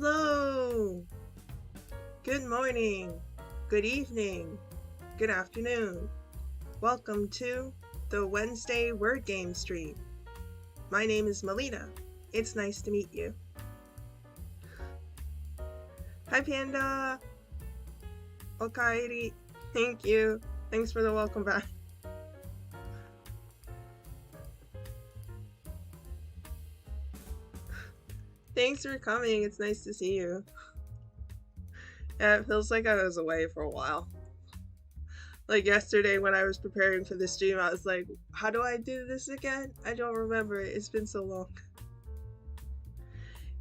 Hello! Good morning, good evening, good afternoon. Welcome to the Wednesday Word Game Stream. My name is Melita. It's nice to meet you. Hi Panda! Okaeri. Thank you. Thanks for the welcome back. Thanks for coming. It's nice to see you. Yeah, it feels like I was away for a while. Like yesterday when I was preparing for the stream, I was like, how do I do this again? I don't remember it. It's been so long.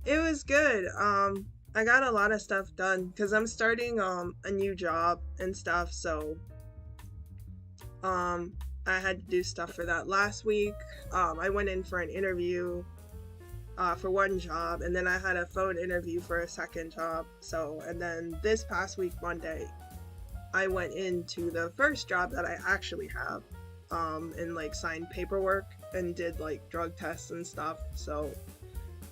It was good. I got a lot of stuff done because I'm starting a new job and stuff, so I had to do stuff for that last week. I went in for an interview for one job, and then I had a phone interview for a second job. So, and then this past week, Monday, I went into the first job that I actually have, and like signed paperwork and did like drug tests and stuff. So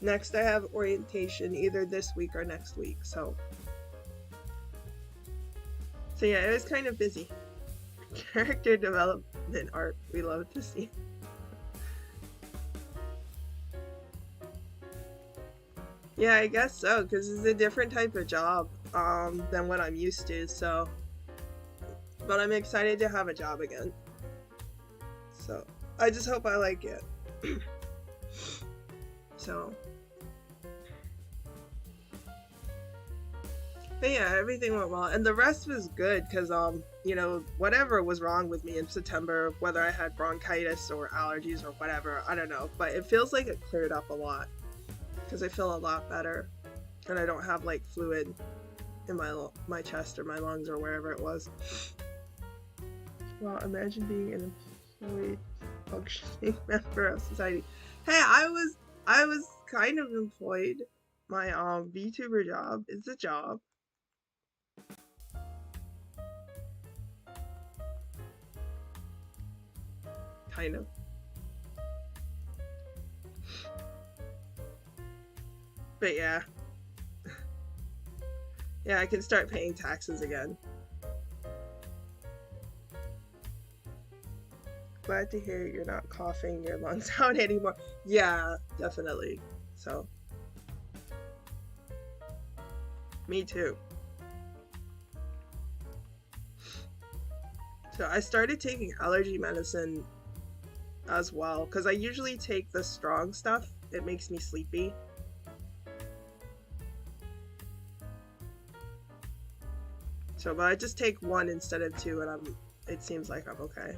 next I have orientation either this week or next week. So yeah, it was kind of busy. Character development art we love to see. Yeah, I guess so, because it's a different type of job than what I'm used to, so. But I'm excited to have a job again. So, I just hope I like it. So. But yeah, everything went well. And the rest was good, because, you know, whatever was wrong with me in September, whether I had bronchitis or allergies or whatever, I don't know. But it feels like it cleared up a lot. Because I feel a lot better, and I don't have like fluid in my chest or my lungs or wherever it was. Wow, imagine being an employed, functioning member of society. Hey, I was kind of employed. My VTuber job is a job. Kind of. But yeah. Yeah, I can start paying taxes again. Glad to hear you're not coughing your lungs out anymore. Yeah, definitely. So. Me too. So I started taking allergy medicine as well, because I usually take the strong stuff. It makes me sleepy. So, but I just take one instead of two, and it seems like I'm okay.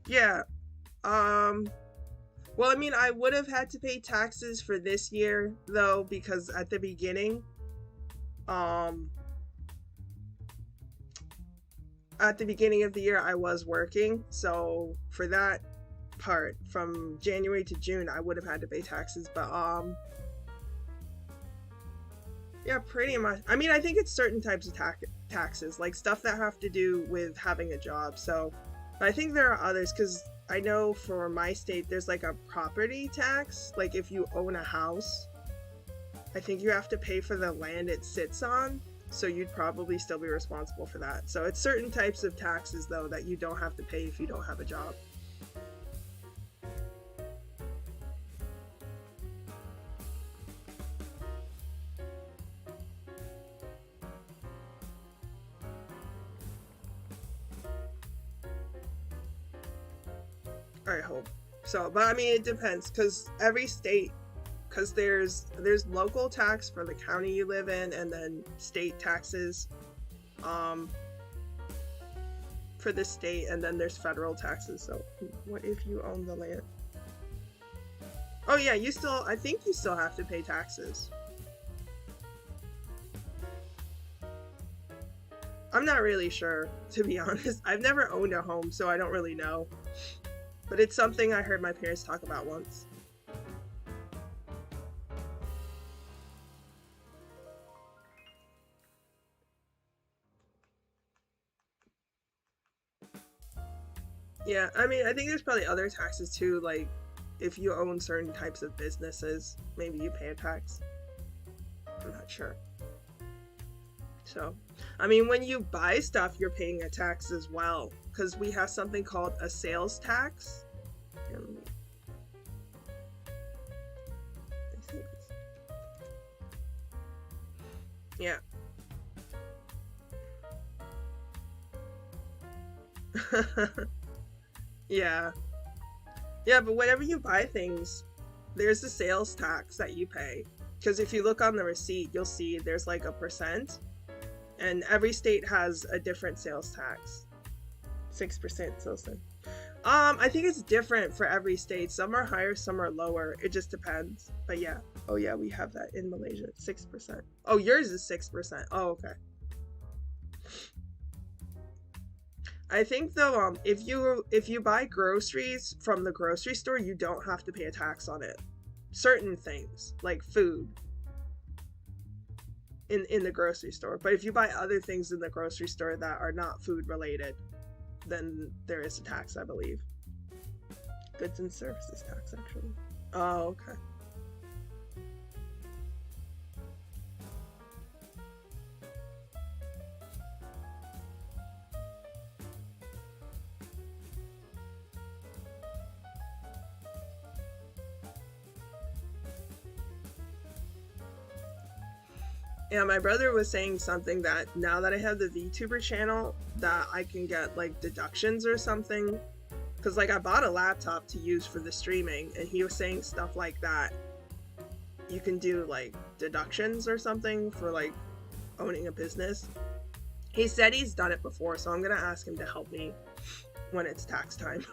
Yeah. Well, I mean, I would have had to pay taxes for this year, though, because at the beginning, of the year, I was working. So for that part, from January to June, I would have had to pay taxes. But, yeah, pretty much. I mean, I think it's certain types of taxes, like stuff that have to do with having a job. So, but I think there are others, because I know for my state, there's like a property tax. Like if you own a house, I think you have to pay for the land it sits on. So you'd probably still be responsible for that. So it's certain types of taxes, though, that you don't have to pay if you don't have a job. I hope so, but I mean it depends, because every state, because there's local tax for the county you live in, and then state taxes for the state, and then there's federal taxes. So what if you own the land? Oh yeah, I think you still have to pay taxes. I'm not really sure, to be honest. I've never owned a home, so I don't really know. But it's something I heard my parents talk about once. Yeah, I mean, I think there's probably other taxes too, like if you own certain types of businesses, maybe you pay a tax. I'm not sure. So, I mean, when you buy stuff, you're paying a tax as well, because we have something called a sales tax. Yeah. Yeah. Yeah, but whenever you buy things, there's a sales tax that you pay. Because if you look on the receipt, you'll see there's like a percent. And every state has a different sales tax. 6% sales tax. I think it's different for every state. Some are higher, some are lower. It just depends. But yeah. Oh yeah, we have that in Malaysia. 6%. Oh, yours is 6%. Oh, okay. I think though, if you buy groceries from the grocery store, you don't have to pay a tax on it. Certain things, like food, in the grocery store. But if you buy other things in the grocery store that are not food related, then there is a tax, I believe. Goods and services tax, actually. Oh, okay. Yeah, my brother was saying something that now that I have the VTuber channel, that I can get like deductions or something. Because like I bought a laptop to use for the streaming, and he was saying stuff like that. You can do like deductions or something for like owning a business. He said he's done it before, so I'm gonna ask him to help me when it's tax time.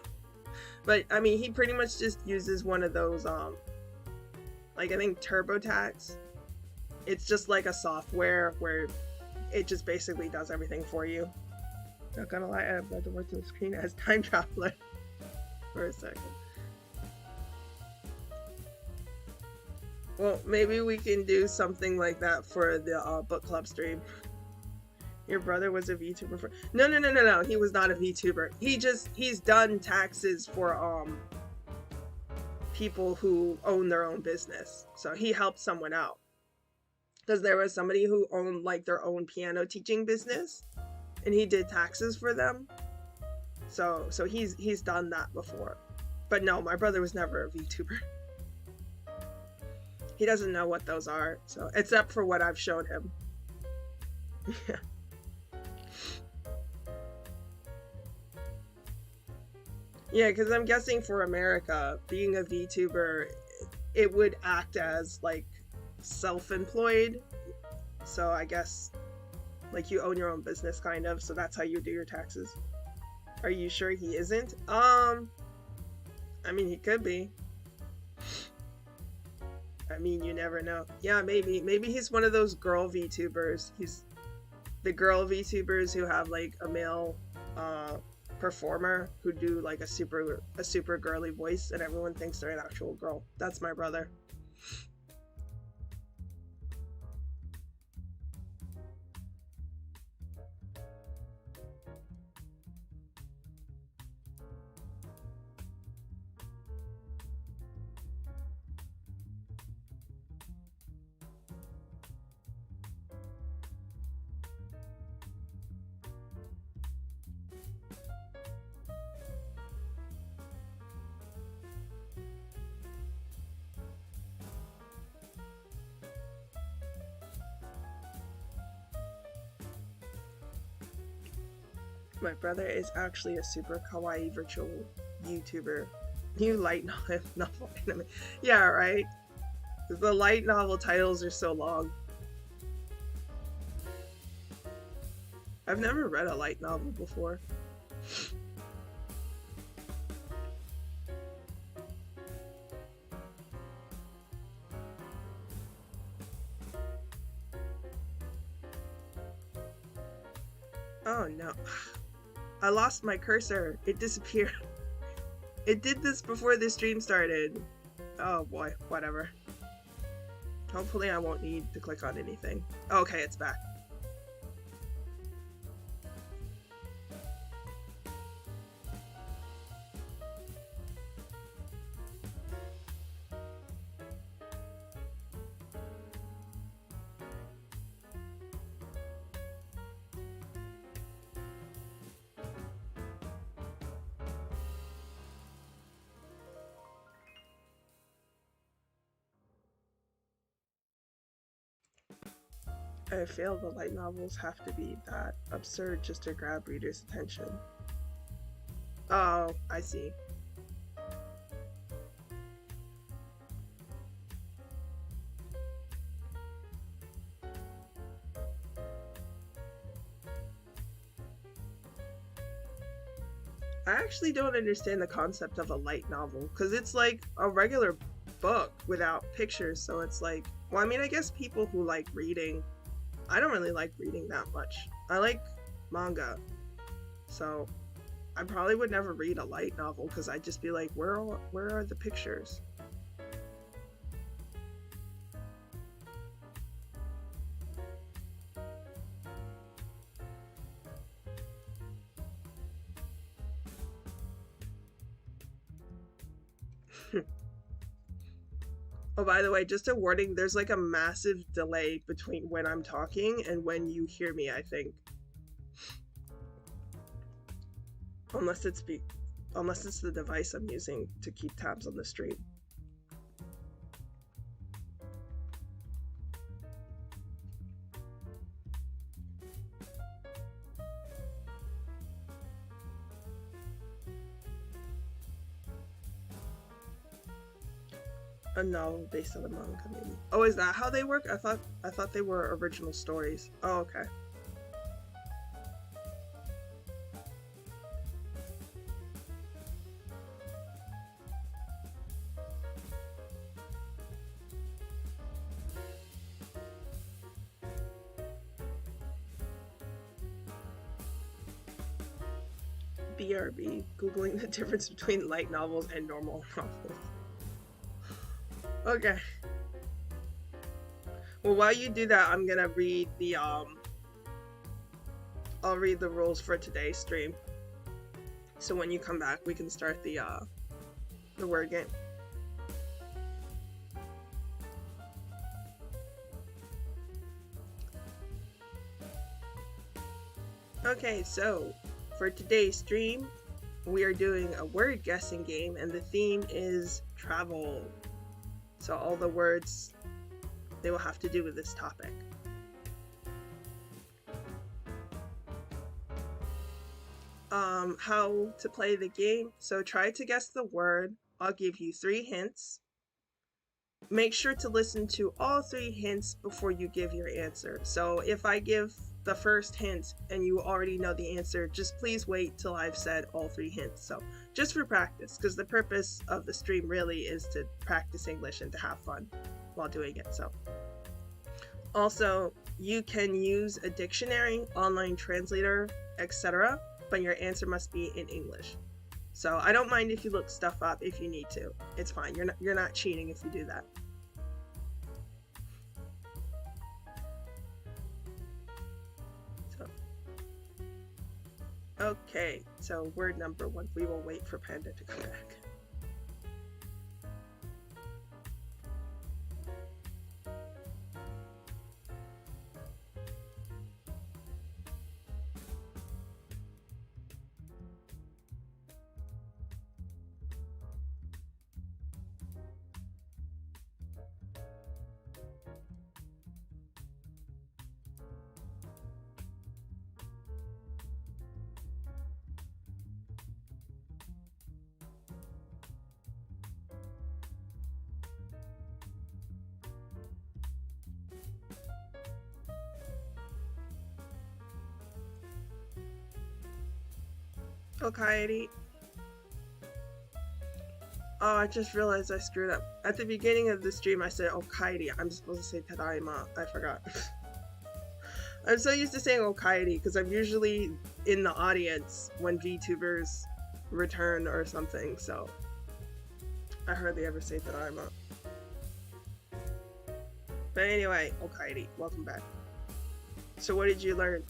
But I mean, he pretty much just uses one of those like I think TurboTax. It's just like a software where it just basically does everything for you. Not gonna lie, I've got to work the screen as time traveler for a second. Well, maybe we can do something like that for the book club stream. Your brother was a VTuber for... No, he was not a VTuber. He's done taxes for people who own their own business. So he helped someone out. Because there was somebody who owned like their own piano teaching business, and he did taxes for them. So he's done that before. But no, my brother was never a VTuber. He doesn't know what those are, so except for what I've shown him. Yeah. Yeah, because I'm guessing for America, being a VTuber, it would act as like self-employed, so I guess like you own your own business kind of, so that's how you do your taxes. Are you sure he isn't? I mean, he could be. I mean, you never know. Yeah, maybe he's one of those girl VTubers. He's the girl VTubers who have like a male performer who do like a super girly voice, and everyone thinks they're an actual girl. That's my brother. My brother is actually a super kawaii virtual YouTuber. New light novel anime. Yeah, right? The light novel titles are so long. I've never read a light novel before. Oh no. I lost my cursor. It disappeared. It did this before the stream started. Oh boy, whatever. Hopefully I won't need to click on anything. Okay, it's back. I feel the light novels have to be that absurd just to grab readers' attention. Oh, I see. I actually don't understand the concept of a light novel, because it's like a regular book without pictures, so it's like, well, I mean, I guess people who like reading, I don't really like reading that much. I like manga, so I probably would never read a light novel, because I'd just be like, where are the pictures? Oh, by the way, just a warning, there's like a massive delay between when I'm talking and when you hear me, I think. Unless it's the device I'm using to keep tabs on the stream. A novel based on a manga, maybe. Oh, is that how they work? I thought they were original stories. Oh, okay. BRB, Googling the difference between light novels and normal novels. Okay. Well, while you do that, I'm gonna read the I'll read the rules for today's stream. So when you come back, we can start the word game. Okay, so for today's stream, we are doing a word guessing game, and the theme is travel. So all the words, they will have to do with this topic. How to play the game. So try to guess the word. I'll give you 3 hints. Make sure to listen to all 3 hints before you give your answer. So if I give the first hint and you already know the answer, just please wait till I've said all 3 hints. So just for practice, because the purpose of the stream really is to practice English and to have fun while doing it. So also, you can use a dictionary, online translator, etc., but your answer must be in English. So I don't mind if you look stuff up if you need to. It's fine. You're not cheating if you do that. Okay, so word number 1. We will wait for Panda to come back. Okaeri. Oh, I just realized I screwed up. At the beginning of the stream, I said Okaeri. I'm supposed to say Tadaima. I forgot. I'm so used to saying Okaeri because I'm usually in the audience when VTubers return or something, so I hardly ever say Tadaima. But anyway, Okaeri, welcome back. So what did you learn?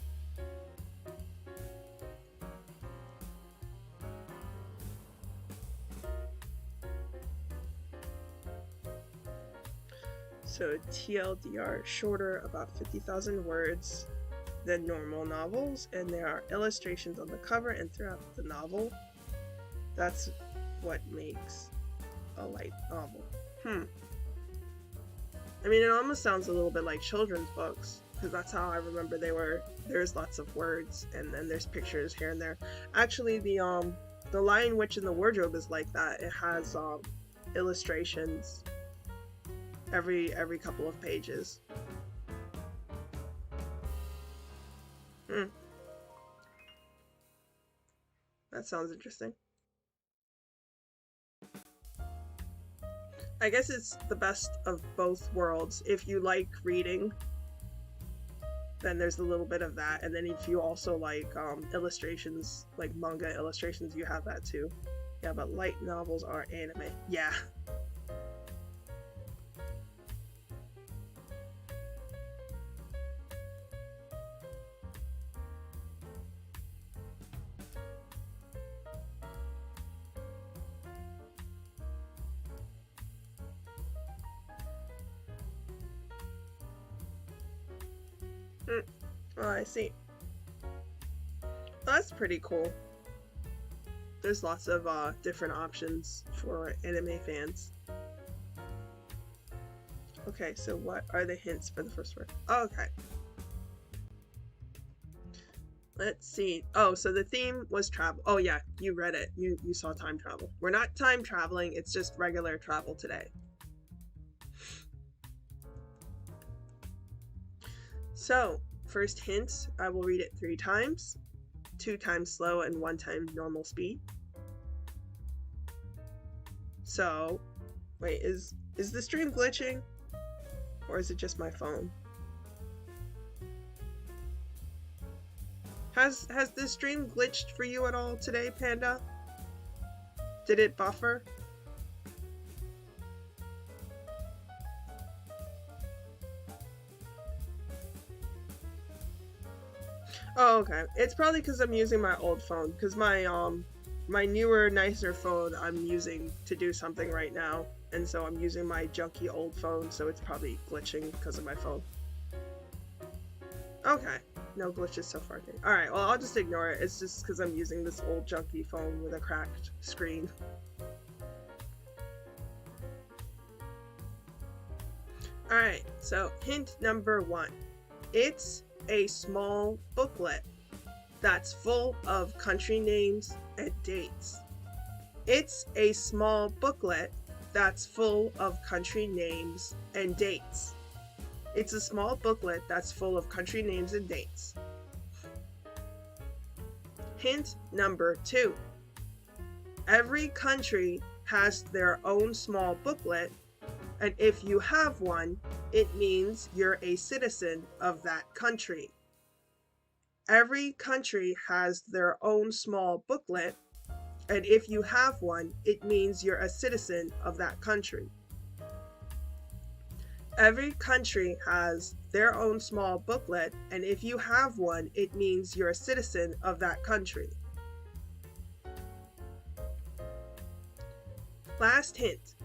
So TLDR, shorter, about 50,000 words than normal novels, and there are illustrations on the cover and throughout the novel. That's what makes a light novel. I mean, it almost sounds a little bit like children's books. because that's how I remember there's lots of words, and then there's pictures here and there. Actually, the Lion, Witch, and the Wardrobe is like that. It has illustrations every couple of pages. That sounds interesting. I guess it's the best of both worlds. If you like reading, then there's a little bit of that, and then if you also like illustrations, like manga illustrations, you have that too. Yeah, but light novels are anime. Yeah. Oh, I see. That's pretty cool. There's lots of different options for anime fans. Okay, so what are the hints for the first word? Oh, okay. Let's see. Oh, so the theme was travel. Oh yeah, you read it. You saw time travel. We're not time traveling, it's just regular travel today. So, first hint, I will read it 3 times. 2 times slow and 1 time normal speed. So, wait, is the stream glitching? Or is it just my phone? Has the stream glitched for you at all today, Panda? Did it buffer? Oh, okay. It's probably because I'm using my old phone, because my newer, nicer phone I'm using to do something right now, and so I'm using my junky old phone, so it's probably glitching because of my phone. Okay, no glitches so far. Alright, well, I'll just ignore it. It's just because I'm using this old junky phone with a cracked screen. Alright, so hint number 1. It's a small booklet that's full of country names and dates. It's a small booklet that's full of country names and dates. It's a small booklet that's full of country names and dates. Hint number 2. Every country has their own small booklet, and if you have one, it means you're a citizen of that country. Every country has their own small booklet, and if you have one, it means you're a citizen of that country. Every country has their own small booklet, and if you have one, it means you're a citizen of that country. Last hint.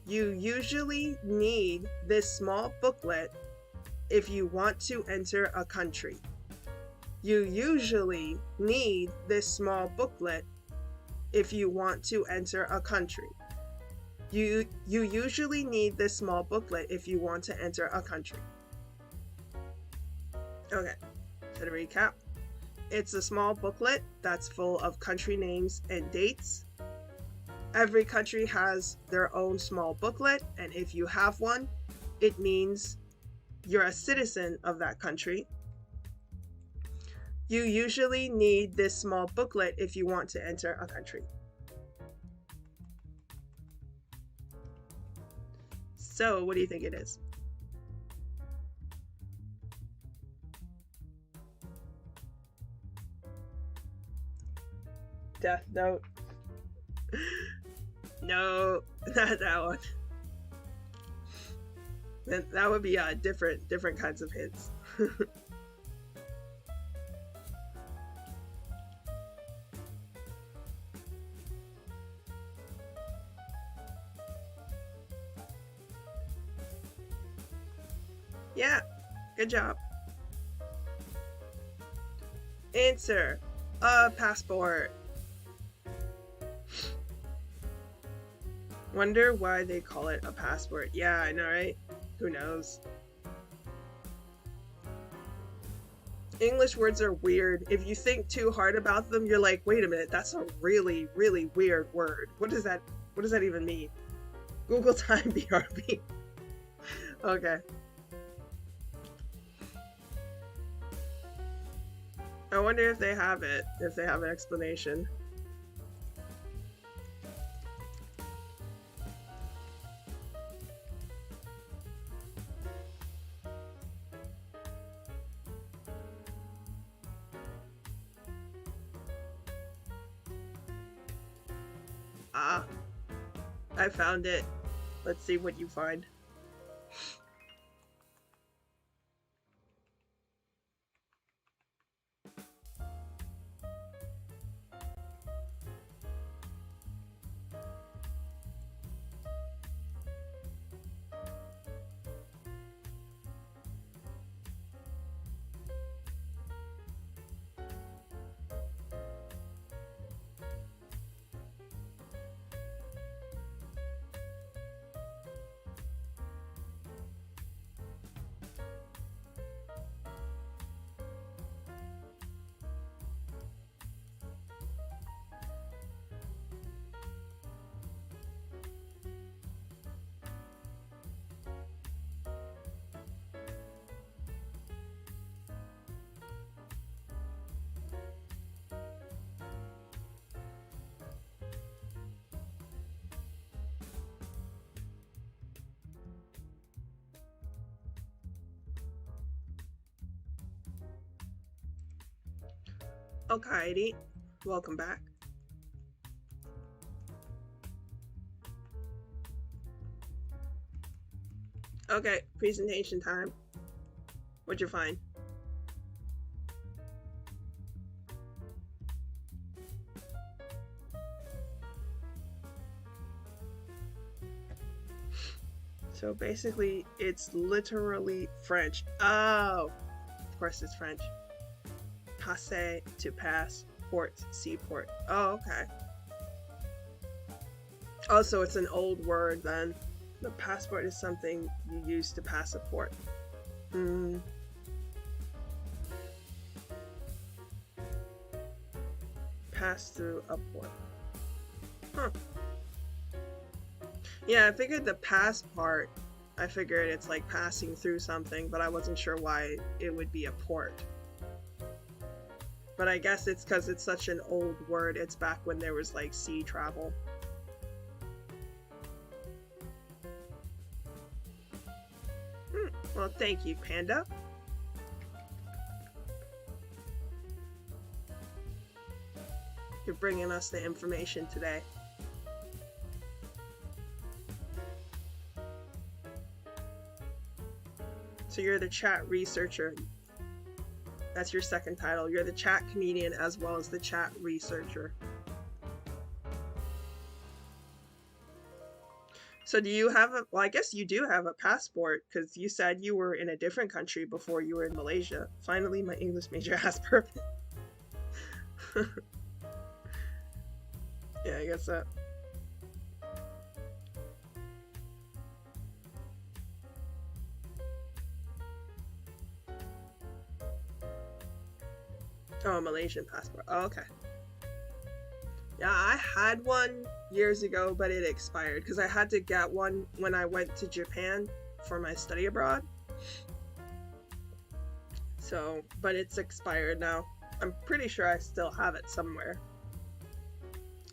You usually need this small booklet if you want to enter a country. You usually need this small booklet if you want to enter a country. You usually need this small booklet if you want to enter a country. Okay, so to recap, it's a small booklet that's full of country names and dates. Every country has their own small booklet, and if you have one, it means you're a citizen of that country. You usually need this small booklet if you want to enter a country. So, what do you think it is? Death Note. No, not that one. That would be different kinds of hints. Yeah, good job. Answer: a passport. Wonder why they call it a passport. Yeah, I know, right? Who knows? English words are weird. If you think too hard about them, you're like, wait a minute, that's a really, really weird word. What does that even mean? Google time BRB. Okay. I wonder if they have it, if they have an explanation. Ah, I found it. Let's see what you find. Okay, welcome back. Okay, presentation time. What'd you find? So basically, it's literally French. Oh, of course it's French. Passe, to pass, port, seaport. Oh, okay. Oh, so it's an old word then. The passport is something you use to pass a port. Pass through a port. Huh. Yeah, I figured the pass part, I figured it's like passing through something, but I wasn't sure why it would be a port. But I guess it's because it's such an old word. It's back when there was like sea travel. Well, thank you, Panda. You're bringing us the information today. So you're the chat researcher. That's your second title. You're the chat comedian as well as the chat researcher. So do you have a, well, I guess you do have a passport because you said you were in a different country before you were in Malaysia. Finally, my English major has purpose. Yeah, I guess so. Oh, a Malaysian passport. Oh, okay. Yeah, I had one years ago, but it expired because I had to get one when I went to Japan for my study abroad. So, but it's expired now. I'm pretty sure I still have it somewhere.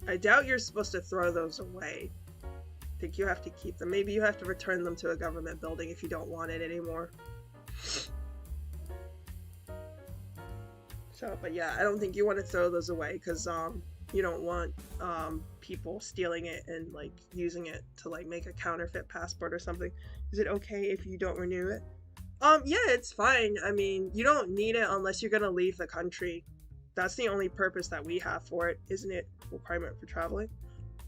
I doubt you're supposed to throw those away. I think you have to keep them. Maybe you have to return them to a government building if you don't want it anymore. So, but yeah, I don't think you want to throw those away because you don't want people stealing it and like using it to like make a counterfeit passport or something. Is it okay if you don't renew it? Yeah, it's fine. I mean, you don't need it unless you're gonna leave the country. That's the only purpose that we have for it, isn't it? Requirement for traveling.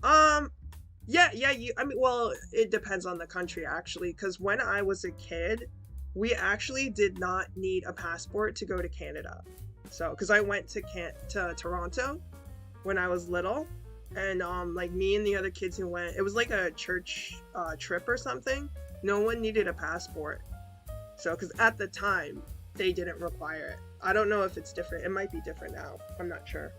Yeah, I mean, well, it depends on the country actually, because when I was a kid, we actually did not need a passport to go to Canada. So, because I went to Toronto when I was little, and like me and the other kids who went, it was like a church trip or something. No one needed a passport. So, because at the time they didn't require it. I don't know if it's different. It might be different now. I'm not sure.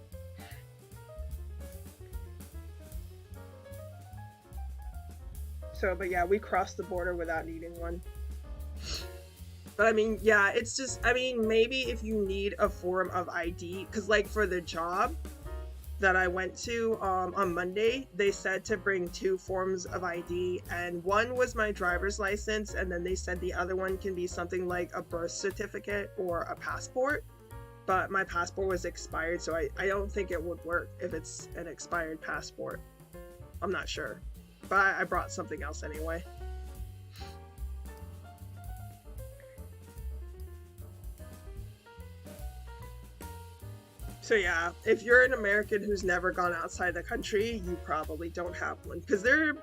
So, but yeah, we crossed the border without needing one. But I mean, yeah, it's just, I mean, maybe if you need a form of ID, because like for the job that I went to on Monday, they said to bring 2 forms of ID, and one was my driver's license, and then they said the other one can be something like a birth certificate or a passport. But my passport was expired, so I don't think it would work if it's an expired passport. I'm not sure. But I brought something else anyway. So yeah, if you're an American who's never gone outside the country, you probably don't have one. Because they're,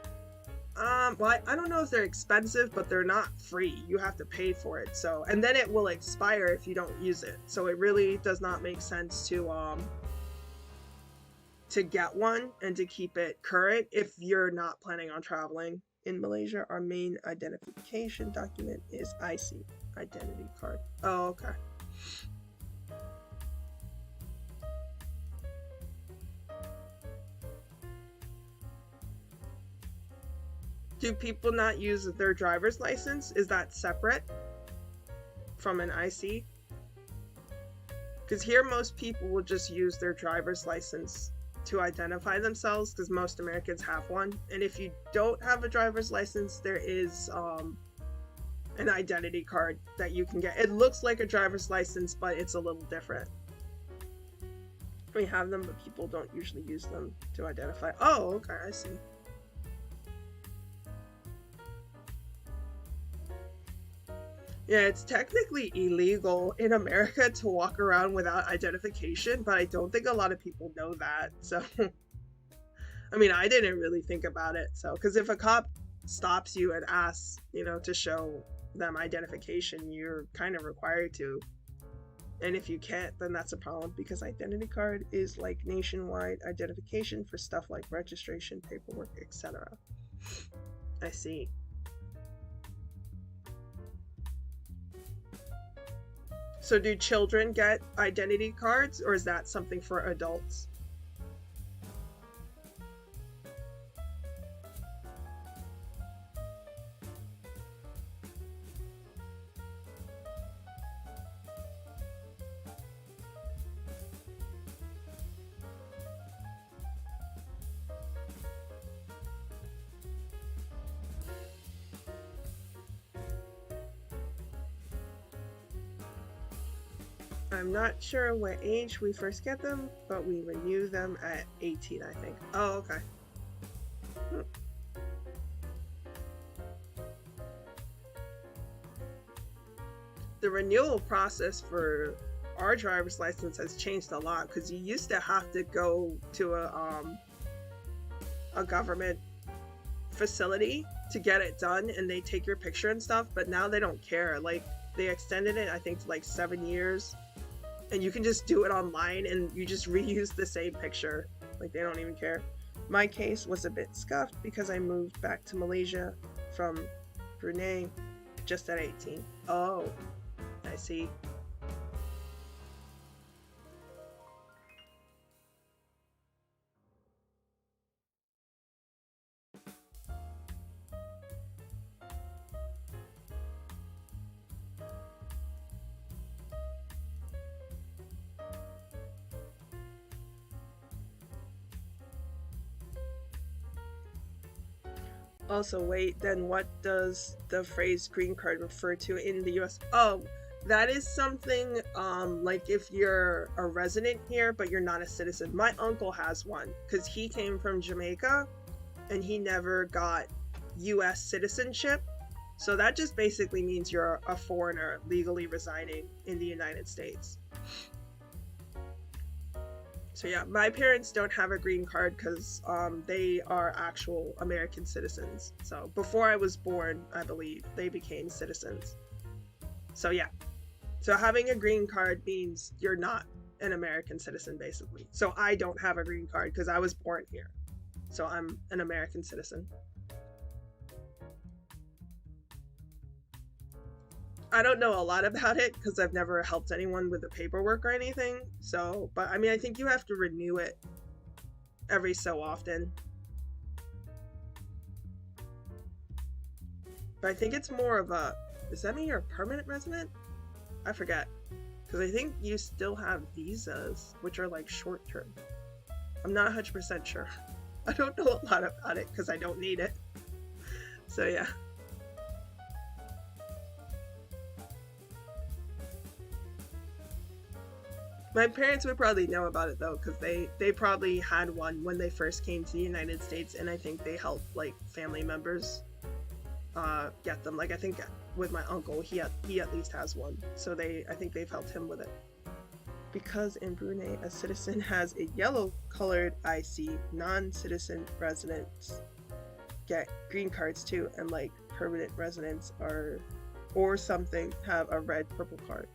well, I don't know if they're expensive, but they're not free. You have to pay for it. So, and then it will expire if you don't use it. So it really does not make sense to get one and to keep it current if you're not planning on traveling. In Malaysia, our main identification document is IC, identity card. Oh, okay. Do people not use their driver's license? Is that separate from an IC? Because here most people will just use their driver's license to identify themselves, because most Americans have one. And if you don't have a driver's license, there is an identity card that you can get. It looks like a driver's license, but it's a little different. We have them, but people don't usually use them to identify. Oh, okay, I see. Yeah, it's technically illegal in America to walk around without identification, but I don't think a lot of people know that. So, I mean, I didn't really think about it. So, because if a cop stops you and asks, you know, to show them identification, you're kind of required to. And if you can't, then that's a problem, because identity card is like nationwide identification for stuff like registration, paperwork, etc. I see. So do children get identity cards, or is that something for adults? I'm not sure what age we first get them, but we renew them at 18, I think. Oh, okay. The renewal process for our driver's license has changed a lot, because you used to have to go to a government facility to get it done, and they take your picture and stuff, but now they don't care. Like, they extended it, I think, to like 7 years. And you can just do it online, and you just reuse the same picture. Like, they don't even care. My case was a bit scuffed because I moved back to Malaysia from Brunei just at 18. Oh, I see. Also, wait, then what does the phrase green card refer to in the US? Oh, that is something, like if you're a resident here, but you're not a citizen. My uncle has one, because he came from Jamaica, and he never got US citizenship. So that just basically means you're a foreigner legally residing in the United States. So yeah, my parents don't have a green card because they are actual American citizens. So before I was born, I believe, they became citizens. So yeah. So having a green card means you're not an American citizen, basically. So I don't have a green card because I was born here. So I'm an American citizen. I don't know a lot about it because I've never helped anyone with the paperwork or anything. So, but I mean, I think you have to renew it every so often. But I think it's more of a, does that mean you're a permanent resident? I forget. Because I think you still have visas, which are like short term. I'm not 100% sure. I don't know a lot about it because I don't need it. So yeah. My parents would probably know about it though, because they probably had one when they first came to the United States, and I think they helped like family members get them. Like I think with my uncle, he at least has one, so I think they've helped him with it. Because in Brunei, a citizen has a yellow colored IC, non-citizen residents get green cards too, and like permanent residents or something have a red purple card.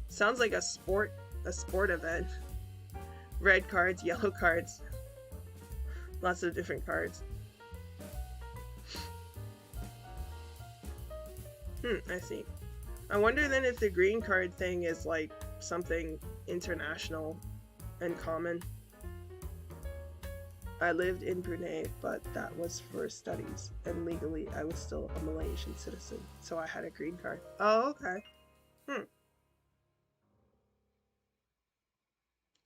Sounds like a sport event. Red cards, yellow cards, lots of different cards. I see. I wonder then if the green card thing is like something international and common. I lived in Brunei, but that was for studies, and legally I was still a Malaysian citizen, so I had a green card. Oh, okay.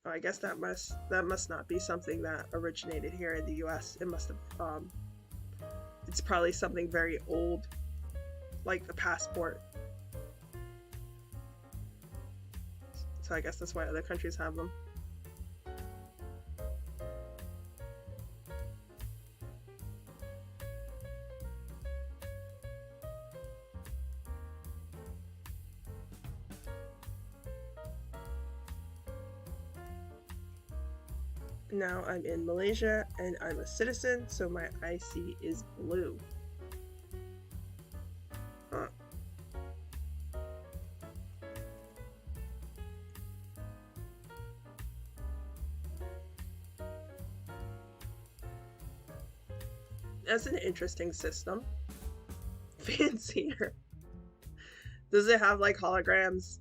Oh, I guess that must not be something that originated here in the US. It must have it's probably something very old, like the passport. So I guess that's why other countries have them. Now I'm in Malaysia and I'm a citizen, so my IC is blue. Huh. That's an interesting system. Fancier. Does it have like holograms?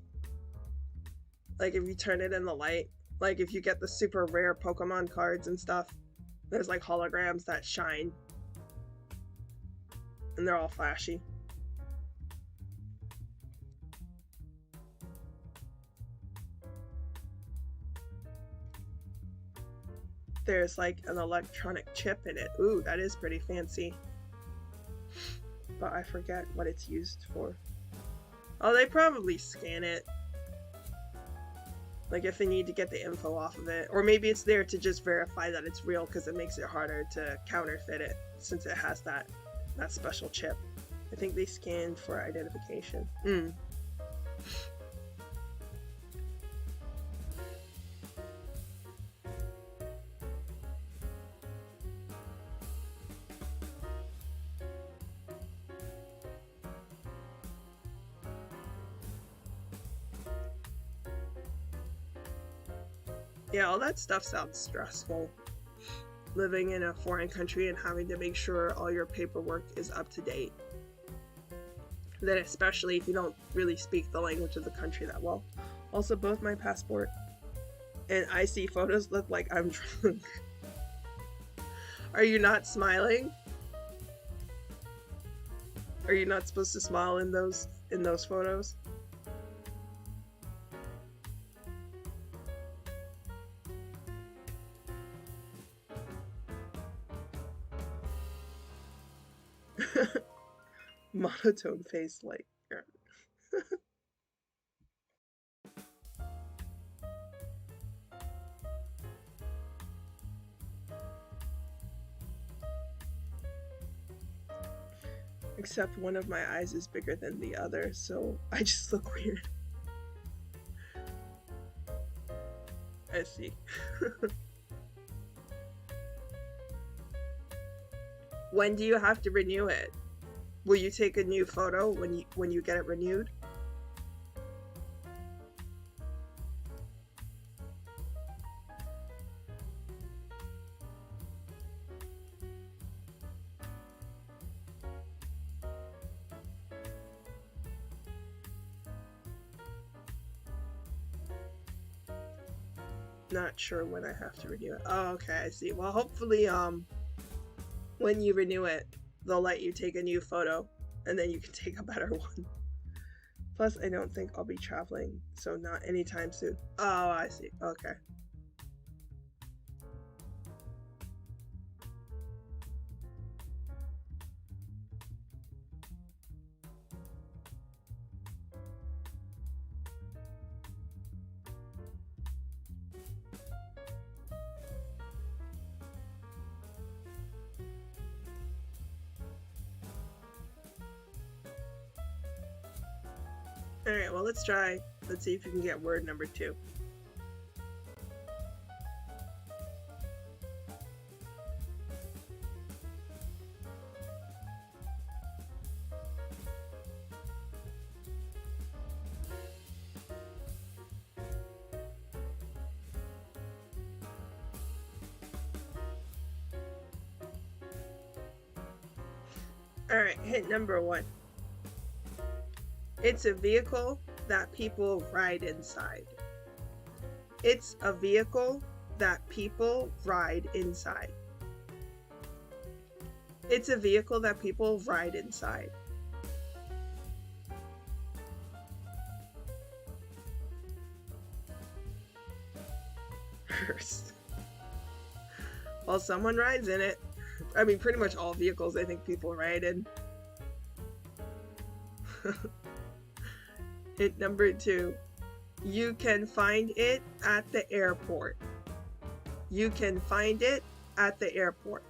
Like if you turn it in the light? Like if you get the super rare Pokemon cards and stuff, there's like holograms that shine. And they're all flashy. There's like an electronic chip in it. Ooh, that is pretty fancy. But I forget what it's used for. Oh, they probably scan it. Like if they need to get the info off of it. Or maybe it's there to just verify that it's real because it makes it harder to counterfeit it since it has that special chip. I think they scan for identification. Yeah, all that stuff sounds stressful. Living in a foreign country and having to make sure all your paperwork is up to date. Then especially if you don't really speak the language of the country that well. Also, both my passport and IC photos look like I'm drunk. Are you not smiling? Are you not supposed to smile in those photos? Monotone face like except one of my eyes is bigger than the other, so I just look weird. I see. When do you have to renew it? Will you take a new photo when you get it renewed? Not sure when I have to renew it. Oh, okay, I see. Well, hopefully, when you renew it, they'll let you take a new photo, and then you can take a better one. Plus, I don't think I'll be traveling, so not anytime soon. Oh, I see. Okay. Alright, well, let's try. Let's see if you can get word number 2. Alright, hint number 1. It's a vehicle that people ride inside. It's a vehicle that people ride inside. It's a vehicle that people ride inside. Hearse. Well, someone rides in it. I mean, pretty much all vehicles I think people ride in. Hint number 2. You can find it at the airport. You can find it at the airport.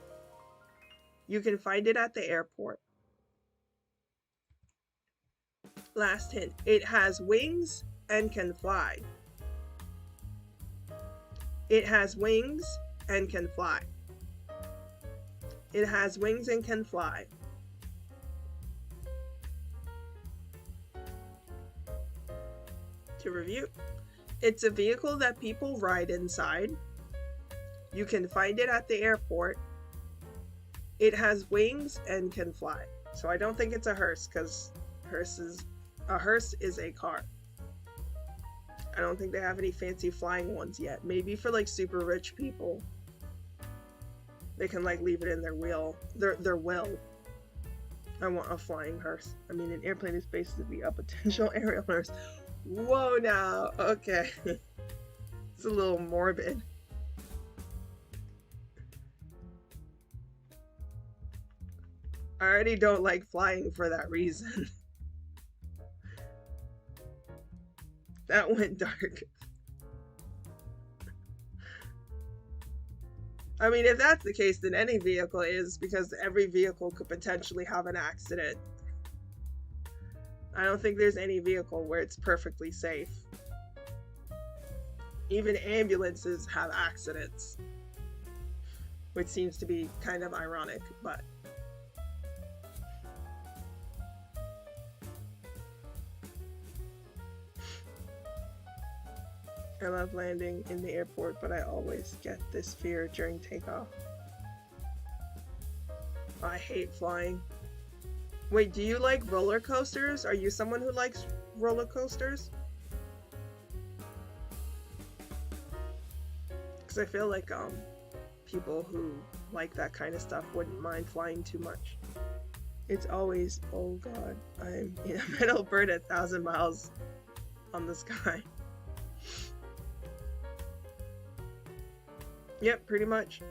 You can find it at the airport. Last hint. It has wings and can fly. It has wings and can fly. It has wings and can fly. To review, it's a vehicle that people ride inside. You can find it at the airport. It has wings and can fly. So I don't think it's a hearse, because a hearse is a car. I don't think they have any fancy flying ones yet. Maybe for like super rich people, they can like leave it in their will. Their will. I want a flying hearse. I mean, an airplane is basically a potential aerial hearse. Whoa now, okay. It's a little morbid. I already don't like flying for that reason. That went dark. I mean, if that's the case, then any vehicle is, because every vehicle could potentially have an accident. I don't think there's any vehicle where it's perfectly safe. Even ambulances have accidents, which seems to be kind of ironic, but I love landing in the airport, but I always get this fear during takeoff. I hate flying. Wait, do you like roller coasters? Are you someone who likes roller coasters? Because I feel like people who like that kind of stuff wouldn't mind flying too much. It's always, oh god, I'm in a metal bird at 1,000 miles on the sky. Yep, pretty much.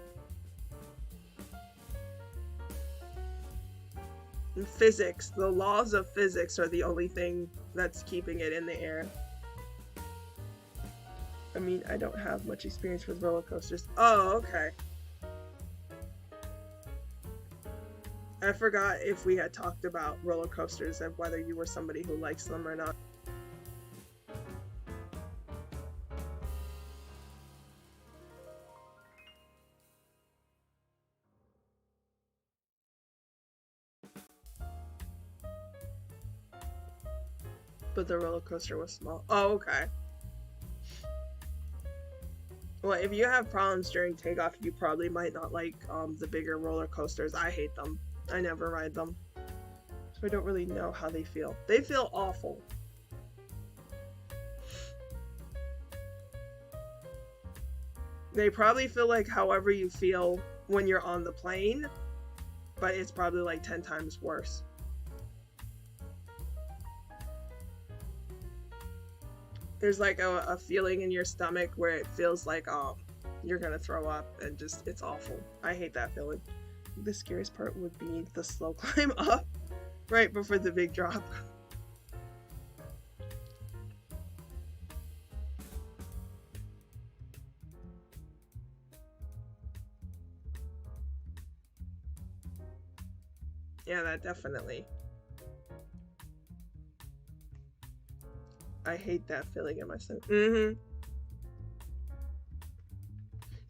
In physics, the laws of physics are the only thing that's keeping it in the air. I mean, I don't have much experience with roller coasters. Oh, okay. I forgot if we had talked about roller coasters and whether you were somebody who likes them or not. But the roller coaster was small. Oh, okay. Well, if you have problems during takeoff, you probably might not like the bigger roller coasters. I hate them. I never ride them. So I don't really know how they feel. They feel awful. They probably feel like however you feel when you're on the plane, but it's probably like 10 times worse. There's like a feeling in your stomach where it feels like, oh, you're gonna throw up, and just, it's awful. I hate that feeling. The scariest part would be the slow climb up right before the big drop. Yeah, that definitely. I hate that feeling in my stomach.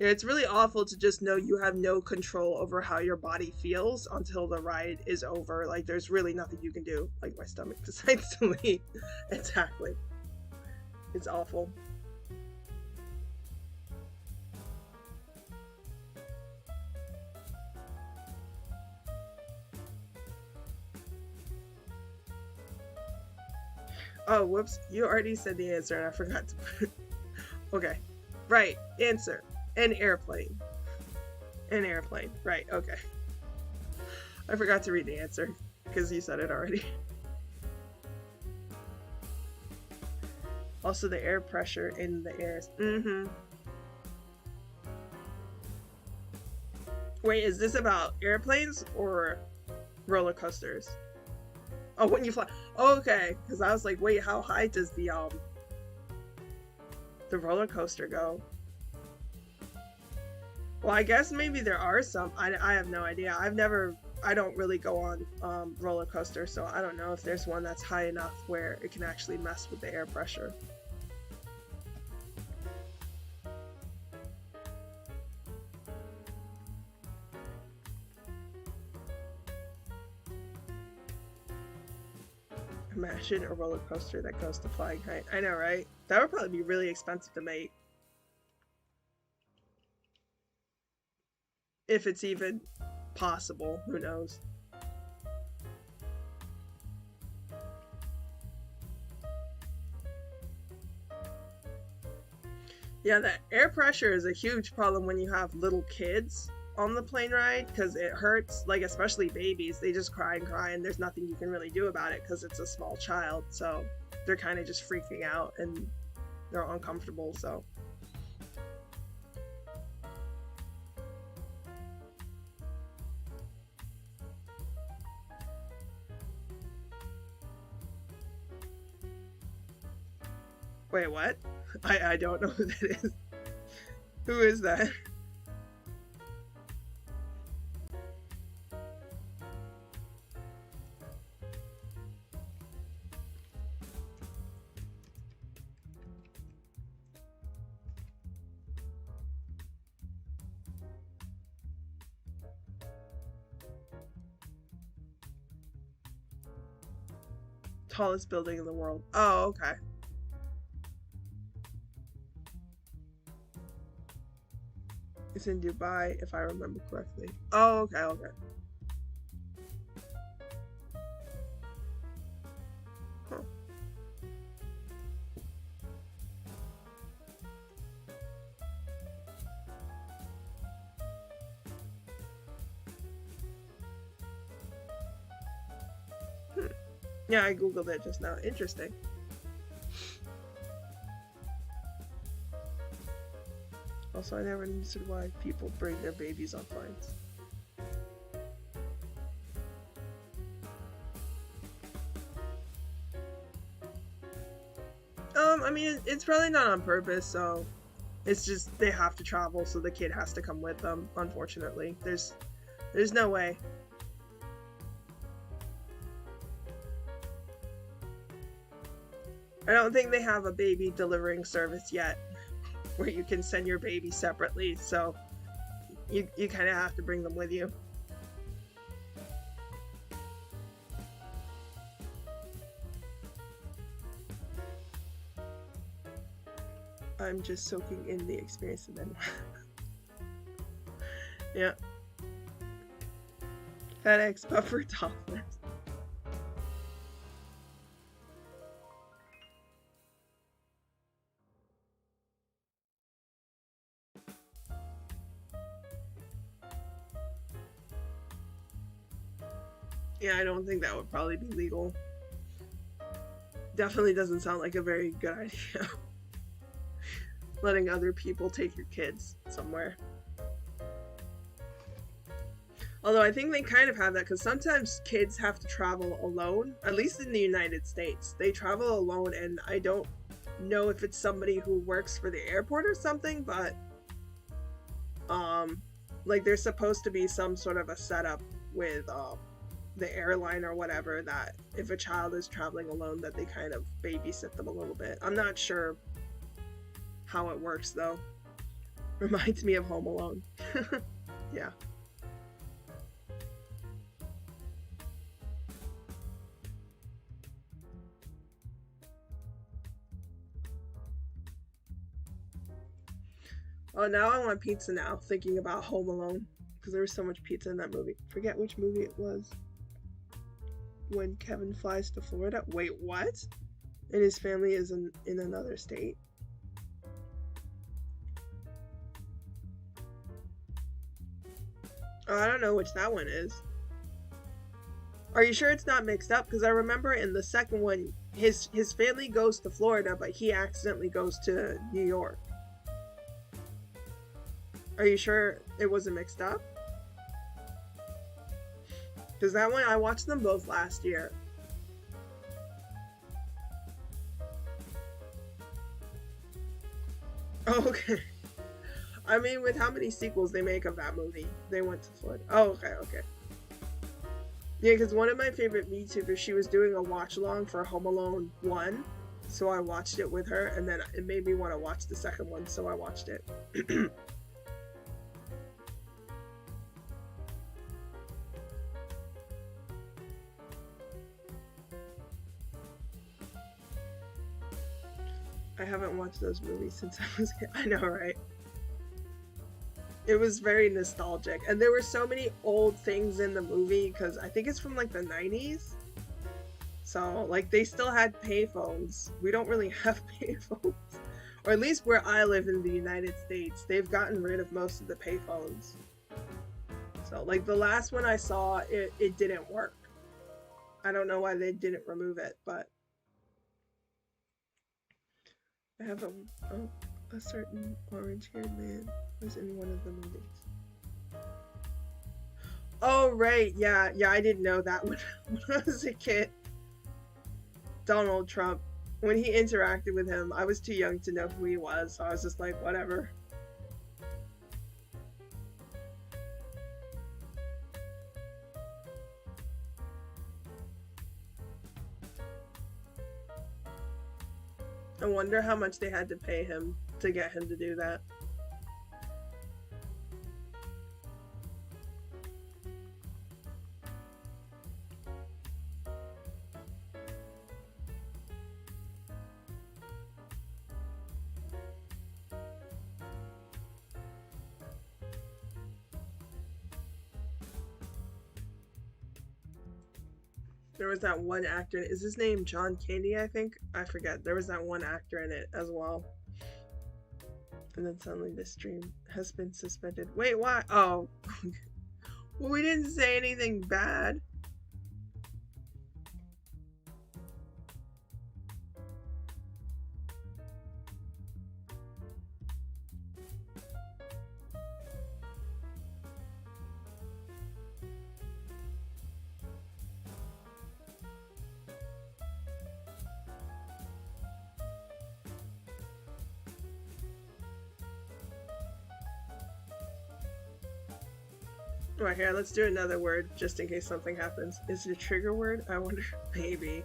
Yeah, it's really awful to just know you have no control over how your body feels until the ride is over. Like, there's really nothing you can do. Like, my stomach decides to leave. Exactly. It's awful. Oh, whoops. You already said the answer and I forgot to put it. Okay. Right. Answer. An airplane. An airplane. Right. Okay. I forgot to read the answer because you said it already. Also, the air pressure in the air. Wait, is this about airplanes or roller coasters? Oh, when you fly. Oh, okay, because I was like, wait, how high does the roller coaster go? Well, I guess maybe there are some. I have no idea. I don't really go on roller coasters, so I don't know if there's one that's high enough where it can actually mess with the air pressure. Imagine a roller coaster that goes to flying height. I know, right? That would probably be really expensive to make. If it's even possible, who knows? Yeah, that air pressure is a huge problem when you have little kids on the plane ride, because it hurts, like especially babies. They just cry and there's nothing you can really do about it because it's a small child, so they're kind of just freaking out and they're uncomfortable. So wait, what? I don't know who that is. Who is that? Tallest building in the world. Oh, okay. It's in Dubai, if I remember correctly. Oh, okay, okay. Huh. Yeah, I googled it just now. Interesting. Also, I never understood why people bring their babies on planes. I mean, it's probably not on purpose, so it's just they have to travel, so the kid has to come with them, unfortunately. There's no way. I don't think they have a baby delivering service yet where you can send your baby separately, so you kind of have to bring them with you. I'm just soaking in the experience and then yeah. FedEx buffer topless. Yeah, I don't think that would probably be legal. Definitely doesn't sound like a very good idea. Letting other people take your kids somewhere. Although I think they kind of have that, because sometimes kids have to travel alone, at least in the United States. They travel alone, and I don't know if it's somebody who works for the airport or something, but like there's supposed to be some sort of a setup with the airline or whatever, that if a child is traveling alone, that they kind of babysit them a little bit. I'm not sure how it works though. Reminds me of Home Alone. Yeah. Oh, now I want pizza now, thinking about Home Alone. Because there was so much pizza in that movie. Forget which movie it was. When Kevin flies to Florida. Wait, what? And his family is in another state? Oh, I don't know which that one is. Are you sure it's not mixed up? Because I remember in the second one, his family goes to Florida, but he accidentally goes to New York. Are you sure it wasn't mixed up? Because that one, I watched them both last year. Oh, okay. I mean, with how many sequels they make of that movie, they went to Florida. Oh, okay, okay. Yeah, because one of my favorite VTubers, she was doing a watch-along for Home Alone 1, so I watched it with her, and then it made me want to watch the second one, so I watched it. I haven't watched those movies since I was a kid. I know, right? It was very nostalgic, and there were so many old things in the movie, because I think it's from like the 90s. So, like, they still had payphones. We don't really have payphones. Or at least where I live in the United States, they've gotten rid of most of the payphones. So, like, the last one I saw, it didn't work. I don't know why they didn't remove it, but I have a certain orange-haired man was in one of the movies. Oh, right, yeah, I didn't know that when I was a kid. Donald Trump, when he interacted with him, I was too young to know who he was, so I was just like, whatever. I wonder how much they had to pay him to get him to do that. There was that one actor, is his name John Candy, I think? I forget. There was that one actor in it as well. And then suddenly this stream has been suspended. Wait, why? Oh. Well, we didn't say anything bad. Right here, let's do another word just in case something happens. Is it a trigger word? I wonder. Maybe.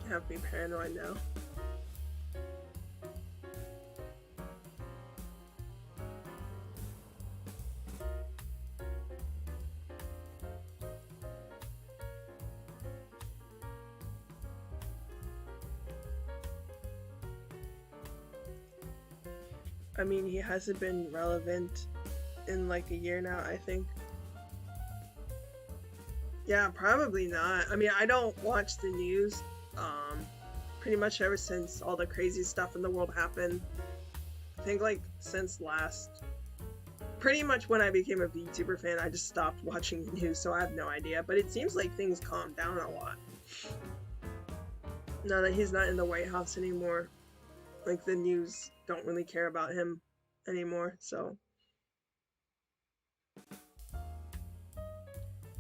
You have me paranoid now. I mean, he hasn't been relevant in like a year now, I think. Yeah, probably not. I mean, I don't watch the news. Pretty much ever since all the crazy stuff in the world happened, think like since pretty much when I became a VTuber fan, I just stopped watching the news, so I have no idea. But it seems like things calmed down a lot now that he's not in the White House anymore. Like, the news don't really care about him anymore, so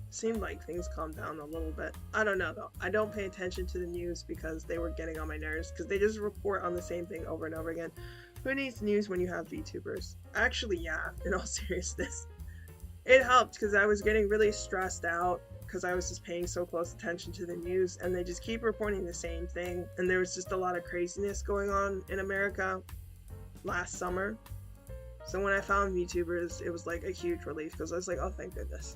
seemed like things calmed down a little bit. I don't know though. I don't pay attention to the news because they were getting on my nerves, because they just report on the same thing over and over again. Who needs news when you have VTubers? Actually, yeah, in all seriousness. It helped because I was getting really stressed out because I was just paying so close attention to the news, and they just keep reporting the same thing, and there was just a lot of craziness going on in America last summer. So when I found VTubers, it was like a huge relief because I was like, oh, thank goodness.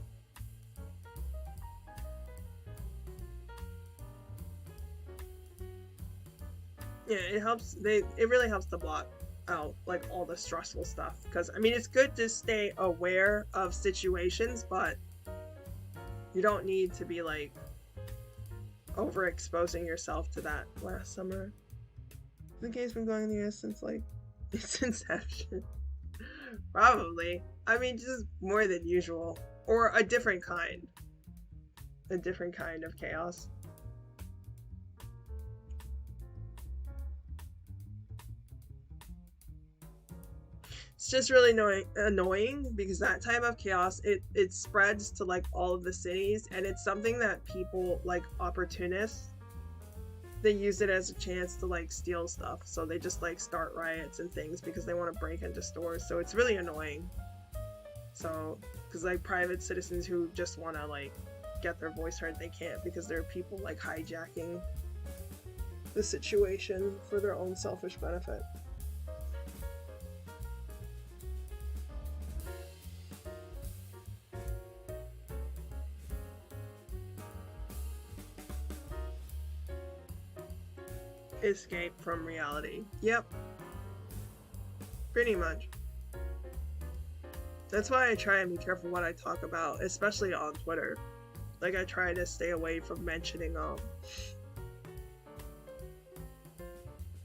Yeah, it helps. It really helps to block out like all the stressful stuff, because I mean, it's good to stay aware of situations, but you don't need to be like overexposing yourself to that. Last summer, the game's been going in the US since like its inception. Probably. I mean, just more than usual, or a different kind of chaos. It's just really annoying because that type of chaos, it spreads to like all of the cities, and it's something that people, like opportunists, they use it as a chance to like steal stuff. So they just like start riots and things because they want to break into stores. So it's really annoying. So, because like private citizens who just want to like get their voice heard, they can't because there are people like hijacking the situation for their own selfish benefit. Escape from reality. Yep. Pretty much. That's why I try and be careful what I talk about, especially on Twitter. Like, I try to stay away from mentioning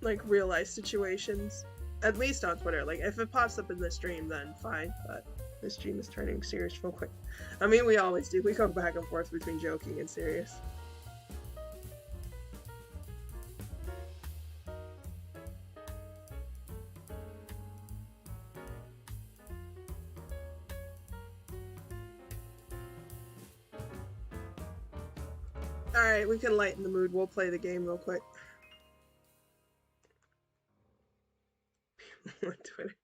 like real life situations. At least on Twitter. Like, if it pops up in the stream, then fine, but the stream is turning serious real quick. I mean, we always do. We go back and forth between joking and serious. Alright, we can lighten the mood. We'll play the game real quick. Twitter.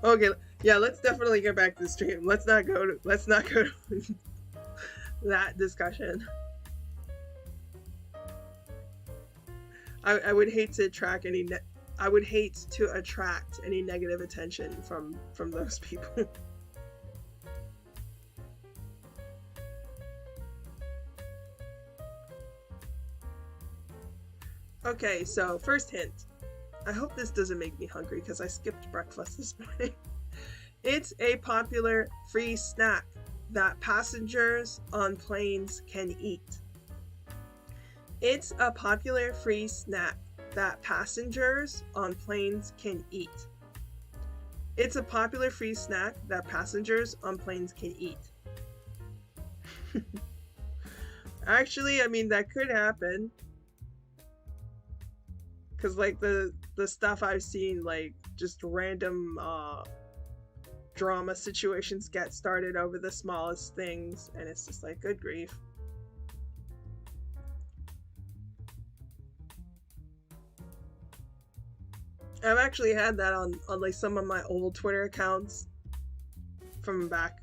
Okay, yeah, let's definitely get back to the stream. Let's not go to that discussion. I would hate to attract any negative attention from those people. Okay, so first hint. I hope this doesn't make me hungry because I skipped breakfast this morning. It's a popular free snack that passengers on planes can eat. It's a popular free snack that passengers on planes can eat. It's a popular free snack that passengers on planes can eat. Actually, I mean, that could happen. Because, like, the stuff I've seen, like, just random, drama situations get started over the smallest things, and it's just like, good grief. I've actually had that on like, some of my old Twitter accounts from back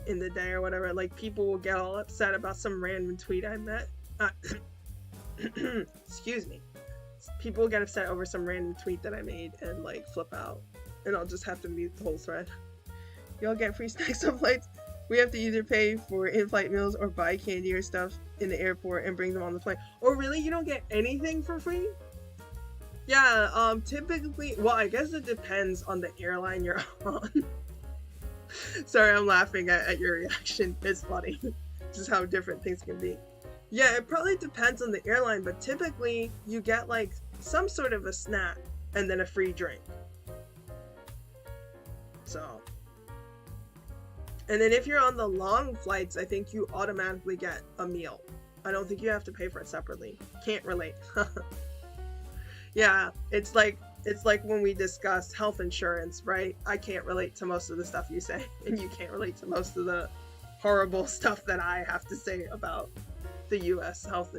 in the day or whatever. Like, people will get all upset about some random tweet I met. Excuse me. People get upset over some random tweet that I made and like flip out, and I'll just have to mute the whole thread. Y'all get free snacks on flights. We have to either pay for in-flight meals or buy candy or stuff in the airport and bring them on the plane. Oh really? You don't get anything for free? Yeah, typically, well, I guess it depends on the airline you're on. Sorry, I'm laughing at your reaction. It's funny. Just how different things can be. Yeah, it probably depends on the airline, but typically you get like some sort of a snack and then a free drink. So, and then if you're on the long flights, I think you automatically get a meal. I don't think you have to pay for it separately. Can't relate. Yeah, it's like when we discuss health insurance, right? I can't relate to most of the stuff you say, and you can't relate to most of the horrible stuff that I have to say about the U.S. health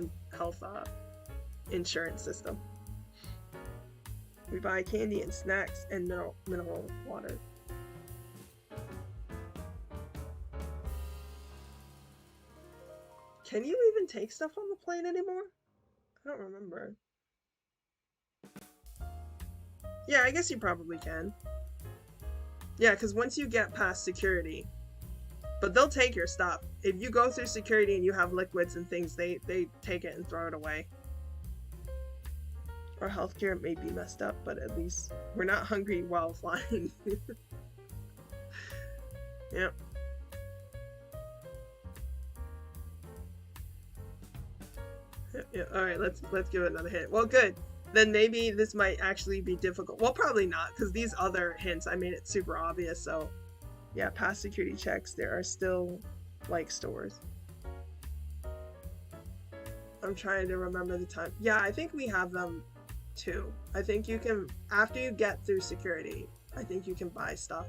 insurance system. We buy candy and snacks and mineral water. Can you even take stuff on the plane anymore? I don't remember. Yeah, I guess you probably can. Yeah, because once you get past security, but they'll take your stuff. If you go through security and you have liquids and things, they take it and throw it away. Our healthcare may be messed up, but at least we're not hungry while flying. Yep. Yeah, all right, let's give it another hint. Well, good. Then maybe this might actually be difficult. Well, probably not, because these other hints, I made it super obvious. So, yeah, past security checks, there are still, like, stores. I'm trying to remember the time. Yeah, I think we have them, too. I think you can, after you get through security, I think you can buy stuff.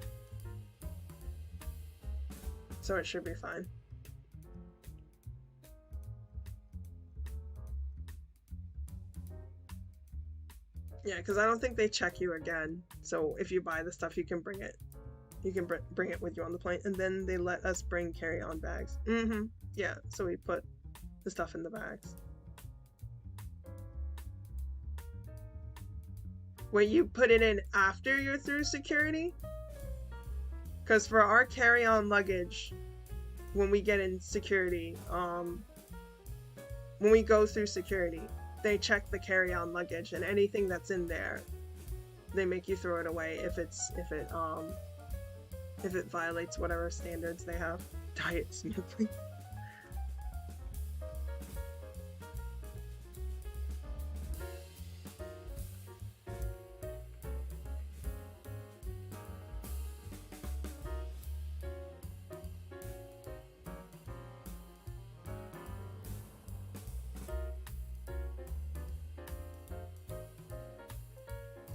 So it should be fine. Yeah, because I don't think they check you again. So if you buy the stuff, you can bring it. You can bring it with you on the plane. And then they let us bring carry-on bags. Yeah, so we put the stuff in the bags. Wait, you put it in after you're through security? Because for our carry-on luggage, when we get in security, when we go through security, they check the carry-on luggage, and anything that's in there, they make you throw it away if it violates whatever standards they have. Diet smoothly.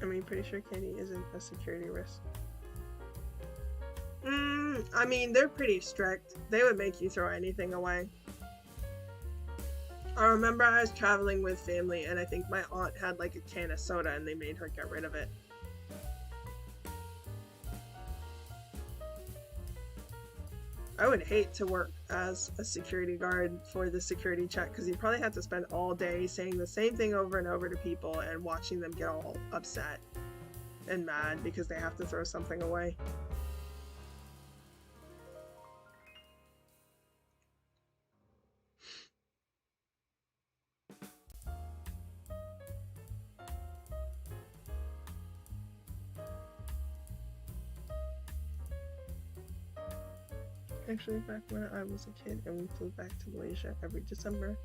I mean, pretty sure candy isn't a security risk. I mean, they're pretty strict. They would make you throw anything away. I remember I was traveling with family, and I think my aunt had like a can of soda, and they made her get rid of it. I would hate to work as a security guard for the security check, because you probably have to spend all day saying the same thing over and over to people and watching them get all upset and mad because they have to throw something away. Actually, back when I was a kid and we flew back to Malaysia every December,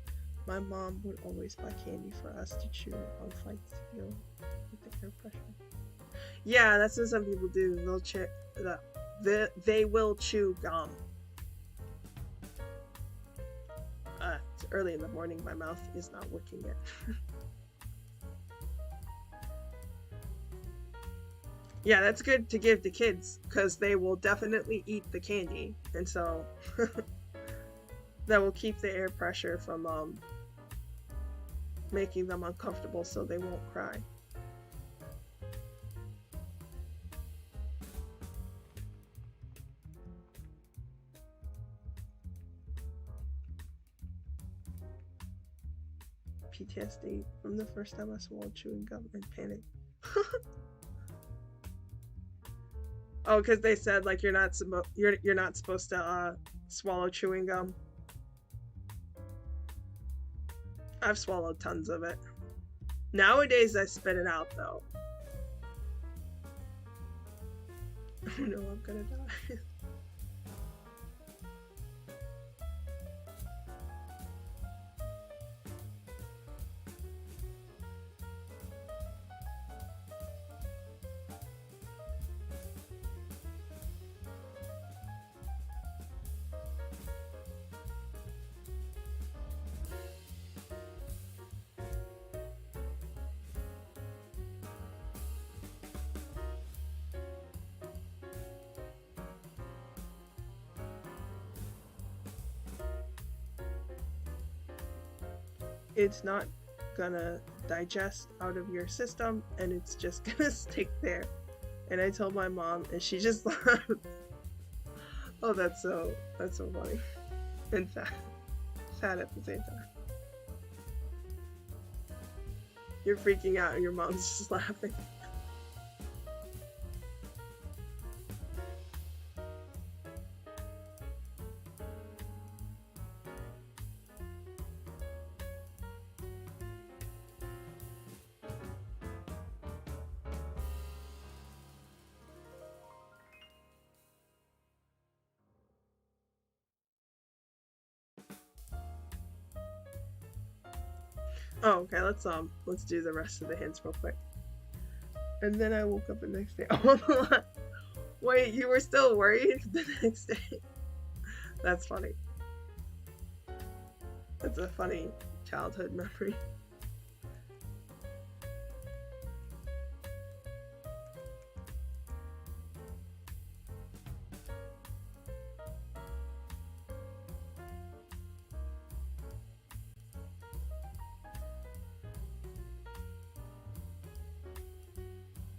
my mom would always buy candy for us to chew on flights to deal with the air pressure. Yeah, that's what some people do. They will chew gum. It's early in the morning. My mouth is not working yet. Yeah, that's good to give to kids, because they will definitely eat the candy, and so that will keep the air pressure from making them uncomfortable, so they won't cry. PTSD from the first time I swallowed chewing gum and panicked. Oh, because they said like you're not supposed to swallow chewing gum. I've swallowed tons of it. Nowadays I spit it out though. Oh no, I'm gonna die. it's not gonna digest out of your system, and it's just gonna stick there. And I told my mom, and she just laughed. Oh, that's so funny. And sad at the same time. You're freaking out, and your mom's just laughing. Oh, okay, let's do the rest of the hints real quick. And then I woke up the next day. Oh, wait, you were still worried the next day? That's funny. That's a funny childhood memory.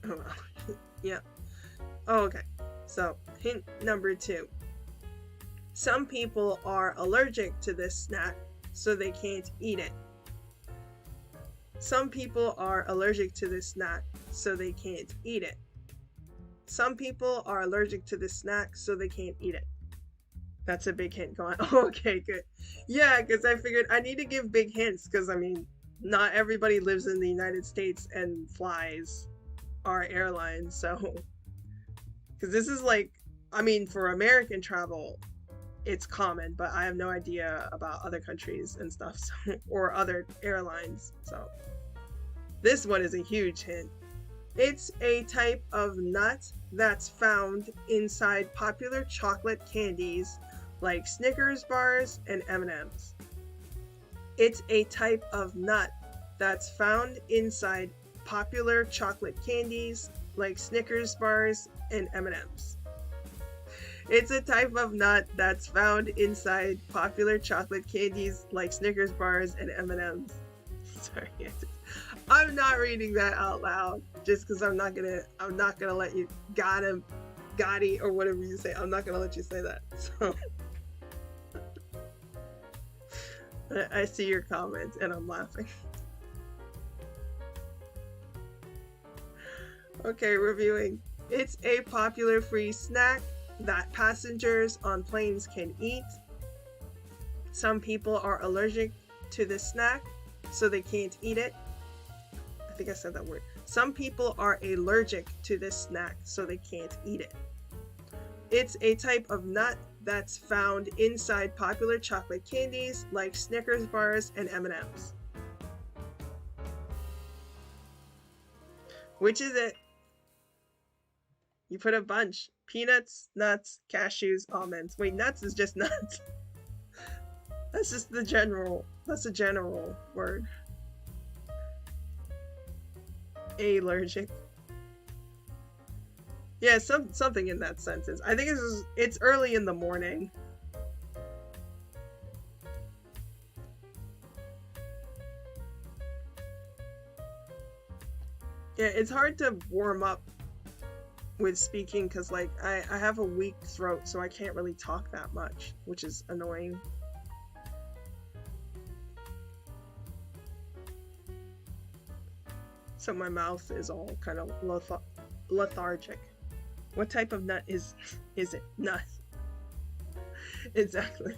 Oh, well. Yeah. Oh, okay. So, hint number 2. Some people are allergic to this snack, so they can't eat it. Some people are allergic to this snack, so they can't eat it. Some people are allergic to this snack, so they can't eat it. That's a big hint going. Oh, okay, good. Yeah, because I figured I need to give big hints, because, I mean, not everybody lives in the United States and flies our airlines, so because this is like, I mean, for American travel it's common, but I have no idea about other countries and stuff, so, or other airlines, so this one is a huge hint. It's a type of nut that's found inside popular chocolate candies like Snickers bars and M&Ms. It's a type of nut that's found inside popular chocolate candies like Snickers bars and M&Ms. It's a type of nut that's found inside popular chocolate candies like Snickers bars and M&Ms. Sorry, I'm not reading that out loud just because I'm not gonna let you Gotti or whatever you say. I'm not gonna let you say that. So I see your comments and I'm laughing. Okay, reviewing. It's a popular free snack that passengers on planes can eat. Some people are allergic to this snack, so they can't eat it. I think I said that word. Some people are allergic to this snack, so they can't eat it. It's a type of nut that's found inside popular chocolate candies like Snickers bars and M&Ms. Which is it? You put a bunch. Peanuts, nuts, cashews, almonds. Wait, nuts is just nuts. That's just the general. That's a general word. Allergic. Yeah, something in that sentence. I think it's early in the morning. Yeah, it's hard to warm up with speaking because like I have a weak throat, so I can't really talk that much, which is annoying. So my mouth is all kind of lethargic. What type of nut is it? Nut. Exactly.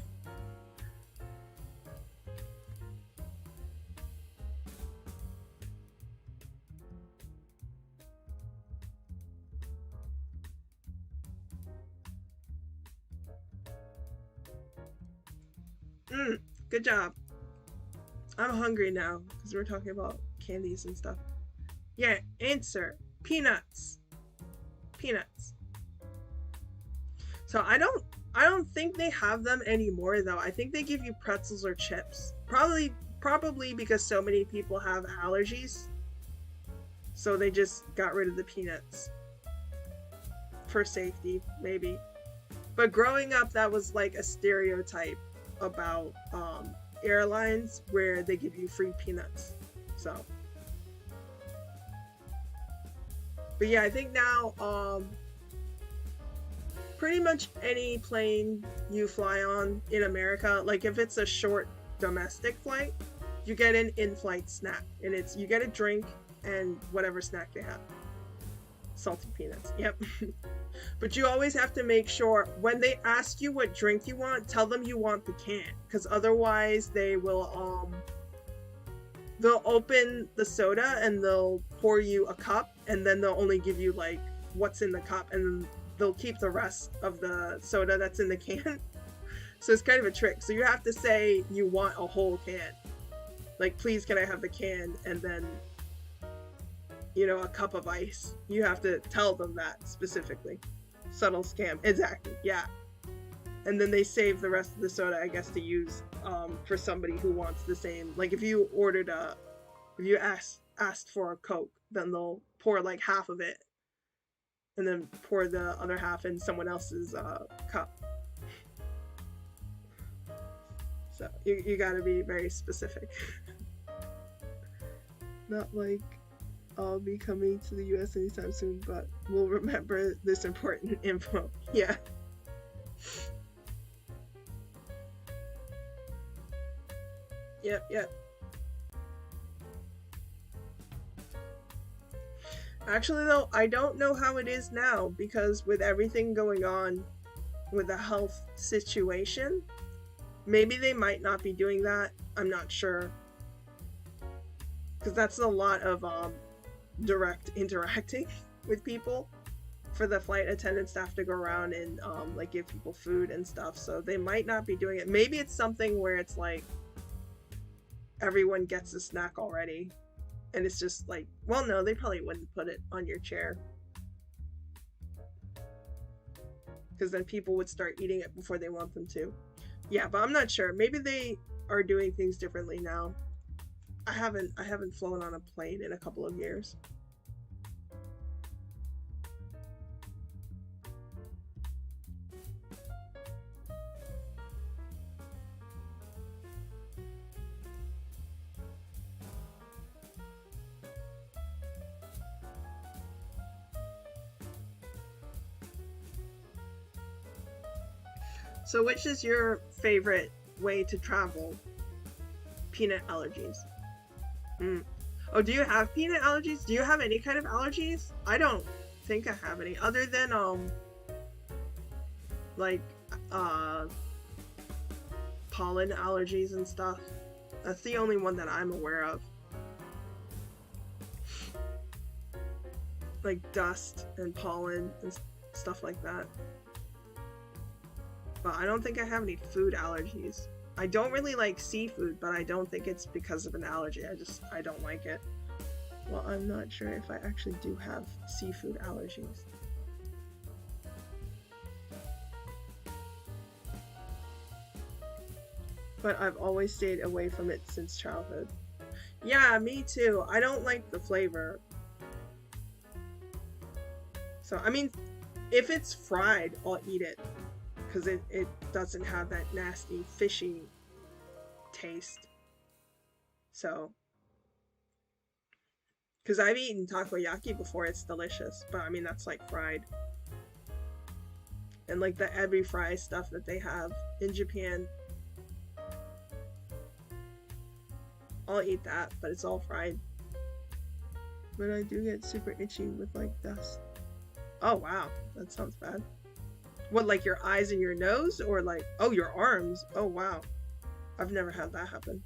Good job. I'm hungry now because we're talking about candies and stuff. Yeah, answer. Peanuts. Peanuts. So I don't think they have them anymore though. I think they give you pretzels or chips. Probably because so many people have allergies. So they just got rid of the peanuts. For safety, maybe. But growing up, that was like a stereotype about airlines where they give you free peanuts. So, but yeah, I think now pretty much any plane you fly on in America, like if it's a short domestic flight, you get an in-flight snack, and it's you get a drink and whatever snack they have. Salty peanuts. Yep. But you always have to make sure when they ask you what drink you want, tell them you want the can, because otherwise they will they'll open the soda and they'll pour you a cup, and then they'll only give you like what's in the cup, and they'll keep the rest of the soda that's in the can. So it's kind of a trick. So you have to say you want a whole can. Like, please can I have the can, and then, you know, a cup of ice. You have to tell them that specifically. Subtle scam. Exactly, yeah. And then they save the rest of the soda, I guess, to use for somebody who wants the same. Like if you ordered if you asked for a Coke, then they'll pour like half of it and then pour the other half in someone else's cup. So you gotta be very specific. Not like I'll be coming to the US anytime soon, but we'll remember this important info. Yeah. Yep. Actually though, I don't know how it is now, because with everything going on with the health situation, maybe they might not be doing that. I'm not sure. Because that's a lot of direct interacting with people for the flight attendant staff to go around and like give people food and stuff. So they might not be doing it. Maybe it's something where it's like everyone gets a snack already. And it's just like, well, no, they probably wouldn't put it on your chair. Because then people would start eating it before they want them to. Yeah, but I'm not sure. Maybe they are doing things differently now. I haven't flown on a plane in a couple of years. So which is your favorite way to travel? Peanut allergies. Oh, do you have peanut allergies? Do you have any kind of allergies? I don't think I have any, other than like pollen allergies and stuff. That's the only one that I'm aware of. Like dust and pollen and stuff like that. But I don't think I have any food allergies. I don't really like seafood, but I don't think it's because of an allergy. I don't like it. Well, I'm not sure if I actually do have seafood allergies. But I've always stayed away from it since childhood. Yeah, me too. I don't like the flavor. So, I mean, if it's fried, I'll eat it. Because it doesn't have that nasty, fishy taste. So, because I've eaten takoyaki before, it's delicious. But I mean, that's like fried. And like the ebi fry stuff that they have in Japan. I'll eat that, but it's all fried. But I do get super itchy with like dust. Oh wow, that sounds bad. What, like your eyes and your nose? Or like, oh, your arms? Oh wow. I've never had that happen.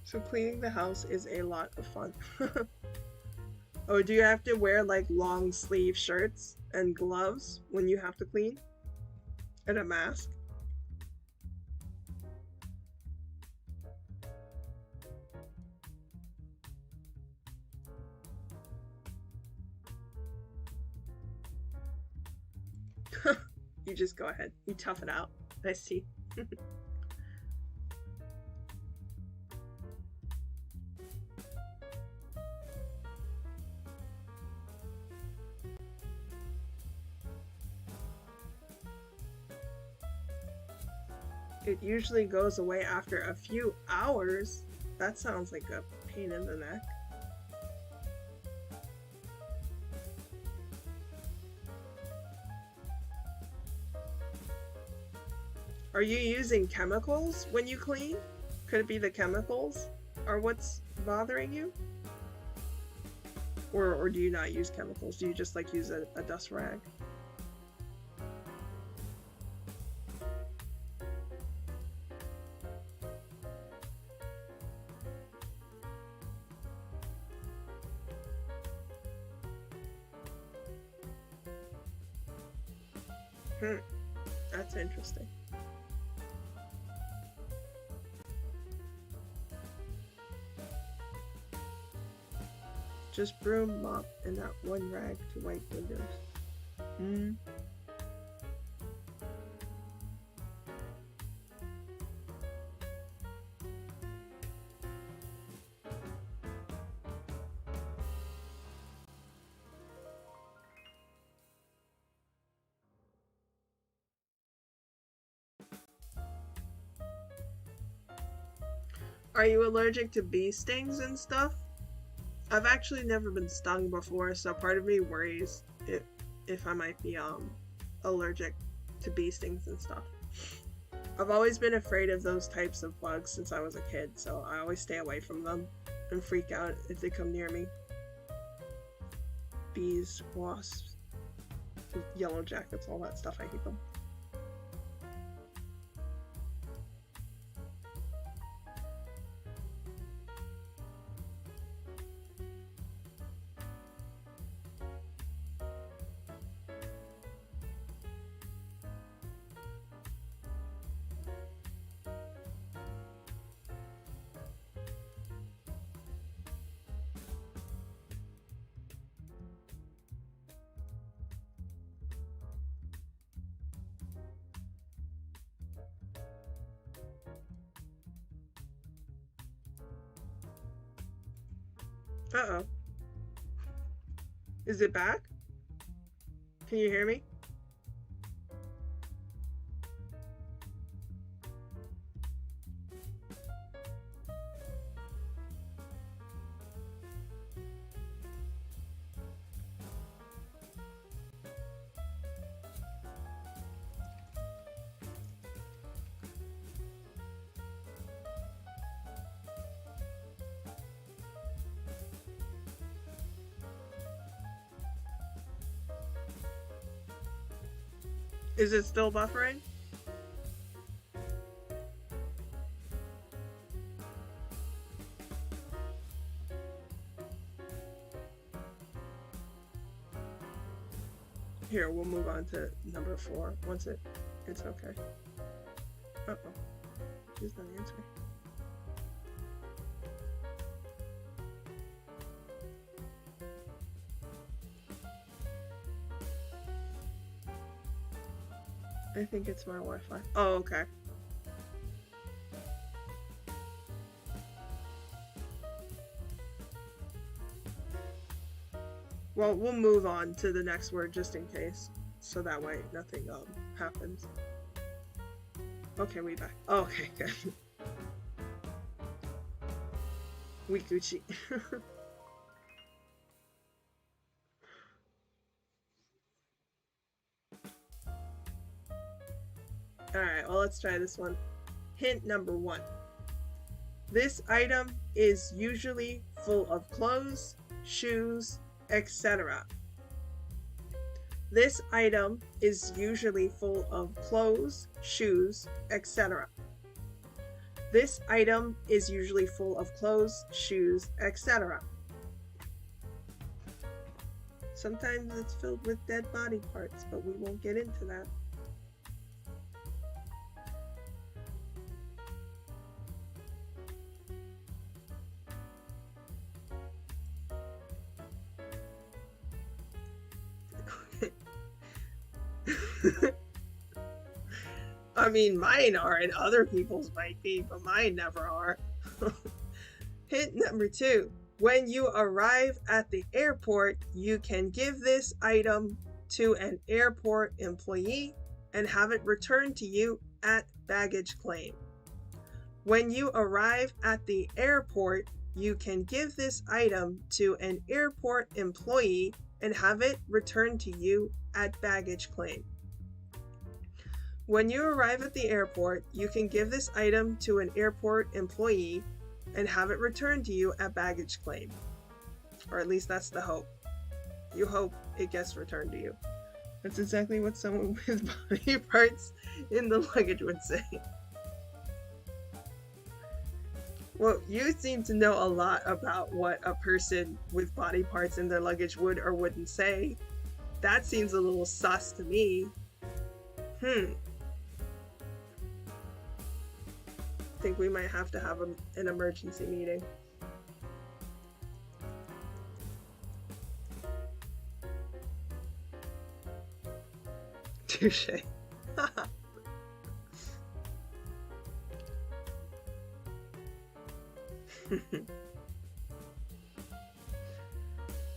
So cleaning the house is a lot of fun. Oh, do you have to wear like long sleeve shirts and gloves when you have to clean? And a mask? You just go ahead. You tough it out. I see. It usually goes away after a few hours. That sounds like a pain in the neck. Are you using chemicals when you clean? Could it be the chemicals? Or what's bothering you? Or do you not use chemicals? Do you just like use a dust rag? That's interesting. Just broom, mop, and not one rag to wipe windows. Are you allergic to bee stings and stuff? I've actually never been stung before, so part of me worries if I might be allergic to bee stings and stuff. I've always been afraid of those types of bugs since I was a kid, so I always stay away from them and freak out if they come near me. Bees, wasps, yellow jackets, all that stuff, I hate them. Uh-oh. Is it back? Can you hear me? Is it still buffering? Here, we'll move on to number 4 once it's okay. Uh-oh. She's not answering. I think it's my Wi-Fi. Oh, okay. Well, we'll move on to the next word just in case, so that way nothing happens. Okay, we back. Oh, okay, good. We Gucci. Alright, well, let's try this one. Hint number 1. This item is usually full of clothes, shoes, etc. This item is usually full of clothes, shoes, etc. This item is usually full of clothes, shoes, etc. Sometimes it's filled with dead body parts, but we won't get into that. I mean, mine are, and other people's might be, but mine never are. Hint number 2. When you arrive at the airport, you can give this item to an airport employee and have it returned to you at baggage claim. When you arrive at the airport, you can give this item to an airport employee and have it returned to you at baggage claim. When you arrive at the airport, you can give this item to an airport employee and have it returned to you at baggage claim. Or at least that's the hope. You hope it gets returned to you. That's exactly what someone with body parts in the luggage would say. Well, you seem to know a lot about what a person with body parts in their luggage would or wouldn't say. That seems a little sus to me. I think we might have to have an emergency meeting. Touche.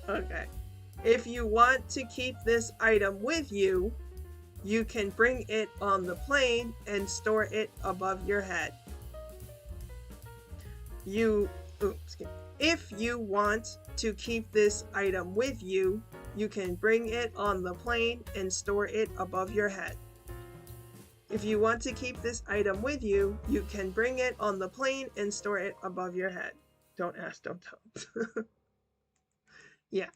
Okay. If you want to keep this item with you, you can bring it on the plane and store it above your head. If you want to keep this item with you, you can bring it on the plane and store it above your head. If you want to keep this item with you, you can bring it on the plane and store it above your head. Don't ask, don't tell. Yeah.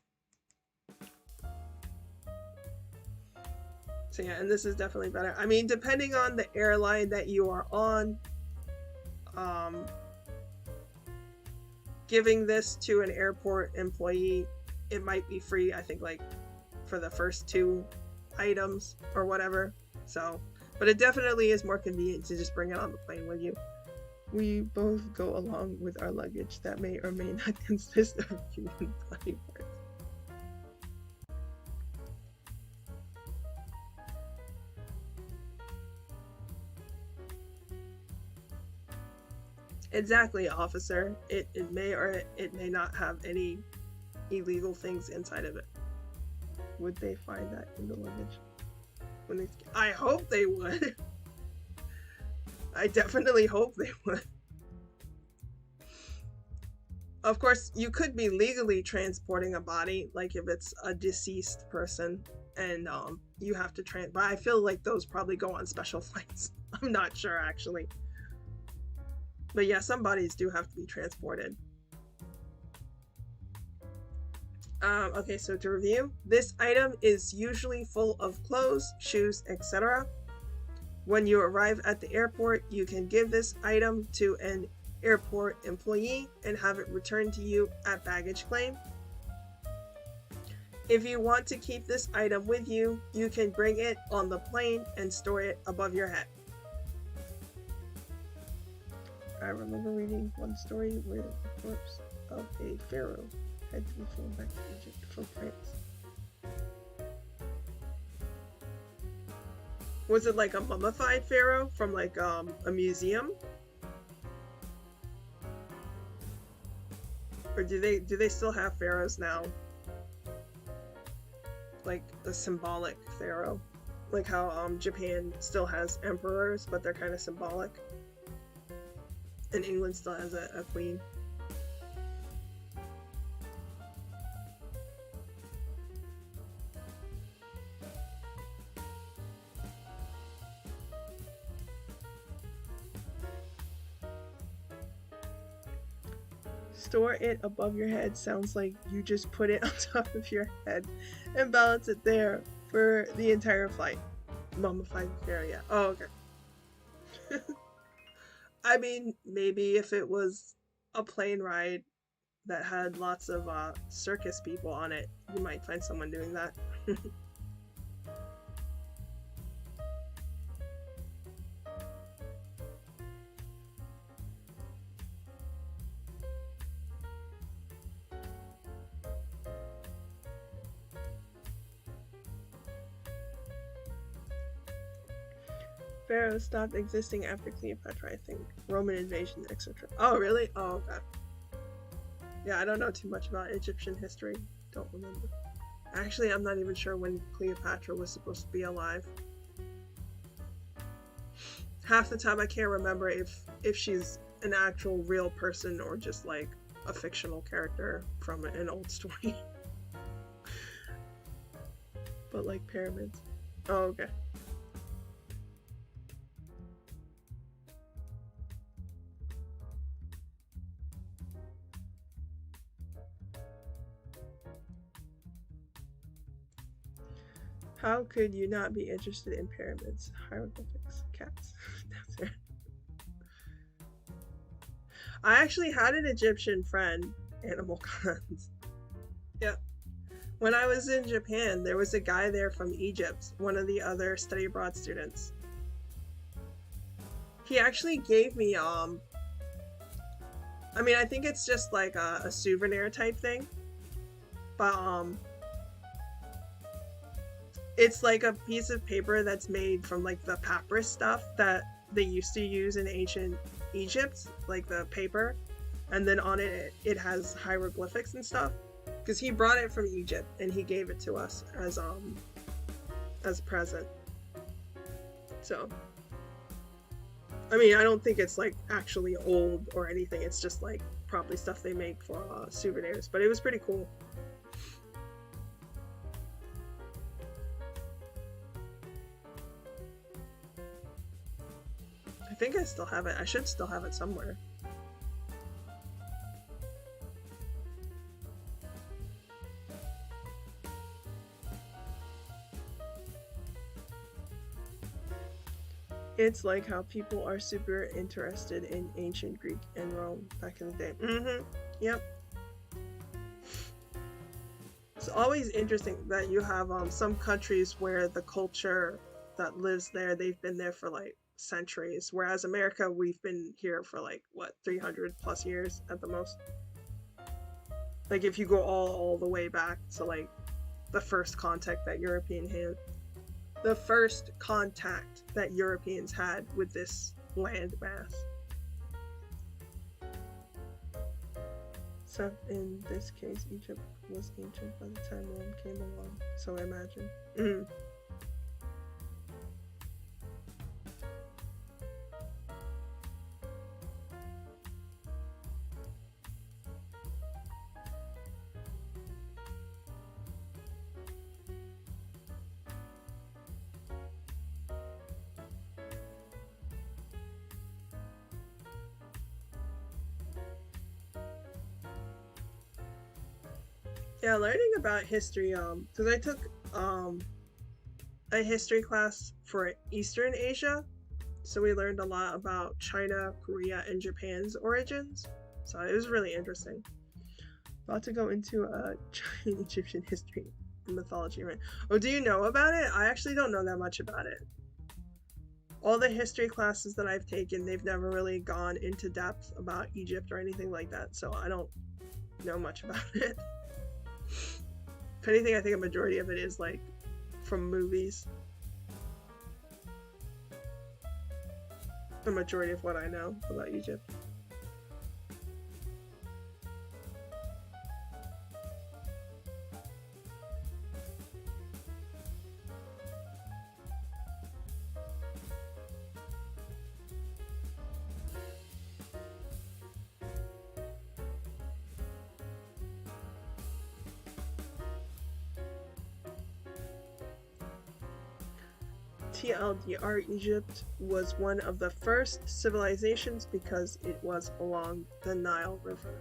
So yeah, and this is definitely better. I mean, depending on the airline that you are on, giving this to an airport employee, it might be free, I think, like for the first 2 items or whatever. So, but it definitely is more convenient to just bring it on the plane with you. We both go along with our luggage that may or may not consist of human body parts. Exactly, officer. It may or it may not have any illegal things inside of it. Would they find that in the luggage? I hope they would. I definitely hope they would. Of course, you could be legally transporting a body, like if it's a deceased person, and you have to but I feel like those probably go on special flights. I'm not sure, actually. But yeah, some bodies do have to be transported. Okay, so to review, this item is usually full of clothes, shoes, etc. When you arrive at the airport, you can give this item to an airport employee and have it returned to you at baggage claim. If you want to keep this item with you, you can bring it on the plane and store it above your head. I remember reading one story where the corpse of a pharaoh had to be flown back to Egypt from France. Was it like a mummified pharaoh from like a museum? Or do they still have pharaohs now? Like a symbolic pharaoh? Like how Japan still has emperors, but they're kind of symbolic. And England still has a queen. Store it above your head sounds like you just put it on top of your head and balance it there for the entire flight. Mummified pharaoh, yeah. Oh, okay. I mean, maybe if it was a plane ride that had lots of circus people on it, you might find someone doing that. Pharaoh stopped existing after Cleopatra, I think. Roman invasion, etc. Oh, really? Oh, okay. Yeah, I don't know too much about Egyptian history. Don't remember. Actually, I'm not even sure when Cleopatra was supposed to be alive. Half the time I can't remember if she's an actual real person or just like a fictional character from an old story. But like pyramids. Oh, okay. How could you not be interested in pyramids? Hieroglyphics, cats. That's it. I actually had an Egyptian friend, animal cons. Yeah. When I was in Japan, there was a guy there from Egypt, one of the other study abroad students. He actually gave me, I mean, I think it's just like a souvenir type thing, but, it's like a piece of paper that's made from like the papyrus stuff that they used to use in ancient Egypt, like the paper, and then on it it has hieroglyphics and stuff. Because he brought it from Egypt and he gave it to us as a present. So, I mean, I don't think it's like actually old or anything. It's just like probably stuff they make for souvenirs. But it was pretty cool. I think I still have it. I should still have it somewhere. It's like how people are super interested in ancient Greek and Rome back in the day. Yep. It's always interesting that you have some countries where the culture that lives there, they've been there for like centuries, whereas America, we've been here for like what, 300 plus years at the most. Like if you go all the way back to like the first contact that Europeans had with this land mass. So in this case, Egypt was ancient by the time Rome came along. So I imagine. Yeah, learning about history, because I took a history class for Eastern Asia, so we learned a lot about China, Korea, and Japan's origins. So it was really interesting. About to go into Chinese Egyptian history and mythology, right? Oh, do you know about it? I actually don't know that much about it. All the history classes that I've taken, they've never really gone into depth about Egypt or anything like that, so I don't know much about it. If anything, I think a majority of it is like from movies. The majority of what I know about Egypt. TLDR, Egypt was one of the first civilizations because it was along the Nile River.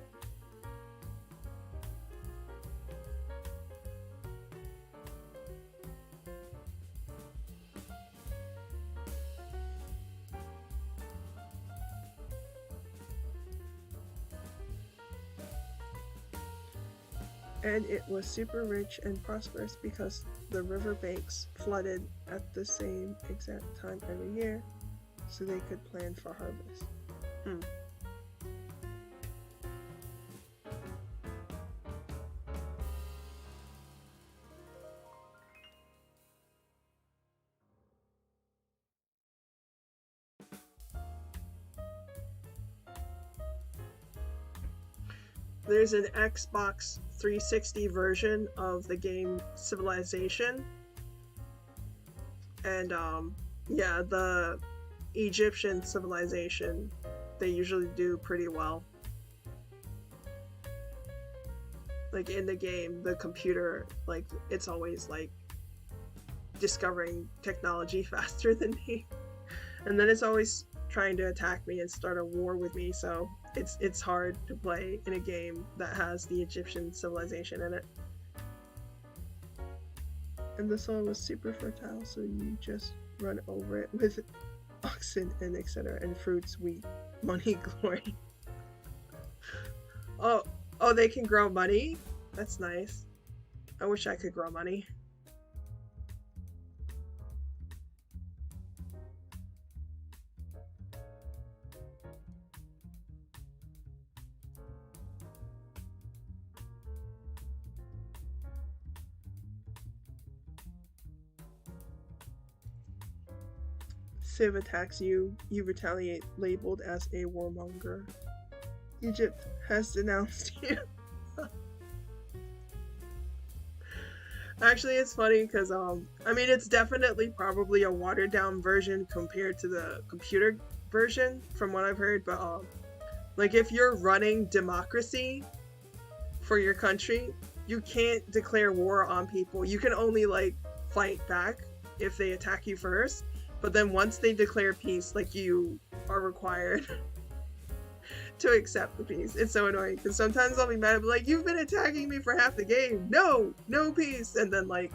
And it was super rich and prosperous because the riverbanks flooded at the same exact time every year, so they could plan for harvest. there's an Xbox 360 version of the game Civilization. And yeah, the Egyptian civilization, they usually do pretty well. Like in the game, the computer, like it's always like discovering technology faster than me. And then it's always trying to attack me and start a war with me, so it's hard to play in a game that has the Egyptian civilization in it. And the soil was super fertile, so you just run over it with oxen and etc. and fruits, wheat, money, glory. Oh, they can grow money? That's nice. I wish I could grow money. Civ attacks you, you retaliate, labeled as a warmonger. Egypt has denounced you. Actually, it's funny because, I mean, it's definitely probably a watered down version compared to the computer version from what I've heard, but, like, if you're running democracy for your country, you can't declare war on people. You can only, like, fight back if they attack you first. But then once they declare peace, like, you are required to accept the peace. It's so annoying because sometimes I'll be mad, like, you've been attacking me for half the game. No peace. And then, like,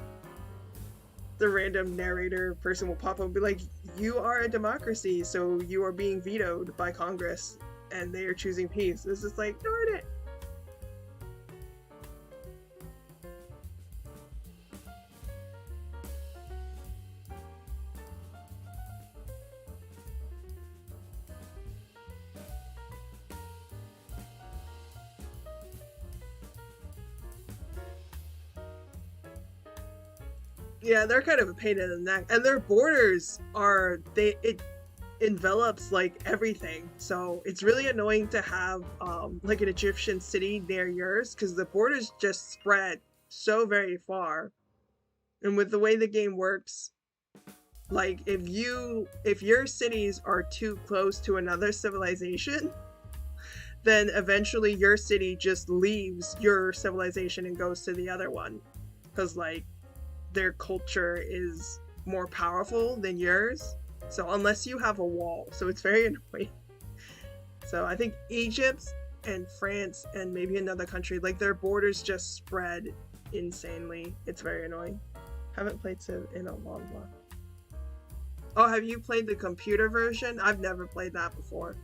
the random narrator person will pop up and be like, you are a democracy, so you are being vetoed by Congress and they are choosing peace. It's just like, darn it. Yeah, they're kind of a pain in the neck, and their borders are it envelops like everything, so it's really annoying to have like an Egyptian city near yours because the borders just spread so very far. And with the way the game works, like if your cities are too close to another civilization, then eventually your city just leaves your civilization and goes to the other one because like their culture is more powerful than yours. So unless you have a wall, so it's very annoying. So I think Egypt and France and maybe another country, like their borders just spread insanely. It's very annoying. Haven't played Civ in a long while. Oh, have you played the computer version? I've never played that before.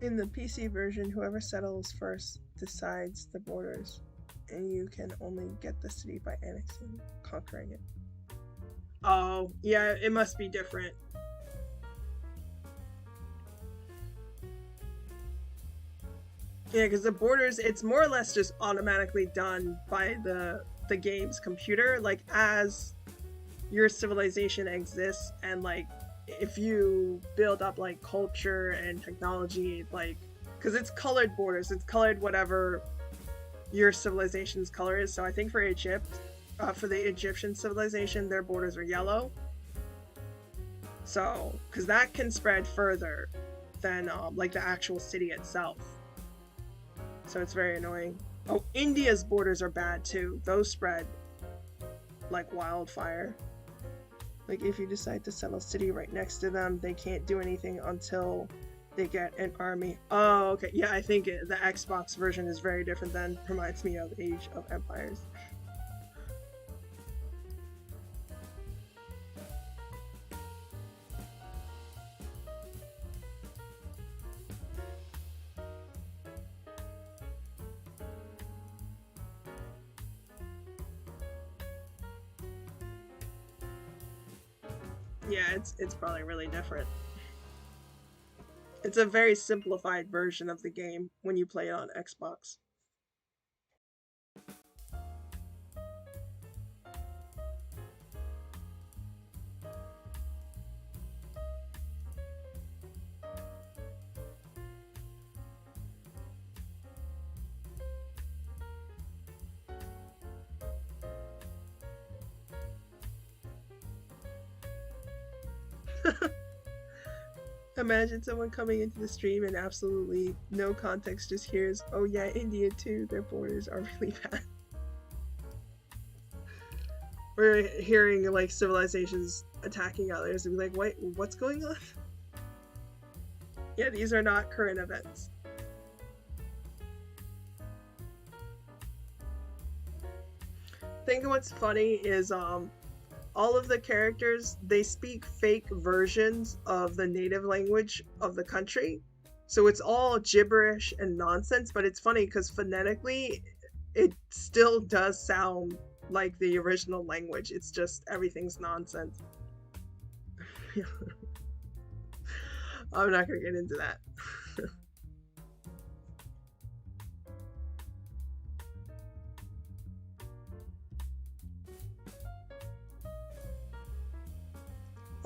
In the PC version, whoever settles first decides the borders, and you can only get the city by annexing, conquering it. Oh, yeah, it must be different. Yeah, because the borders, it's more or less just automatically done by the game's computer, like as your civilization exists, and like if you build up like culture and technology, like because it's colored borders, it's colored whatever your civilization's color is. So I think for Egypt, for the Egyptian civilization, their borders are yellow. So because that can spread further than like the actual city itself. So it's very annoying. Oh, India's borders are bad too. Those spread like wildfire. Like if you decide to settle a city right next to them, they can't do anything until they get an army. Oh, okay. Yeah, I think the Xbox version is very different then. Reminds me of Age of Empires. Yeah, it's probably really different. It's a very simplified version of the game when you play it on Xbox. Imagine someone coming into the stream and absolutely no context just hears, oh yeah, India too, their borders are really bad. We're hearing like civilizations attacking others and be like, wait, what's going on? Yeah, these are not current events. I think what's funny is all of the characters, they speak fake versions of the native language of the country. So it's all gibberish and nonsense, but it's funny because phonetically, it still does sound like the original language. It's just everything's nonsense. I'm not going to get into that.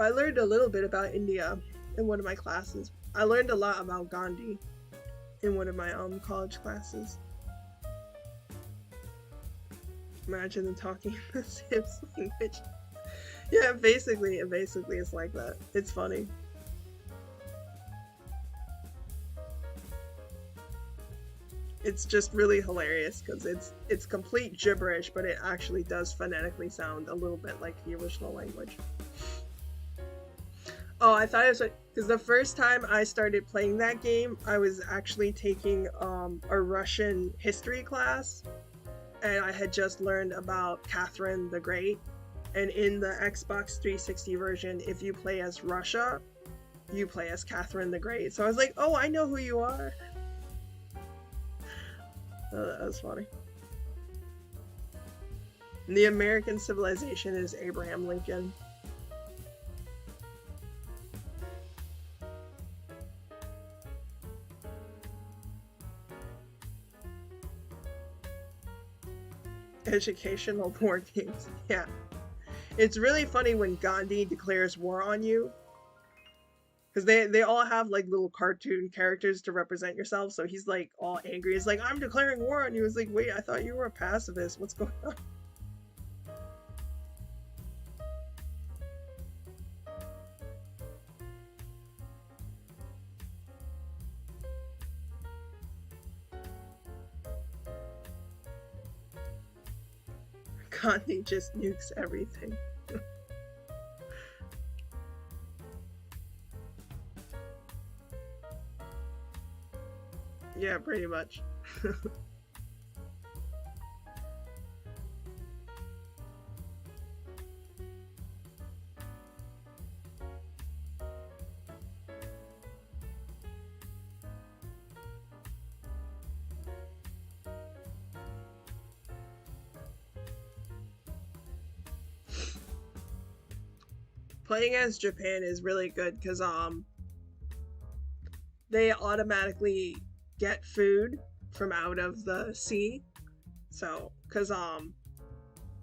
I learned a little bit about India in one of my classes. I learned a lot about Gandhi in one of my college classes. Imagine them talking in the same language. Yeah, basically it's like that. It's funny. It's just really hilarious because it's complete gibberish, but it actually does phonetically sound a little bit like the original language. Oh, I thought it was because the first time I started playing that game, I was actually taking a Russian history class, and I had just learned about Catherine the Great. And in the Xbox 360 version, if you play as Russia, you play as Catherine the Great. So I was like, oh, I know who you are. Oh, that was funny. And the American civilization is Abraham Lincoln. Educational board games. Yeah. It's really funny when Gandhi declares war on you. Because they all have like little cartoon characters to represent yourself. So he's like all angry. He's like, I'm declaring war on you. It's like, wait, I thought you were a pacifist. What's going on? Gandhi just nukes everything. Yeah, pretty much. Playing as Japan is really good because they automatically get food from out of the sea. So because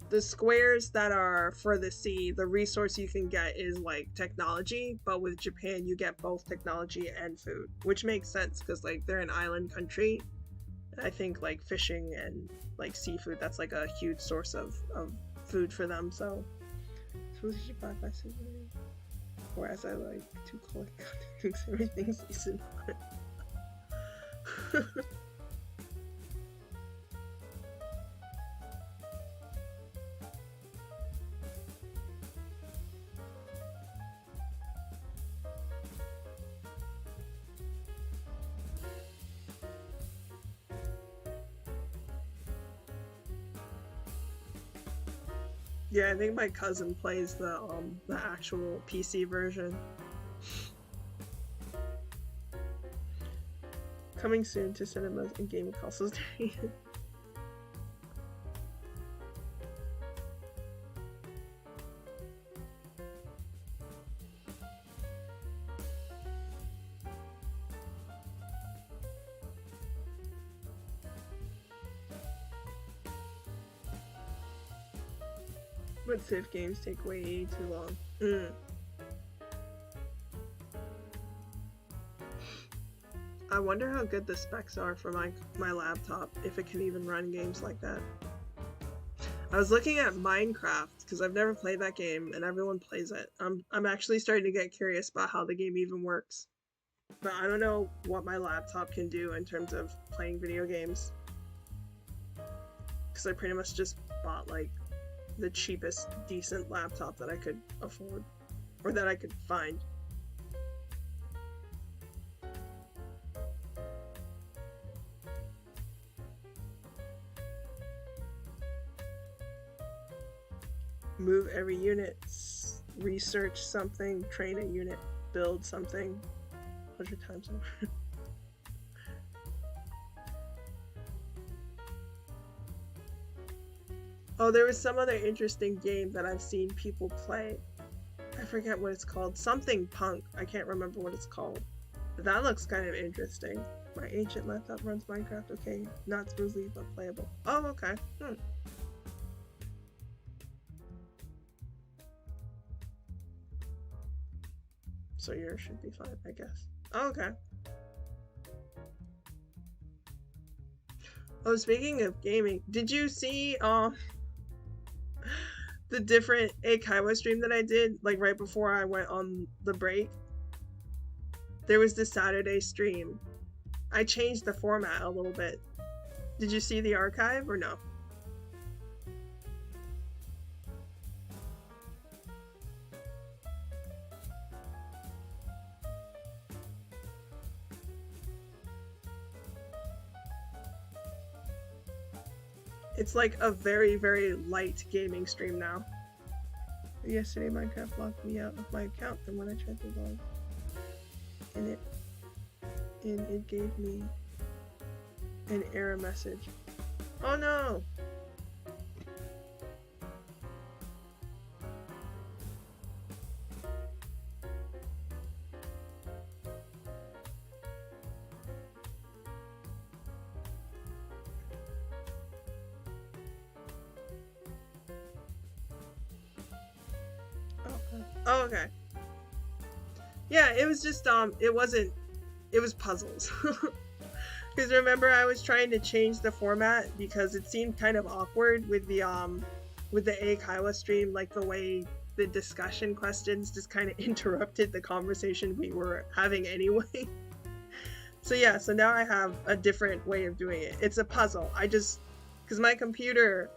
the squares that are for the sea, the resource you can get is like technology, but with Japan you get both technology and food, which makes sense because like they're an island country. I think like fishing and like seafood, that's like a huge source of food for them. So whereas I like to collect things, everything's decent. Yeah, I think my cousin plays the actual PC version. Coming soon to cinemas and gaming consoles. But Civ games take way too long. I wonder how good the specs are for my laptop, if it can even run games like that. I was looking at Minecraft, because I've never played that game, and everyone plays it. I'm actually starting to get curious about how the game even works. But I don't know what my laptop can do in terms of playing video games. Because I pretty much just bought, like, the cheapest, decent laptop that I could afford. Or that I could find. Move every unit, research something, train a unit, build something 100 times over. Oh, there was some other interesting game that I've seen people play. I forget what it's called. Something Punk. I can't remember what it's called. But that looks kind of interesting. My ancient laptop runs Minecraft. Okay, not smoothly, but playable. Oh, okay. So yours should be fine, I guess. Oh, okay. Oh, speaking of gaming, did you see the different Eikaiwa stream that I did, like right before I went on the break? There was this Saturday stream. I changed the format a little bit. Did you see the archive or no? It's like a very, very light gaming stream now. Yesterday, Minecraft locked me out of my account, and when I tried to log in it gave me an error message. Oh no! Oh, okay. Yeah, it was just, it was puzzles. Because remember, I was trying to change the format because it seemed kind of awkward with the Eikaiwa stream, like the way the discussion questions just kind of interrupted the conversation we were having anyway. So yeah, so now I have a different way of doing it. It's a puzzle. Because my computer,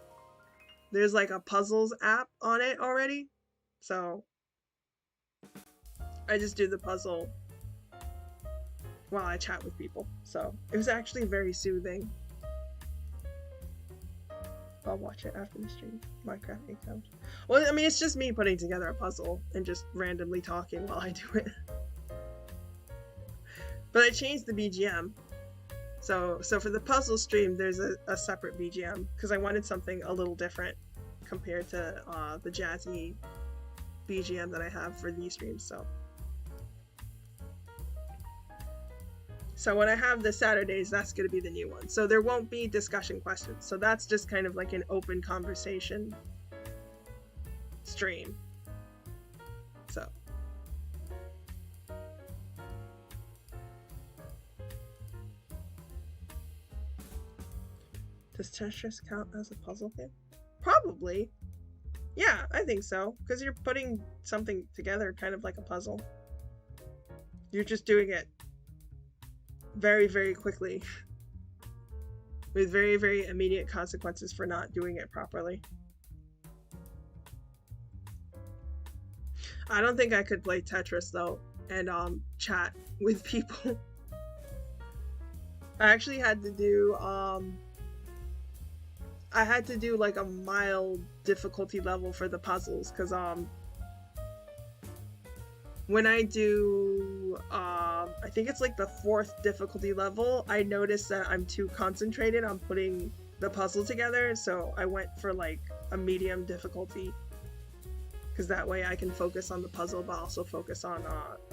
there's like a puzzles app on it already. So I just do the puzzle while I chat with people. So it was actually very soothing. I'll watch it after the stream. Minecraft 8 times. Well, I mean, it's just me putting together a puzzle and just randomly talking while I do it. But I changed the BGM. So for the puzzle stream, there's a separate BGM because I wanted something a little different compared to the jazzy BGM that I have for these streams. So when I have the Saturdays, that's going to be the new one. So there won't be discussion questions. So that's just kind of like an open conversation stream. So. Does Tetris count as a puzzle game? Probably. Yeah, I think so. Because you're putting something together kind of like a puzzle. You're just doing it very, very quickly. With very, very immediate consequences for not doing it properly. I don't think I could play Tetris though and chat with people. I actually had to do like a mild difficulty level for the puzzles because when I do I think it's like the 4th difficulty level, I noticed that I'm too concentrated on putting the puzzle together, so I went for like a medium difficulty because that way I can focus on the puzzle but also focus on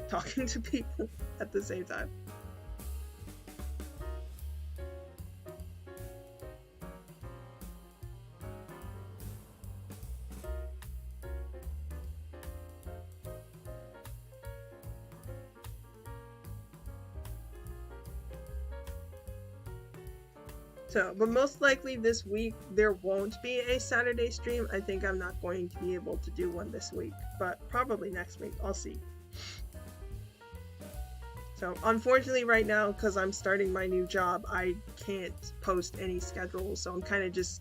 talking to people at the same time. So, but most likely this week there won't be a Saturday stream. I think I'm not going to be able to do one this week, but probably next week. I'll see. So, unfortunately right now, because I'm starting my new job, I can't post any schedules, so I'm kind of just...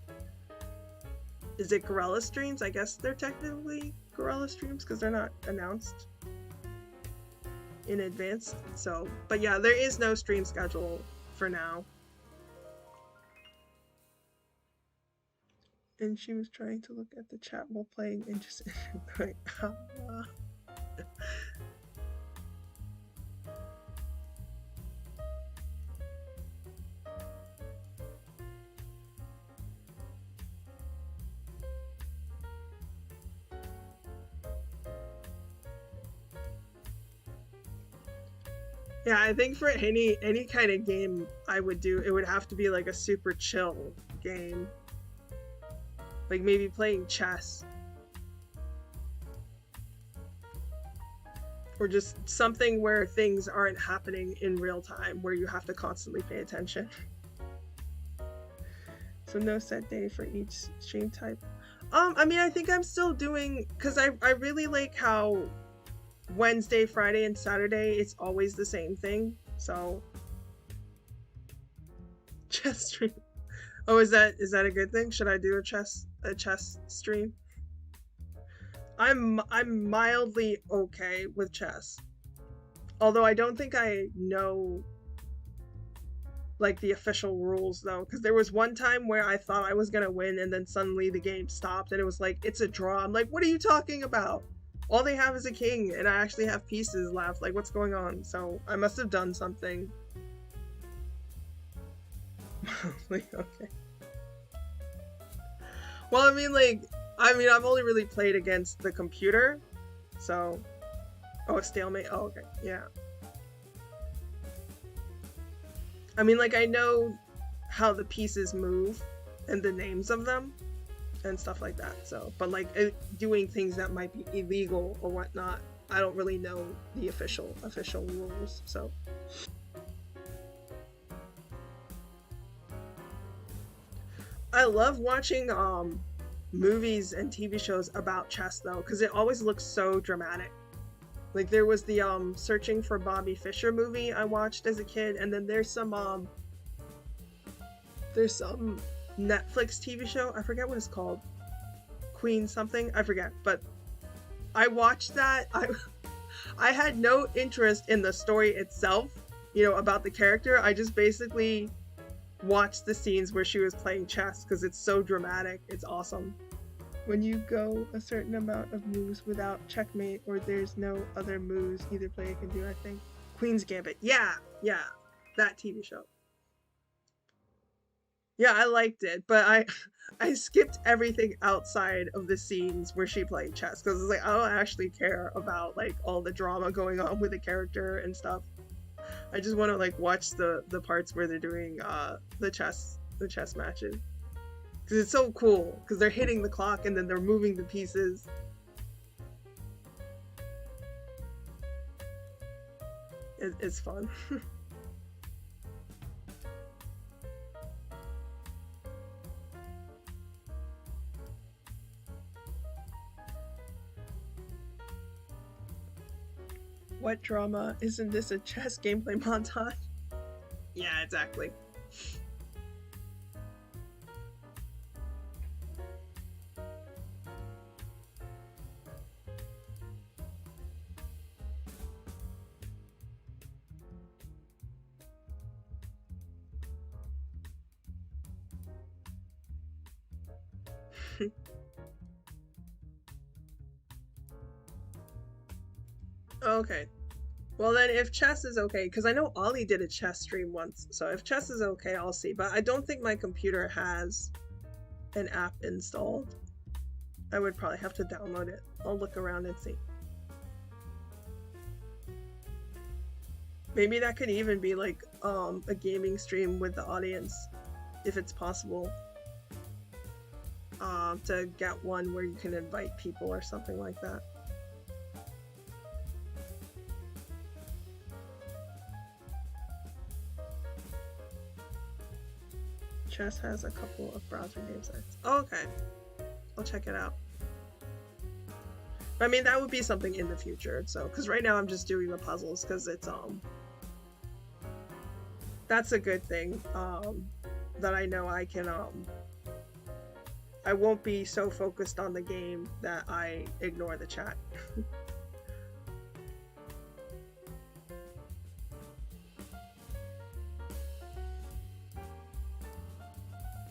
Is it Gorilla streams? I guess they're technically Gorilla streams, because they're not announced in advance. So, but yeah, there is no stream schedule for now. And she was trying to look at the chat while playing and just going, Yeah, I think for any kind of game I would do, it would have to be like a super chill game. Like maybe playing chess. Or just something where things aren't happening in real time, where you have to constantly pay attention. So no set day for each stream type. I mean, I think I'm still doing, because I really like how Wednesday, Friday, and Saturday, it's always the same thing. So chess stream. Oh, is that a good thing? Should I do a chess stream? I'm mildly okay with chess. Although I don't think I know like the official rules though, because there was one time where I thought I was gonna win and then suddenly the game stopped and it was like, it's a draw. I'm like, what are you talking about? All they have is a king and I actually have pieces left. Like, what's going on? So I must have done something. Like, okay. Well, I mean, I've only really played against the computer, so... Oh, a stalemate? Oh, okay, yeah. I mean, like, I know how the pieces move and the names of them and stuff like that, so... But, like, doing things that might be illegal or whatnot, I don't really know the official rules, so... I love watching movies and TV shows about chess though, because it always looks so dramatic. Like there was the Searching for Bobby Fischer movie I watched as a kid, and then there's some Netflix TV show, I forget what it's called, Queen something, I forget, but I watched that. I had no interest in the story itself, you know, about the character. I just basically watched the scenes where she was playing chess because it's so dramatic. It's awesome. When you go a certain amount of moves without checkmate or there's no other moves either player can do, I think. Queen's Gambit. Yeah, that TV show. Yeah, I liked it, but I skipped everything outside of the scenes where she played chess because it's like, I don't actually care about like all the drama going on with the character and stuff. I just want to like watch the parts where they're doing the chess matches, because it's so cool because they're hitting the clock and then they're moving the pieces. It's fun. What drama? Isn't this a chess gameplay montage? Yeah, exactly. Okay. Well then, if chess is okay, because I know Ollie did a chess stream once, so if chess is okay, I'll see. But I don't think my computer has an app installed. I would probably have to download it. I'll look around and see. Maybe that could even be like a gaming stream with the audience, if it's possible. To get one where you can invite people or something like that. Chess has a couple of browser game sites. Oh, okay. I'll check it out. I mean, that would be something in the future, so, because right now I'm just doing the puzzles, because it's, that's a good thing, that I know I can, I won't be so focused on the game that I ignore the chat.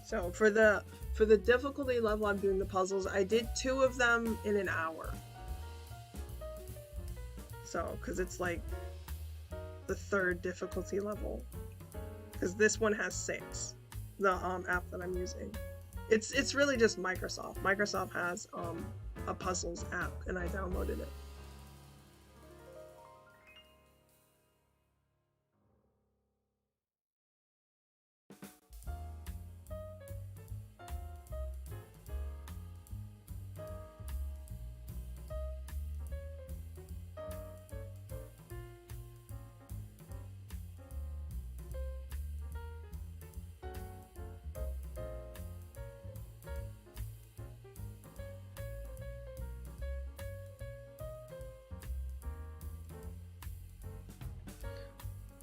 So for the difficulty level I'm doing the puzzles, I did 2 of them in an hour. So, because it's like the 3rd difficulty level. Because this one has 6, the app that I'm using. It's really just Microsoft. Microsoft has a puzzles app, and I downloaded it.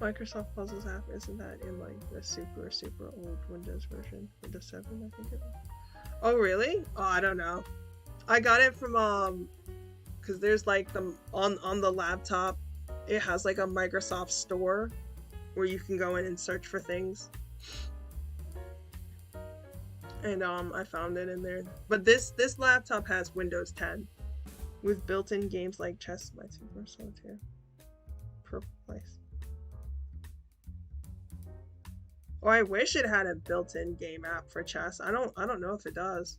Microsoft Puzzles app, isn't that in like the super old Windows version? Windows 7, I think it was. Oh really? Oh, I don't know. I got it from because there's like the on the laptop, it has like a Microsoft store where you can go in and search for things. And I found it in there. But this laptop has Windows 10 with built-in games like Chess, My Super Solitaire, Purple Place. Oh, I wish it had a built-in game app for chess. I don't know if it does.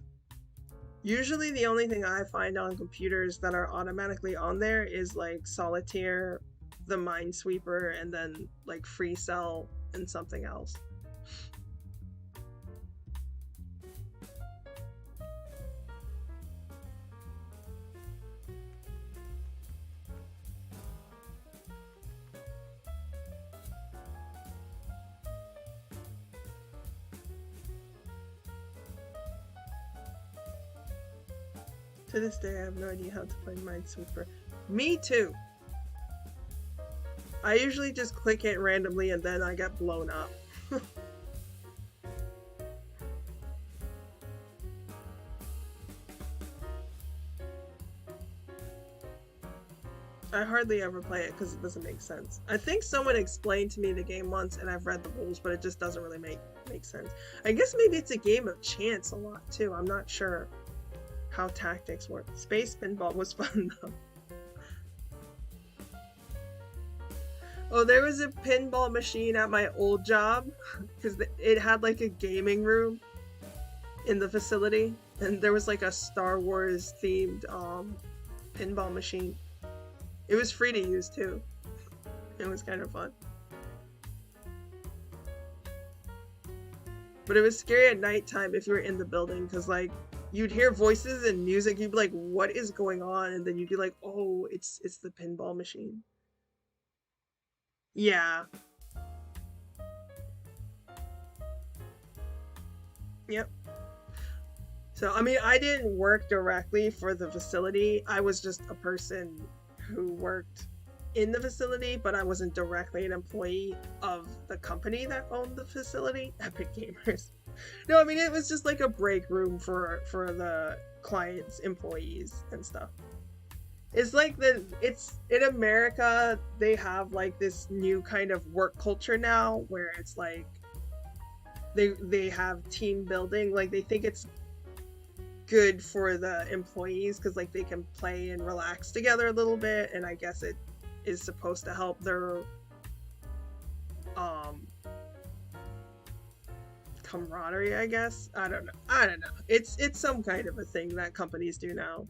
Usually the only thing I find on computers that are automatically on there is like Solitaire, the Minesweeper, and then like Free Cell and something else. To this day, I have no idea how to play Minesweeper. Me too! I usually just click it randomly and then I get blown up. I hardly ever play it because it doesn't make sense. I think someone explained to me the game once and I've read the rules, but it just doesn't really make sense. I guess maybe it's a game of chance a lot too. I'm not sure how tactics work. Space Pinball was fun though. Oh, there was a pinball machine at my old job because it had like a gaming room in the facility, and there was like a Star Wars themed pinball machine. It was free to use too. It was kind of fun. But it was scary at nighttime if you were in the building because like you'd hear voices and music, you'd be like, what is going on? And then you'd be like, oh, it's the pinball machine. Yeah. Yep. So, I mean, I didn't work directly for the facility. I was just a person who worked in the facility, but I wasn't directly an employee of the company that owned the facility, Epic Gamers. No, I mean, it was just like a break room for the clients' employees and stuff. It's like it's in America, they have like this new kind of work culture now where it's like they have team building. Like they think it's good for the employees because like they can play and relax together a little bit, and I guess it is supposed to help their camaraderie, I guess. I don't know. It's some kind of a thing that companies do now.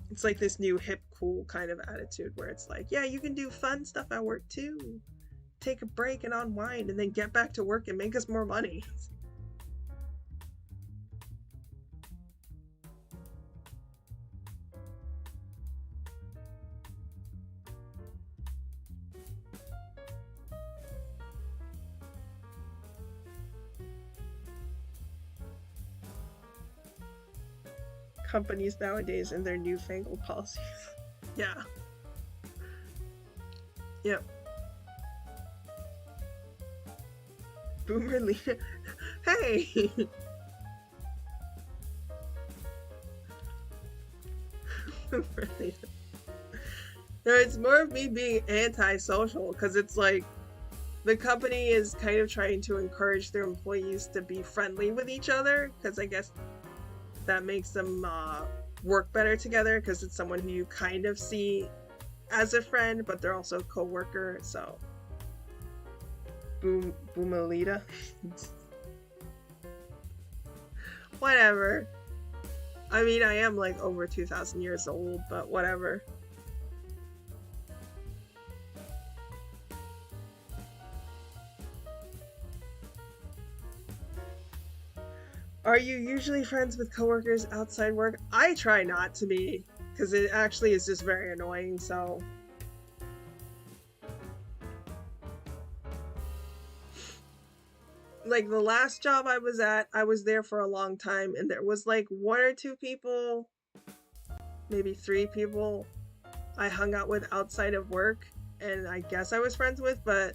It's like this new hip cool kind of attitude where it's like, yeah, you can do fun stuff at work too. Take a break and unwind and then get back to work and make us more money. companies nowadays and their newfangled policies. Yeah. Yep. Boomer leader. Hey! Boomer leader. No, it's more of me being antisocial, because it's like the company is kind of trying to encourage their employees to be friendly with each other, because I guess that makes them work better together, because it's someone who you kind of see as a friend, but they're also a co-worker, so Boomalita. Whatever. I mean, I am like over 2,000 years old, but whatever. Are you usually friends with coworkers outside work? I try not to be, because it actually is just very annoying, so. Like the last job I was at, I was there for a long time, and there was like 1 or 2 people, maybe 3 people I hung out with outside of work, and I guess I was friends with, but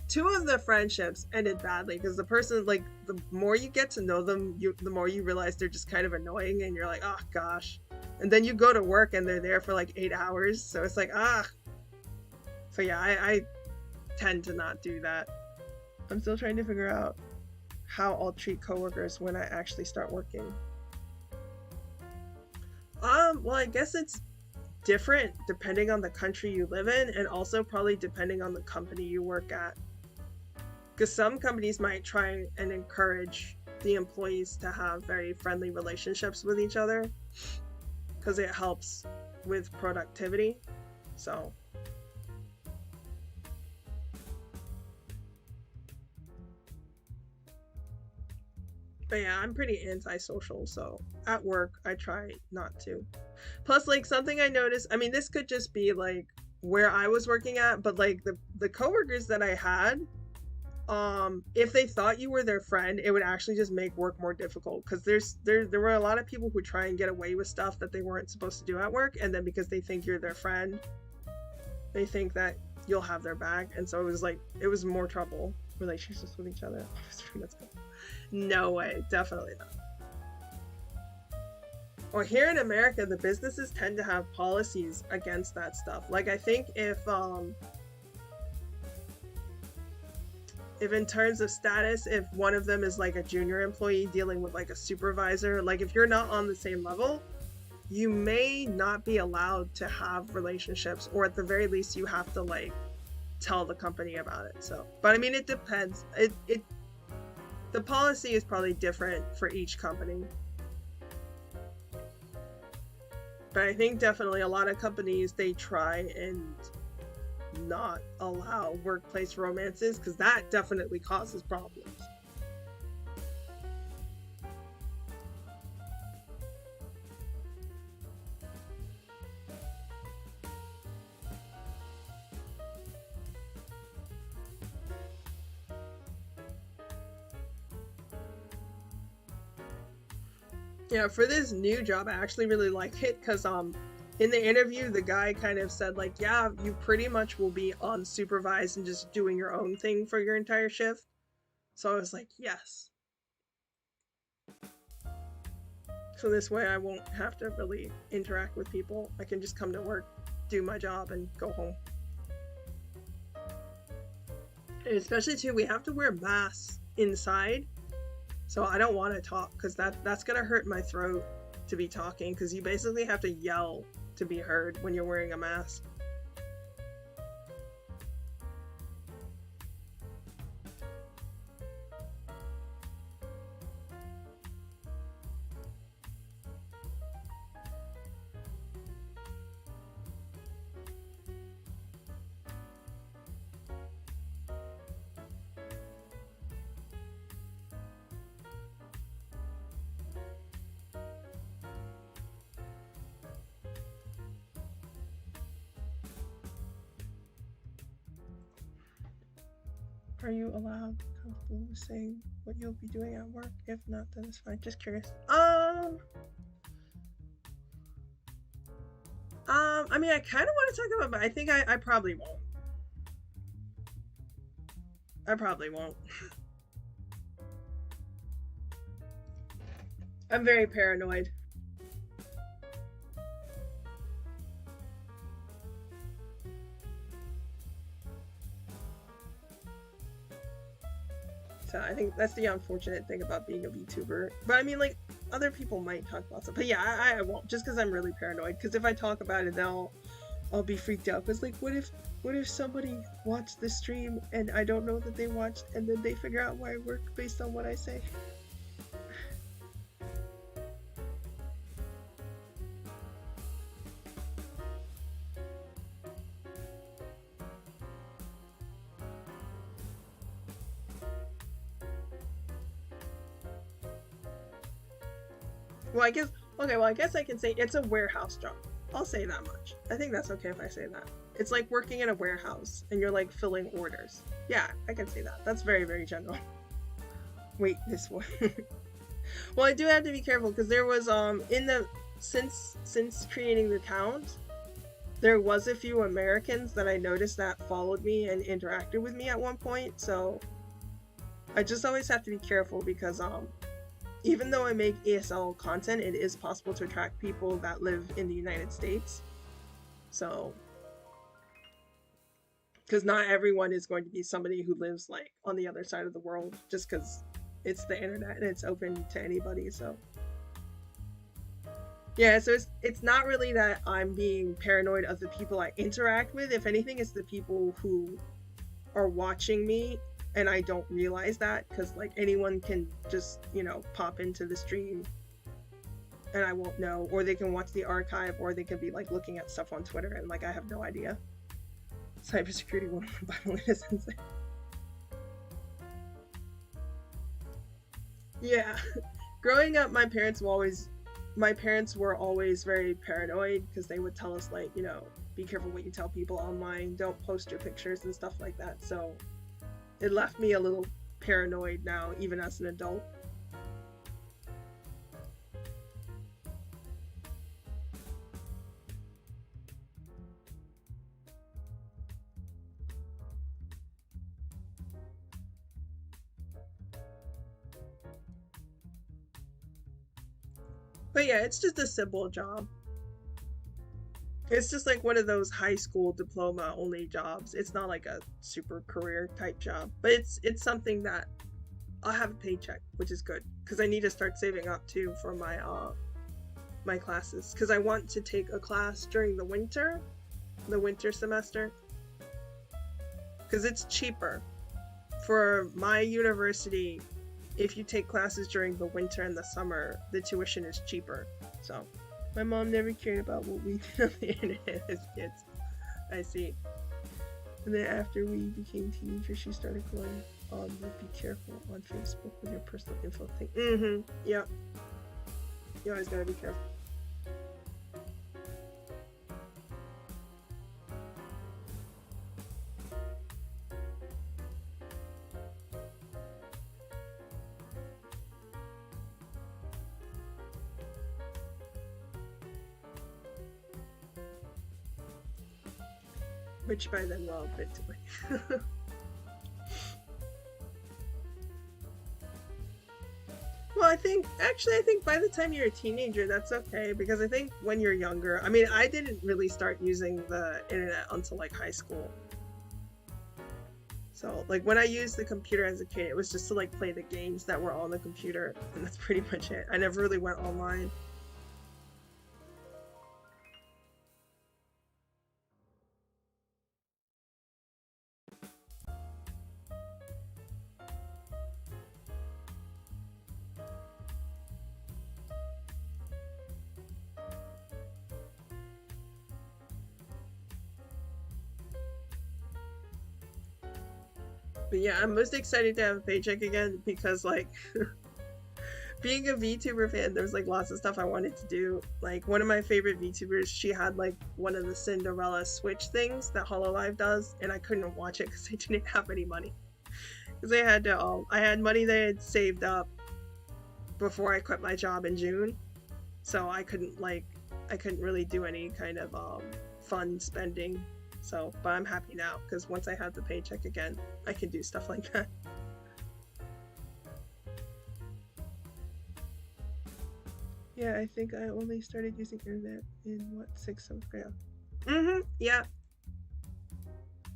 2 of the friendships ended badly, because the person, like, the more you get to know them, the more you realize they're just kind of annoying, and you're like, oh gosh. And then you go to work and they're there for like 8 hours, so it's like, So yeah, I tend to not do that. I'm still trying to figure out how I'll treat coworkers when I actually start working. Well, I guess it's different depending on the country you live in, and also probably depending on the company you work at. Because some companies might try and encourage the employees to have very friendly relationships with each other, because it helps with productivity. So but yeah, I'm pretty antisocial, so at work I try not to. Plus, like, something I noticed, I mean, this could just be like where I was working at, but like the coworkers that I had, if they thought you were their friend, it would actually just make work more difficult, because there were a lot of people who try and get away with stuff that they weren't supposed to do at work, and then because they think you're their friend, they think that you'll have their back, and so it was more trouble. Relationships with each other. No way, definitely not. Or here in America, the businesses tend to have policies against that stuff. Like, I think if in terms of status, if one of them is like a junior employee dealing with like a supervisor, like if you're not on the same level, you may not be allowed to have relationships, or at the very least you have to like tell the company about it. So, but I mean, it depends. The policy is probably different for each company. But I think definitely a lot of companies, they try and not allow workplace romances, because that definitely causes problems. Yeah, for this new job, I actually really like it, because in the interview, the guy kind of said like, yeah, you pretty much will be unsupervised and just doing your own thing for your entire shift. So I was like, yes. So this way I won't have to really interact with people. I can just come to work, do my job, and go home. And especially too, we have to wear masks inside. So I don't want to talk, because that's gonna hurt my throat to be talking, because you basically have to yell to be heard when you're wearing a mask. Are you allowed comfortable with saying what you'll be doing at work? If not, then it's fine. Just curious. I mean, I kind of want to talk about, but I think I probably won't. I probably won't. I'm very paranoid. So I think that's the unfortunate thing about being a VTuber. But I mean, like, other people might talk about stuff. But yeah, I won't, just because I'm really paranoid. Because if I talk about it, then I'll be freaked out. Because, like, what if somebody watched the stream and I don't know that they watched, and then they figure out why I work based on what I say? Well, I guess, okay, well, I guess I can say it's a warehouse job. I'll say that much. I think that's okay if I say that. It's like working in a warehouse and you're like filling orders. Yeah, I can say that. That's very, very general. Wait, this one. Well, I do have to be careful because there was, since creating the account, there was a few Americans that I noticed that followed me and interacted with me at one point, so I just always have to be careful because, even though I make ESL content, it is possible to attract people that live in the United States. So, because not everyone is going to be somebody who lives like on the other side of the world, just because it's the internet and it's open to anybody. So, yeah, so it's not really that I'm being paranoid of the people I interact with. If anything, it's the people who are watching me and I don't realize that, because like anyone can just, you know, pop into the stream and I won't know, or they can watch the archive, or they can be like looking at stuff on Twitter and like I have no idea. Cybersecurity 101 Bible innocence. Yeah. Growing up, my parents were always very paranoid because they would tell us like, you know, be careful what you tell people online, don't post your pictures and stuff like that. So it left me a little paranoid now, even as an adult. But yeah, it's just a simple job. It's just like one of those high school diploma only jobs. It's not like a super career type job, but it's something that I'll have a paycheck, which is good because I need to start saving up too for my my classes, because I want to take a class during the winter semester, because it's cheaper for my university. If you take classes during the winter and the summer, the tuition is cheaper. So my mom never cared about what we did on the internet as kids. I see. And then after we became teenagers, she started going, be careful on Facebook with your personal info thing. Mm-hmm. Yep. You always gotta be careful. Which by then will fit away. Well, I think by the time you're a teenager, that's okay, because I think when you're younger, I mean, I didn't really start using the internet until like high school. So like when I used the computer as a kid, it was just to like play the games that were on the computer, and that's pretty much it. I never really went online. But yeah, I'm most excited to have a paycheck again because, like, being a VTuber fan, there's like lots of stuff I wanted to do. Like, one of my favorite VTubers, she had like one of the Cinderella Switch things that Hololive does, and I couldn't watch it because I didn't have any money. Because I had to, I had money that I had saved up before I quit my job in June, so I couldn't really do any kind of fun spending. So, but I'm happy now because once I have the paycheck again, I can do stuff like that. Yeah, I think I only started using internet in what, 6th, 7th grade. Yeah.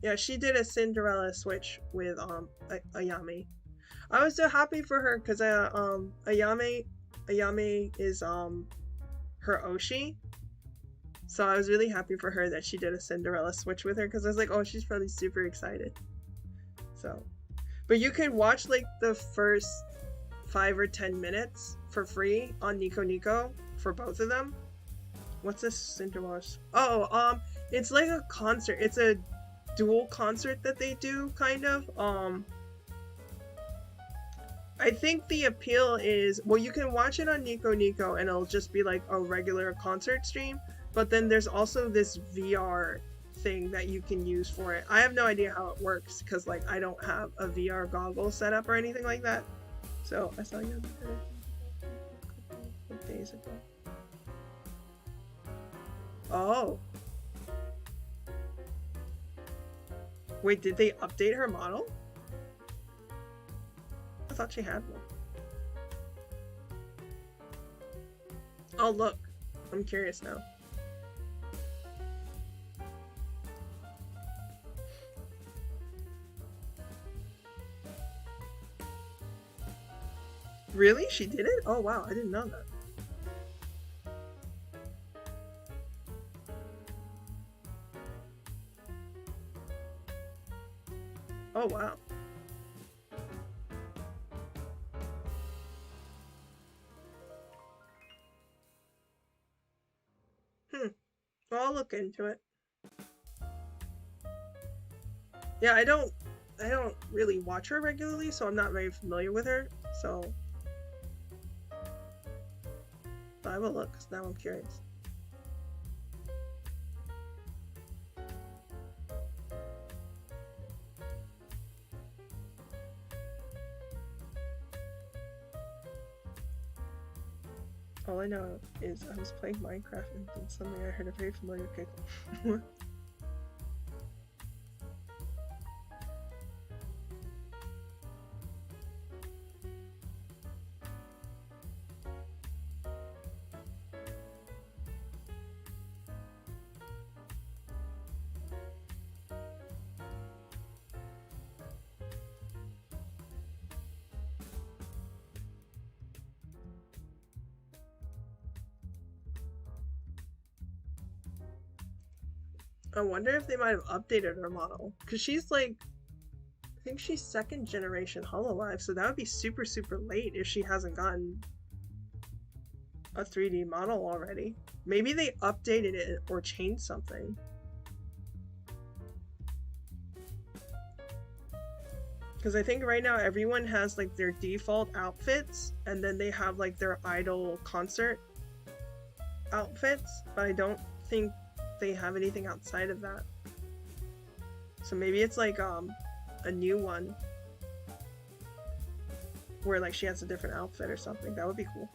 Yeah, she did a Cinderella switch with Ayame. I was so happy for her because Ayame is her Oshi. So I was really happy for her that she did a Cinderella switch with her because I was like, oh, she's probably super excited. So, but you can watch like the first 5 or 10 minutes for free on Nico Nico for both of them. What's this Cinderella? Oh, it's like a concert. It's a dual concert that they do, kind of. I think the appeal is, well, you can watch it on Nico Nico and it'll just be like a regular concert stream, but then there's also this VR thing that you can use for it. I have no idea how it works because like I don't have a VR goggle set up or anything like that. So I saw you a couple of days ago. Oh. Wait, did they update her model? I thought she had one. Oh, look. I'm curious now. Really? She did it? Oh, wow. I didn't know that. Oh, wow. Well, I'll look into it. Yeah, I don't really watch her regularly, so I'm not very familiar with her, so but I will look, because now I'm curious. All I know is I was playing Minecraft and then suddenly I heard a very familiar giggle. I wonder if they might have updated her model, because she's like, I think she's 2nd generation Hololive, so that would be super, super late if she hasn't gotten a 3D model already. Maybe they updated it or changed something. Because I think right now everyone has like their default outfits, and then they have like their idol concert outfits, but I don't think they have anything outside of that. So maybe it's like a new one where like she has a different outfit or something. That would be cool.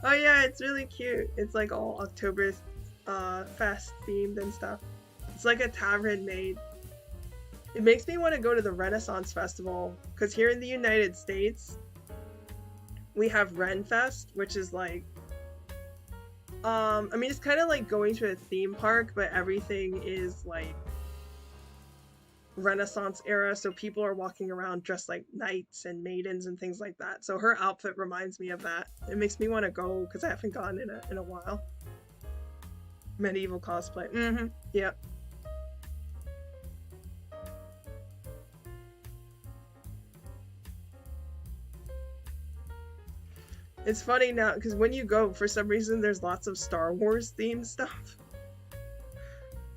Oh yeah, it's really cute. It's like all October fest themed and stuff. It's like a tavern made. It makes me want to go to the Renaissance Festival, because here in the United States we have Renfest, which is like I mean, it's kind of like going to a theme park, but everything is like Renaissance era, so people are walking around dressed like knights and maidens and things like that. So her outfit reminds me of that. It makes me want to go because I haven't gone in a while. Medieval cosplay. Yep. It's funny now because when you go, for some reason, there's lots of Star Wars themed stuff.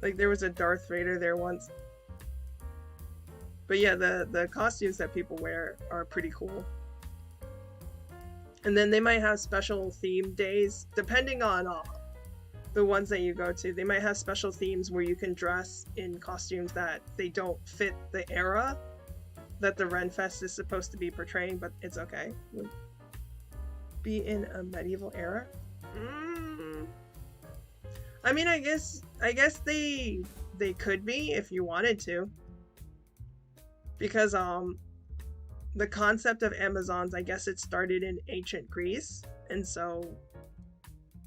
Like there was a Darth Vader there once. But yeah, the costumes that people wear are pretty cool. And then they might have special theme days, depending on the ones that you go to. They might have special themes where you can dress in costumes that they don't fit the era that the Renfest is supposed to be portraying, but it's okay. Be in a medieval era? I mean, I guess they could be if you wanted to. Because the concept of Amazons, I guess it started in ancient Greece, and so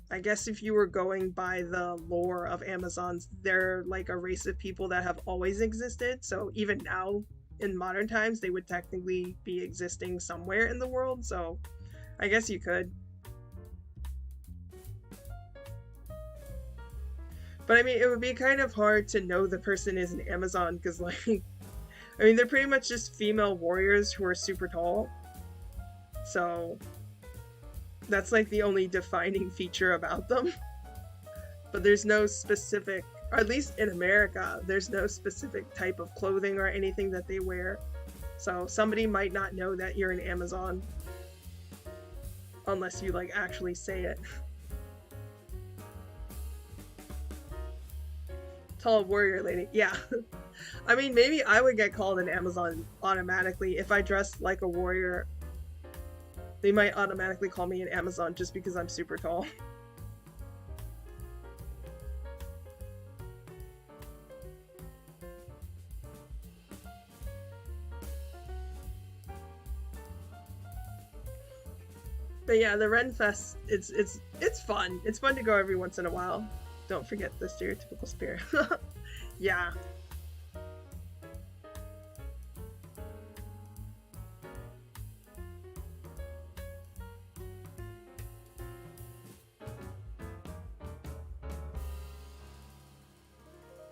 I guess if you were going by the lore of Amazons, they're like a race of people that have always existed, so even now in modern times they would technically be existing somewhere in the world, so I guess you could. But I mean, it would be kind of hard to know the person is an Amazon, because like I mean, they're pretty much just female warriors who are super tall. So that's like the only defining feature about them. But there's no specific, or at least in America, there's no specific type of clothing or anything that they wear. So somebody might not know that you're an Amazon unless you like actually say it. Tall warrior lady, yeah. I mean, maybe I would get called an Amazon automatically if I dressed like a warrior. They might automatically call me an Amazon just because I'm super tall. But yeah, the Renfest, it's fun. It's fun to go every once in a while. Don't forget the stereotypical spear. Yeah.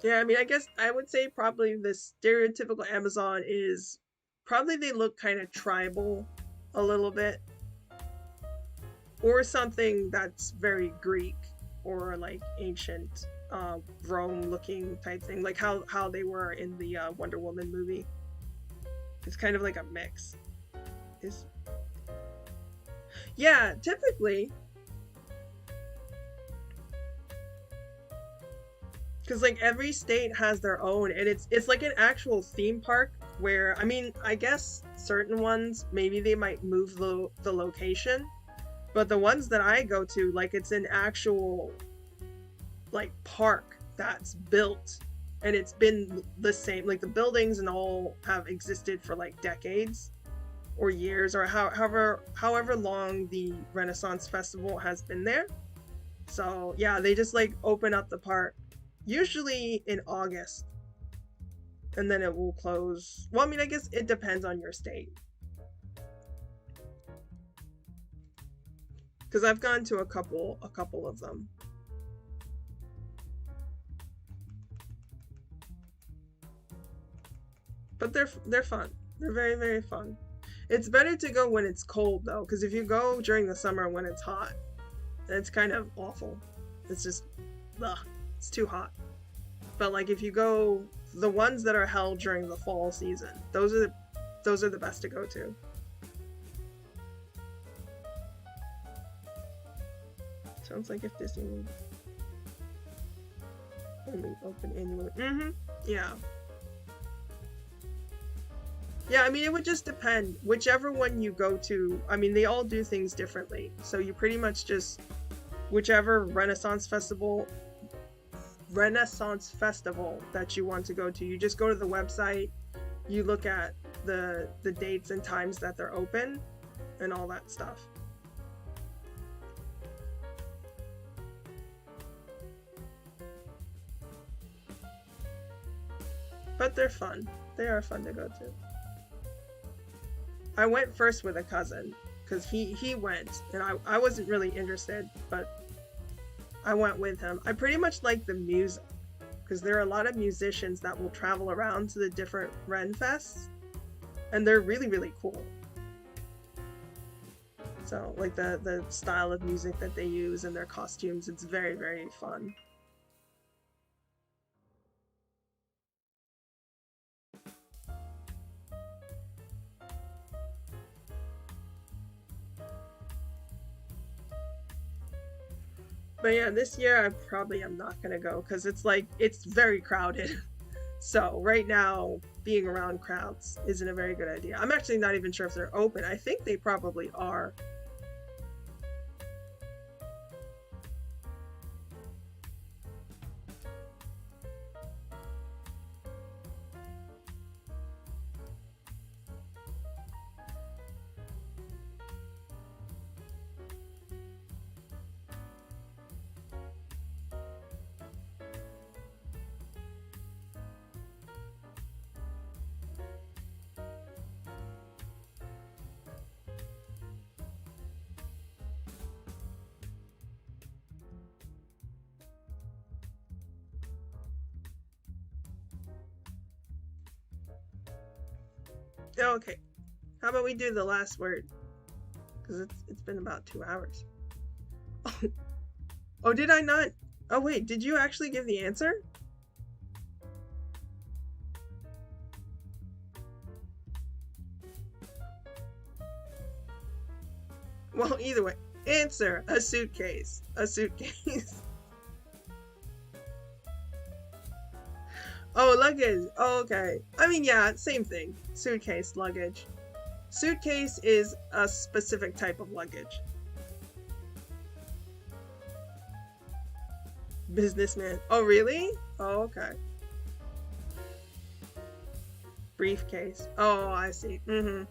Yeah, I mean, I guess I would say probably the stereotypical Amazon is probably they look kind of tribal a little bit, or something that's very Greek or like ancient Rome looking type thing, like how they were in the Wonder Woman movie. It's kind of like a mix. Yeah, typically. Because like every state has their own, and it's like an actual theme park where, I mean, I guess certain ones maybe they might move the location, but the ones that I go to, like, it's an actual like park that's built, and it's been the same, like the buildings and all have existed for like decades or years, or however long the Renaissance Festival has been there. So yeah, they just like open up the park usually in August, and then it will close. Well, I mean, I guess it depends on your state, because I've gone to a couple of them. But they're fun. They're very, very fun. It's better to go when it's cold though, because if you go during the summer when it's hot, it's kind of awful. It's just, ugh, it's too hot. But like if you go, the ones that are held during the fall season, those are the best to go to. Sounds like if Disney would only open annually. Yeah. Yeah, I mean, it would just depend. Whichever one you go to, I mean, they all do things differently. So you pretty much just, whichever Renaissance Festival that you want to go to, you just go to the website, you look at the dates and times that they're open, and all that stuff. But they're fun. They are fun to go to. I went first with a cousin, because he went, and I wasn't really interested, but I went with him. I pretty much like the music, because there are a lot of musicians that will travel around to the different Renfests, and they're really, really cool. So like the style of music that they use and their costumes, it's very, very fun. But yeah, this year I probably am not gonna go because it's very crowded. So right now, being around crowds isn't a very good idea. I'm actually not even sure if they're open. I think they probably are. Okay, how about we do the last word? Because it's been about 2 hours. Oh, did I not? Oh wait, did you actually give the answer? Well, either way, answer: a suitcase. A suitcase. Oh, luggage. Oh, okay. I mean, yeah, same thing. Suitcase, luggage. Suitcase is a specific type of luggage. Businessman. Oh, really? Oh, okay. Briefcase. Oh, I see. Mm-hmm.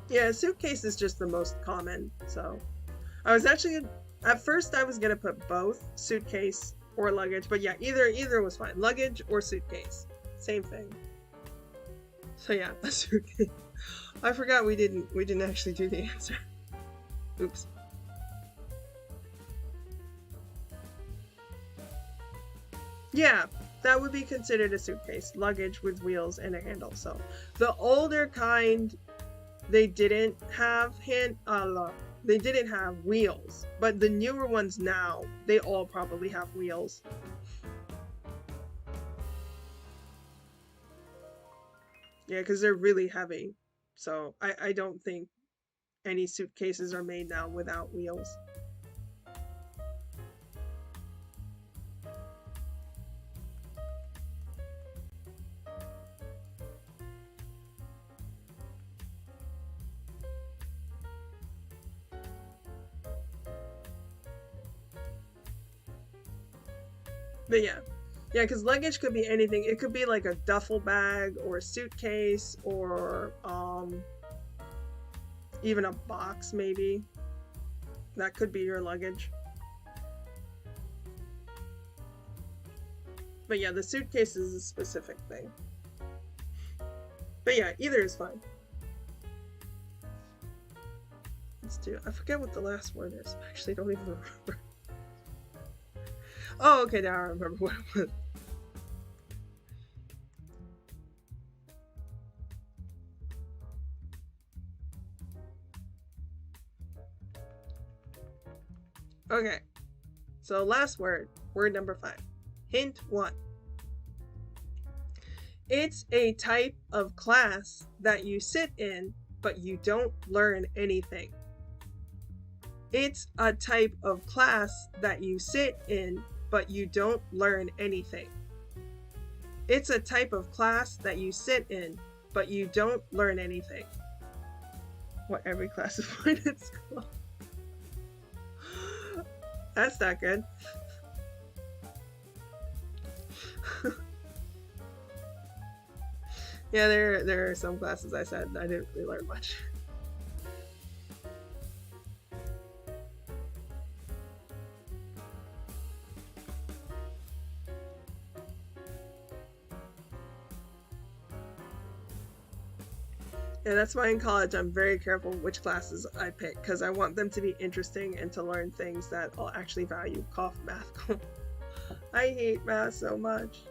Yeah, suitcase is just the most common, so... I was actually, at first I was gonna put both, suitcase or luggage, but yeah, either was fine. Luggage or suitcase, same thing. So yeah, a suitcase. I forgot we didn't actually do the answer. Oops. Yeah, that would be considered a suitcase, luggage with wheels and a handle. So the older kind, they didn't have they didn't have wheels, but the newer ones now, they all probably have wheels. Yeah, because they're really heavy. So I don't think any suitcases are made now without wheels. But yeah, because luggage could be anything. It could be like a duffel bag or a suitcase or even a box maybe. That could be your luggage. But yeah, the suitcase is a specific thing. But yeah, either is fine. Let's do, I forget what the last word is. I actually don't even remember. Oh, okay, now I remember what it was. Okay, so last word number 5. Hint 1. It's a type of class that you sit in, but you don't learn anything. It's a type of class that you sit in, but you don't learn anything. It's a type of class that you sit in, but you don't learn anything. What every classified at school. That's not good. Yeah, there are some classes I said I didn't really learn much. Yeah, that's why in college I'm very careful which classes I pick, because I want them to be interesting and to learn things that I'll actually value. Cough, math. I hate math so much.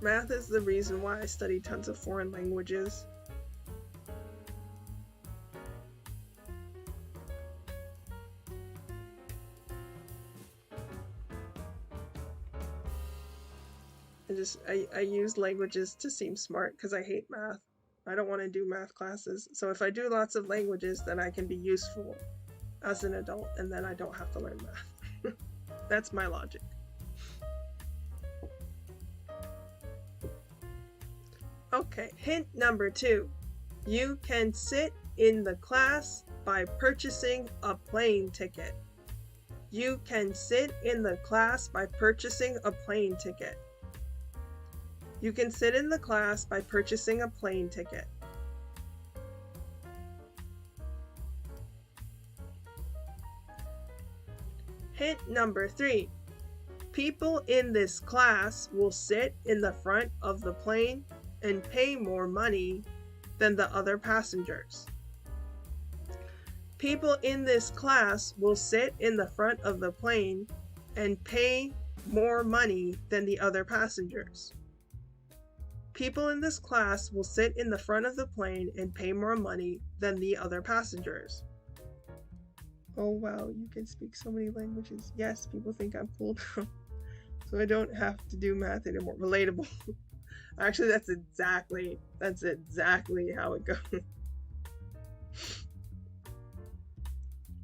Math is the reason why I study tons of foreign languages. I use languages to seem smart because I hate math. I don't want to do math classes. So if I do lots of languages, then I can be useful as an adult, and then I don't have to learn math. That's my logic. Okay, hint number 2. You can sit in the class by purchasing a plane ticket. You can sit in the class by purchasing a plane ticket. You can sit in the class by purchasing a plane ticket. Hint number 3. People in this class will sit in the front of the plane and pay more money than the other passengers. People in this class will sit in the front of the plane and pay more money than the other passengers. People in this class will sit in the front of the plane and pay more money than the other passengers. Oh wow, you can speak so many languages. Yes, people think I'm cool now. So I don't have to do math anymore. Relatable. Actually, that's exactly how it goes.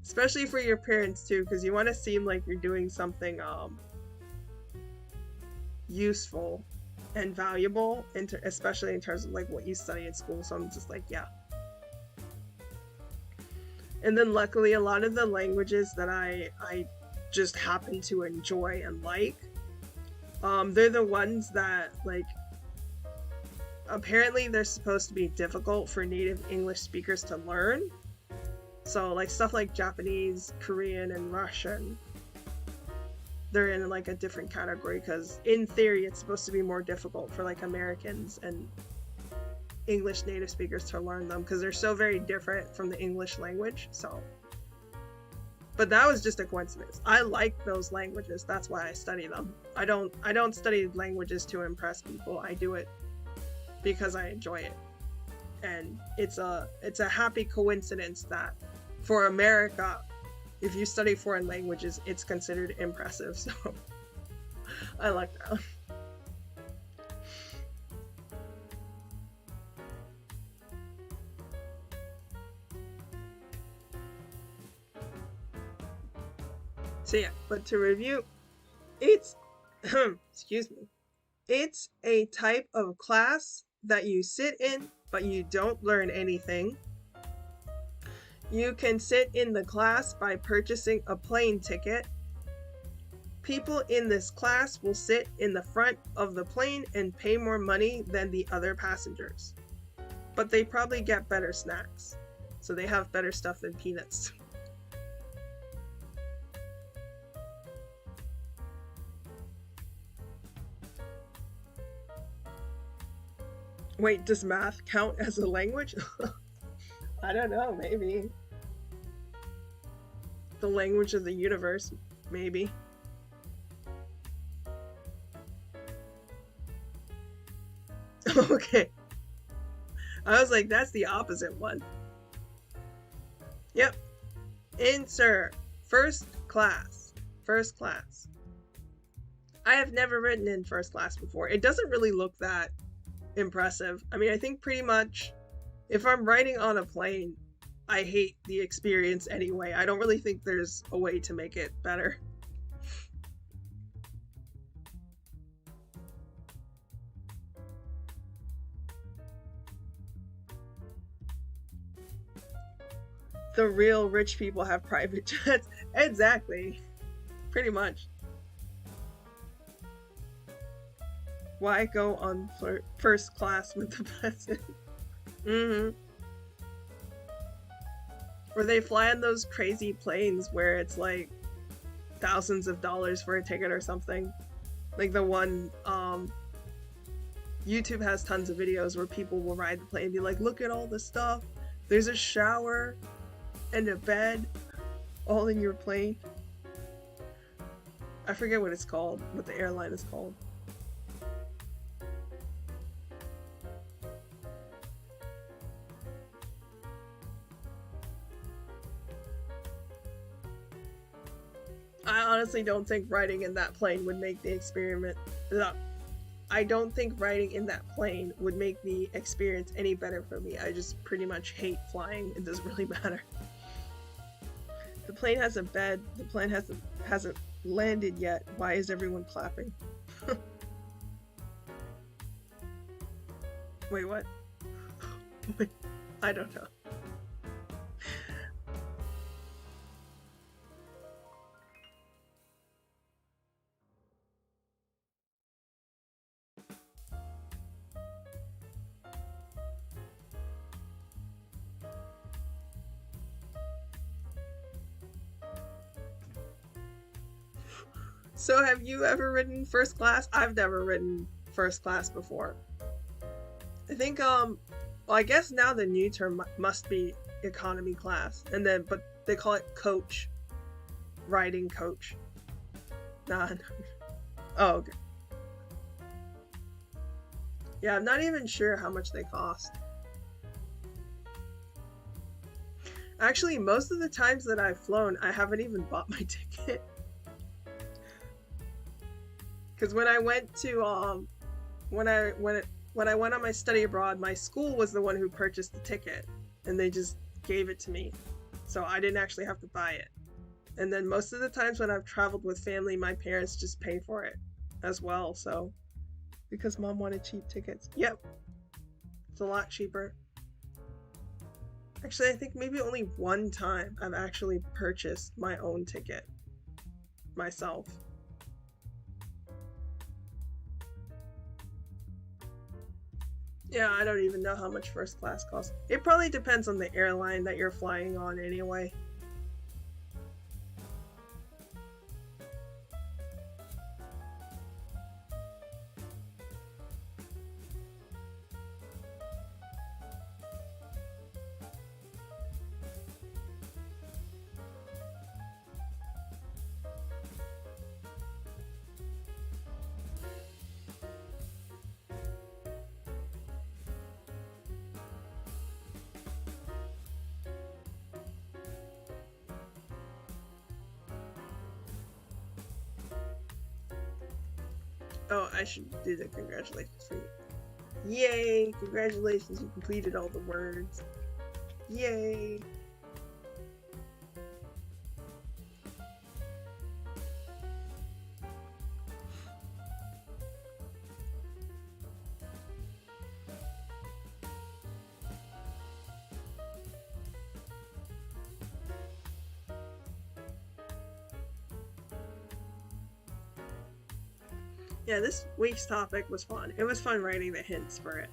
Especially for your parents too, because you want to seem like you're doing something useful and valuable, especially in terms of like what you study at school. So I'm just like, yeah. And then luckily a lot of the languages that I just happen to enjoy and like, they're the ones that like apparently they're supposed to be difficult for native English speakers to learn. So like stuff like Japanese, Korean, and Russian, they're in like a different category because in theory it's supposed to be more difficult for like Americans and English native speakers to learn them because they're so very different from the English language. So, but that was just a coincidence. I like those languages. That's why I study them. I don't study languages to impress people. I do it because I enjoy it. And it's a happy coincidence that for America, if you study foreign languages, it's considered impressive. So I like that. So yeah, but to review, it's excuse me. It's a type of class that you sit in, but you don't learn anything. You can sit in the class by purchasing a plane ticket. People in this class will sit in the front of the plane and pay more money than the other passengers. But they probably get better snacks. So they have better stuff than peanuts. Wait, does math count as a language? I don't know, maybe. The language of the universe, maybe. Okay. I was like, that's the opposite one. Yep. Answer. First class. First class. I have never written in first class before. It doesn't really look that impressive. I mean, I think pretty much if I'm writing on a plane, I hate the experience anyway. I don't really think there's a way to make it better. The real rich people have private jets. Exactly. Pretty much. Why go on first class with the president? Or they fly on those crazy planes where it's like thousands of dollars for a ticket or something. Like the one, YouTube has tons of videos where people will ride the plane and be like, look at all the stuff. There's a shower and a bed all in your plane. I forget what it's called, what the airline is called. I honestly don't think riding in that plane would make the experiment. I don't think riding in that plane would make the experience any better for me. I just pretty much hate flying. It doesn't really matter. The plane has a bed. The plane hasn't landed yet. Why is everyone clapping? Wait, what? Wait, I don't know. So have you ever ridden first class? I've never ridden first class before. I think, well, I guess now the new term must be economy class, and then, but they call it coach. Riding coach. Nah. Oh, okay. Yeah, I'm not even sure how much they cost. Actually, most of the times that I've flown, I haven't even bought my ticket. Because when I went to, when I went on my study abroad, my school was the one who purchased the ticket, and they just gave it to me. So I didn't actually have to buy it. And then most of the times when I've traveled with family, my parents just pay for it as well, so. Because mom wanted cheap tickets. Yep. It's a lot cheaper. Actually, I think maybe only one time I've actually purchased my own ticket. Myself. Yeah, I don't even know how much first class costs. It probably depends on the airline that you're flying on anyway. Oh, I should do the congratulations for you. Yay! Congratulations, you completed all the words. Yay! Yeah, this week's topic was fun. It was fun writing the hints for it.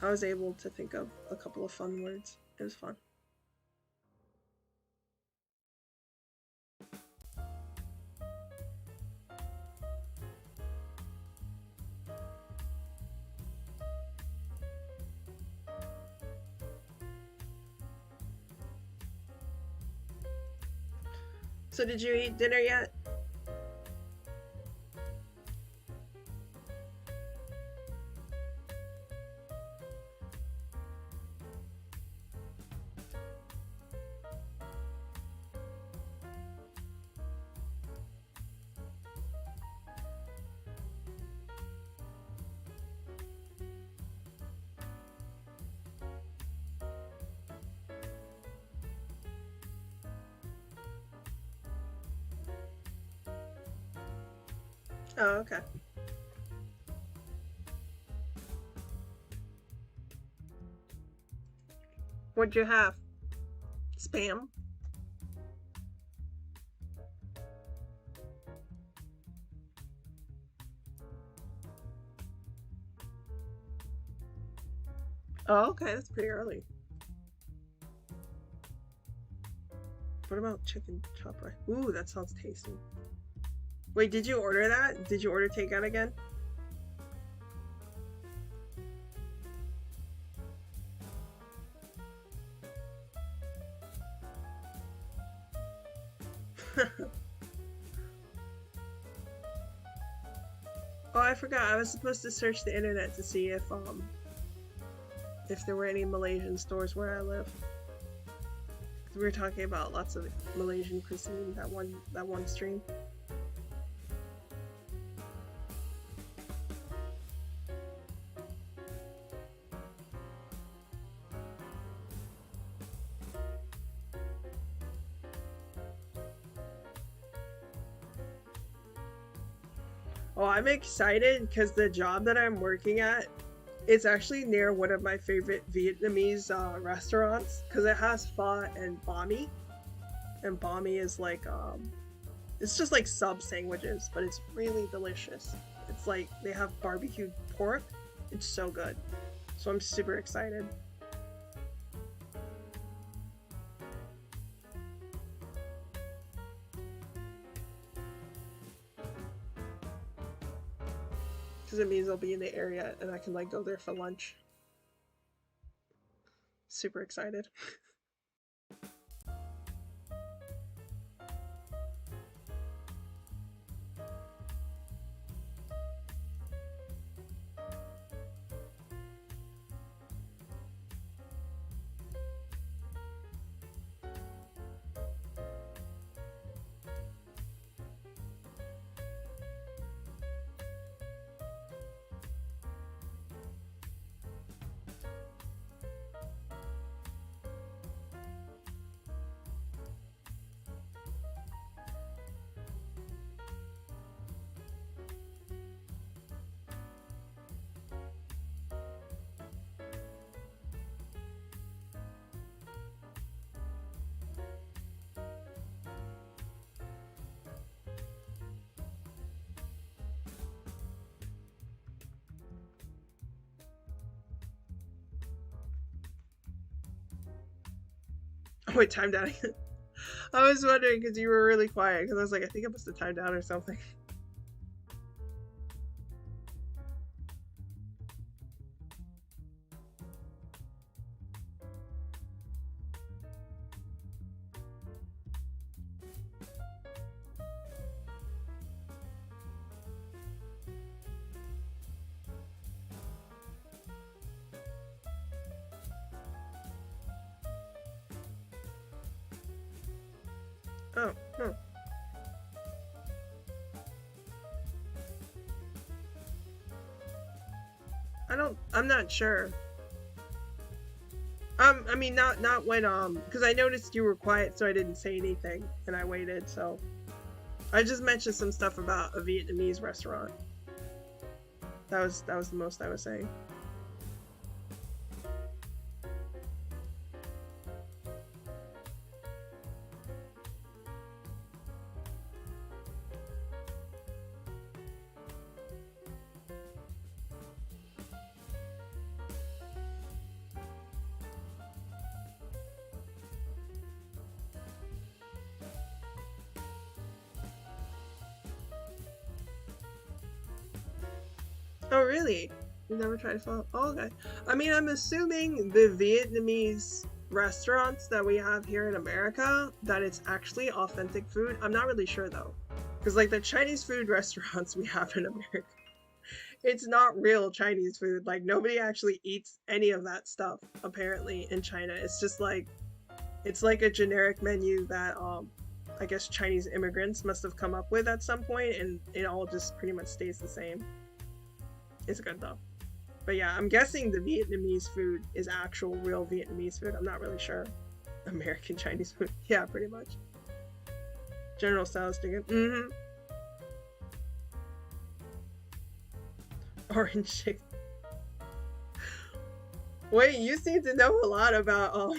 I was able to think of a couple of fun words. It was fun. So did you eat dinner yet? Oh, okay. What'd you have? Spam? Oh, okay, that's pretty early. What about chicken chop rice? Ooh, that sounds tasty. Wait, did you order that? Did you order takeout again? Oh, I forgot. I was supposed to search the internet to see if there were any Malaysian stores where I live. We were talking about lots of Malaysian cuisine that one stream. Oh, I'm excited because the job that I'm working at, it's actually near one of my favorite Vietnamese restaurants because it has pho and banh mi. And banh mi is like, it's just like sub sandwiches, but it's really delicious. It's like they have barbecued pork. It's so good. So I'm super excited. Because it means I'll be in the area and I can like go there for lunch. Super excited. Oh, wait, timed out. I was wondering because you were really quiet because I was like, I think I must have timed out or something. Oh, huh. I'm not sure. I mean, not when, because I noticed you were quiet, so I didn't say anything, and I waited, so. I just mentioned some stuff about a Vietnamese restaurant. That was the most I was saying. Oh, really? You never tried pho? Oh, okay. I mean, I'm assuming the Vietnamese restaurants that we have here in America, that it's actually authentic food. I'm not really sure, though. Because, like, the Chinese food restaurants we have in America, it's not real Chinese food. Like, nobody actually eats any of that stuff, apparently, in China. It's just, like, it's like a generic menu that, I guess Chinese immigrants must have come up with at some point, and it all just pretty much stays the same. It's good though. But yeah, I'm guessing the Vietnamese food is actual real Vietnamese food. I'm not really sure. American Chinese food. Yeah, pretty much. General Tso's chicken. Mm-hmm. Orange chicken. Wait, you seem to know a lot about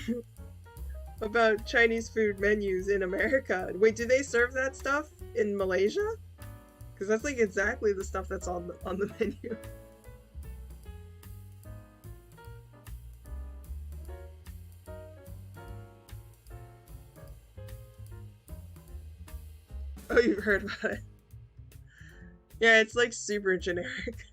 Chinese food menus in America. Wait, do they serve that stuff in Malaysia? Because that's like exactly the stuff that's on the menu. Oh, you've heard about it. Yeah, it's like super generic.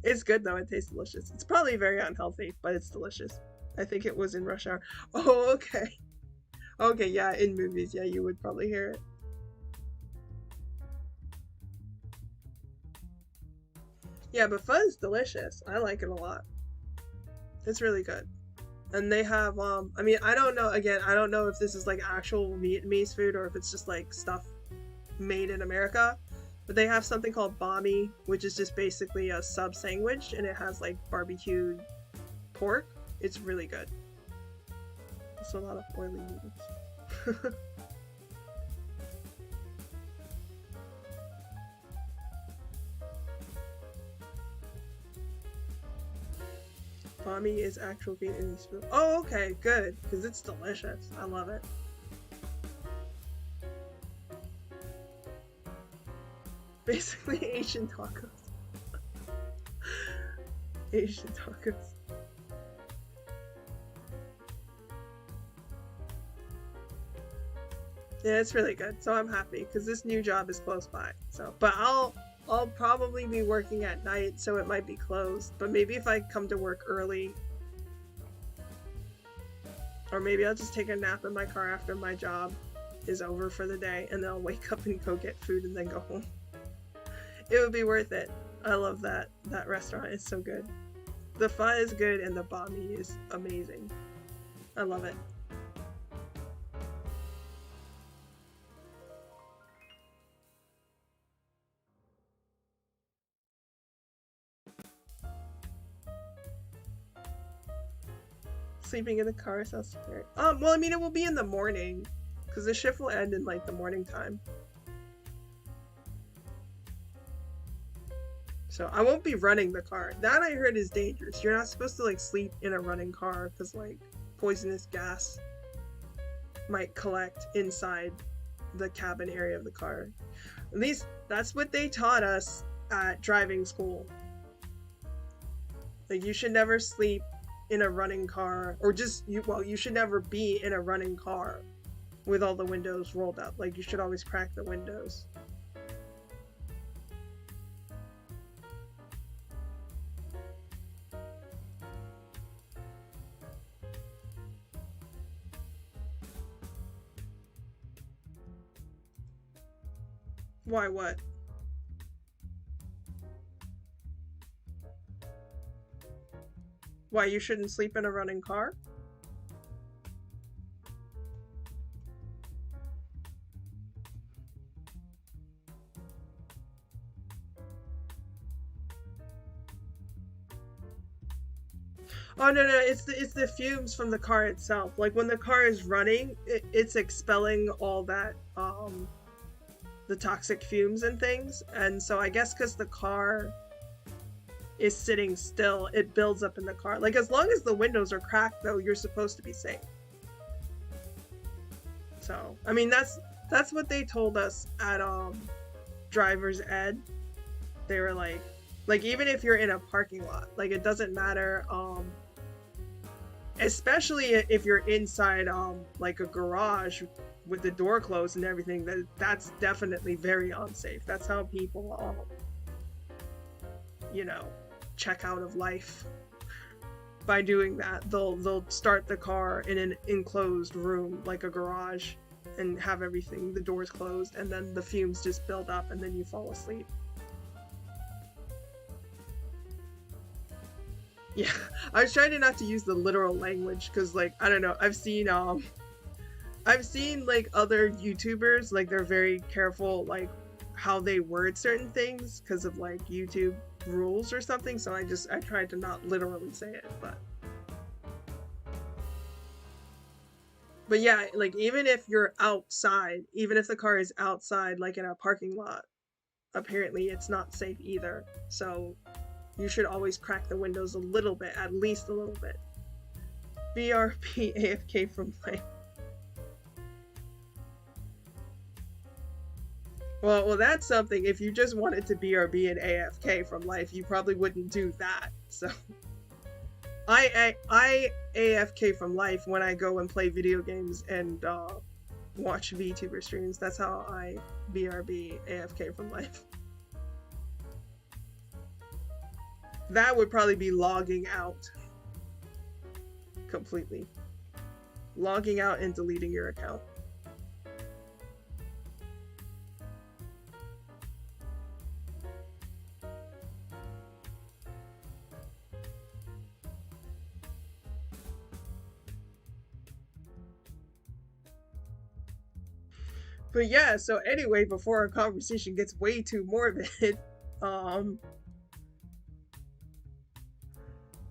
It's good though, it tastes delicious. It's probably very unhealthy, but it's delicious. I think it was in Rush Hour. Oh, okay. Okay, yeah, in movies, yeah, you would probably hear it. Yeah, but pho is delicious. I like it a lot. It's really good. And they have I mean, I don't know, again, I don't know if this is like actual Vietnamese food or if it's just like stuff made in America, but they have something called bami, which is just basically a sub sandwich, and it has like barbecued pork. It's really good. It's a lot of oily noodles. Bami is actual Vietnamese food. Oh, okay, good, because it's delicious. I love it. Basically Asian tacos. Asian tacos. Yeah, it's really good. So I'm happy because this new job is close by. So, but I'll probably be working at night, so it might be closed. But maybe if I come to work early, or maybe I'll just take a nap in my car after my job is over for the day, and then I'll wake up and go get food and then go home. It would be worth it. I love that restaurant. It's so good. The pho is good and the bami is amazing. I love it. Sleeping in the car sounds scary. Well, I mean, it will be in the morning, because the shift will end in, like, the morning time. So, I won't be running the car. That I heard is dangerous. You're not supposed to, like, sleep in a running car, because, like, poisonous gas might collect inside the cabin area of the car. At least, that's what they taught us at driving school. Like, you should never sleep in a running car, or just you should never be in a running car with all the windows rolled up. Like, you should always crack the windows. Why, what? Why you shouldn't sleep in a running car? Oh no, it's the fumes from the car itself. Like when the car is running, it's expelling all that the toxic fumes and things. And so I guess because the car is sitting still, it builds up in the car. Like as long as the windows are cracked though, you're supposed to be safe. So I mean that's what they told us at driver's ed. They were like even if you're in a parking lot, like it doesn't matter, especially if you're inside like a garage with the door closed and everything, that's definitely very unsafe. That's how people you know, check out of life. By doing that, they'll start the car in an enclosed room like a garage and have everything, the doors closed, and then the fumes just build up and then you fall asleep. Yeah, I was trying not to use the literal language because, like, I don't know, I've seen like other YouTubers, like they're very careful like how they word certain things because of like YouTube rules or something, so I tried to not literally say it, but yeah, like even if you're outside, even if the car is outside like in a parking lot, apparently it's not safe either. So you should always crack the windows a little bit, at least a little bit. BRB AFK from life. Well, that's something. If you just wanted to BRB and AFK from life, you probably wouldn't do that. So, I AFK from life when I go and play video games and watch VTuber streams. That's how I BRB AFK from life. That would probably be logging out completely. Logging out and deleting your account. But yeah, so anyway, before our conversation gets way too morbid,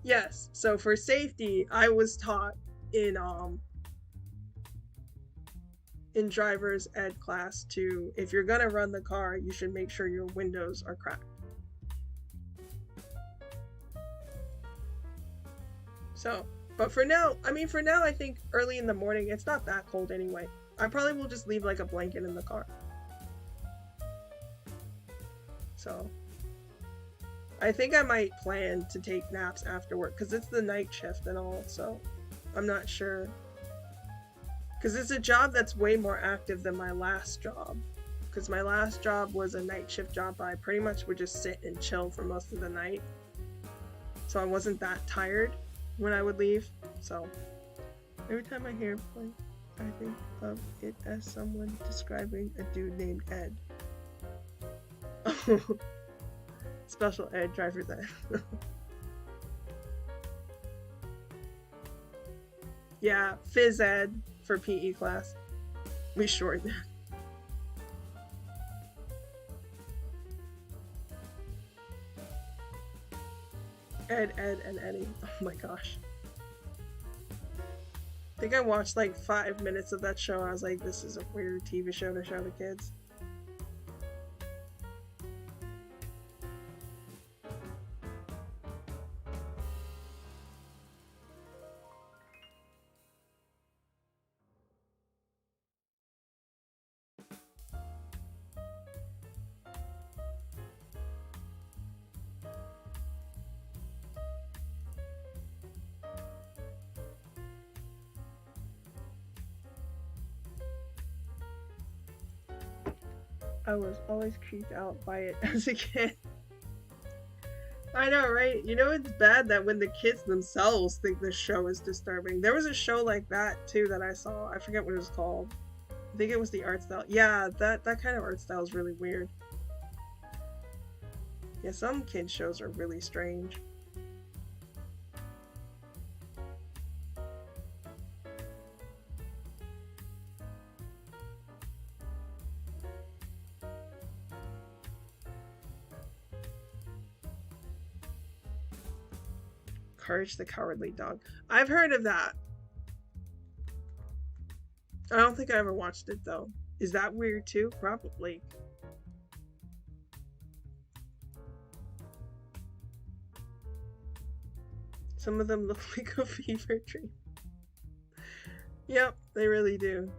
yes, so for safety, I was taught in driver's ed class to, if you're gonna run the car, you should make sure your windows are cracked. So, but for now, I think early in the morning, it's not that cold anyway. I probably will just leave like a blanket in the car. So, I think I might plan to take naps after work, because it's the night shift and all, so I'm not sure. Because it's a job that's way more active than my last job. Because my last job was a night shift job, but I pretty much would just sit and chill for most of the night. So I wasn't that tired when I would leave. So every time I hear play, I think of it as someone describing a dude named Ed. Special ed, driver's ed. Yeah, phys ed for PE class. We shortened that. Ed, and Eddie. Oh my gosh. I think I watched like 5 minutes of that show. I was like, this is a weird TV show to show the kids. I was always creeped out by it as a kid. I know, right? You know, it's bad that when the kids themselves think the show is disturbing. There was a show like that too that I saw. I forget what it was called. I think it was the art style. Yeah, that kind of art style is really weird. Yeah, some kid shows are really strange. Courage the Cowardly Dog. I've heard of that. I don't think I ever watched it though. Is that weird too? Probably. Some of them look like a fever dream. Yep, they really do.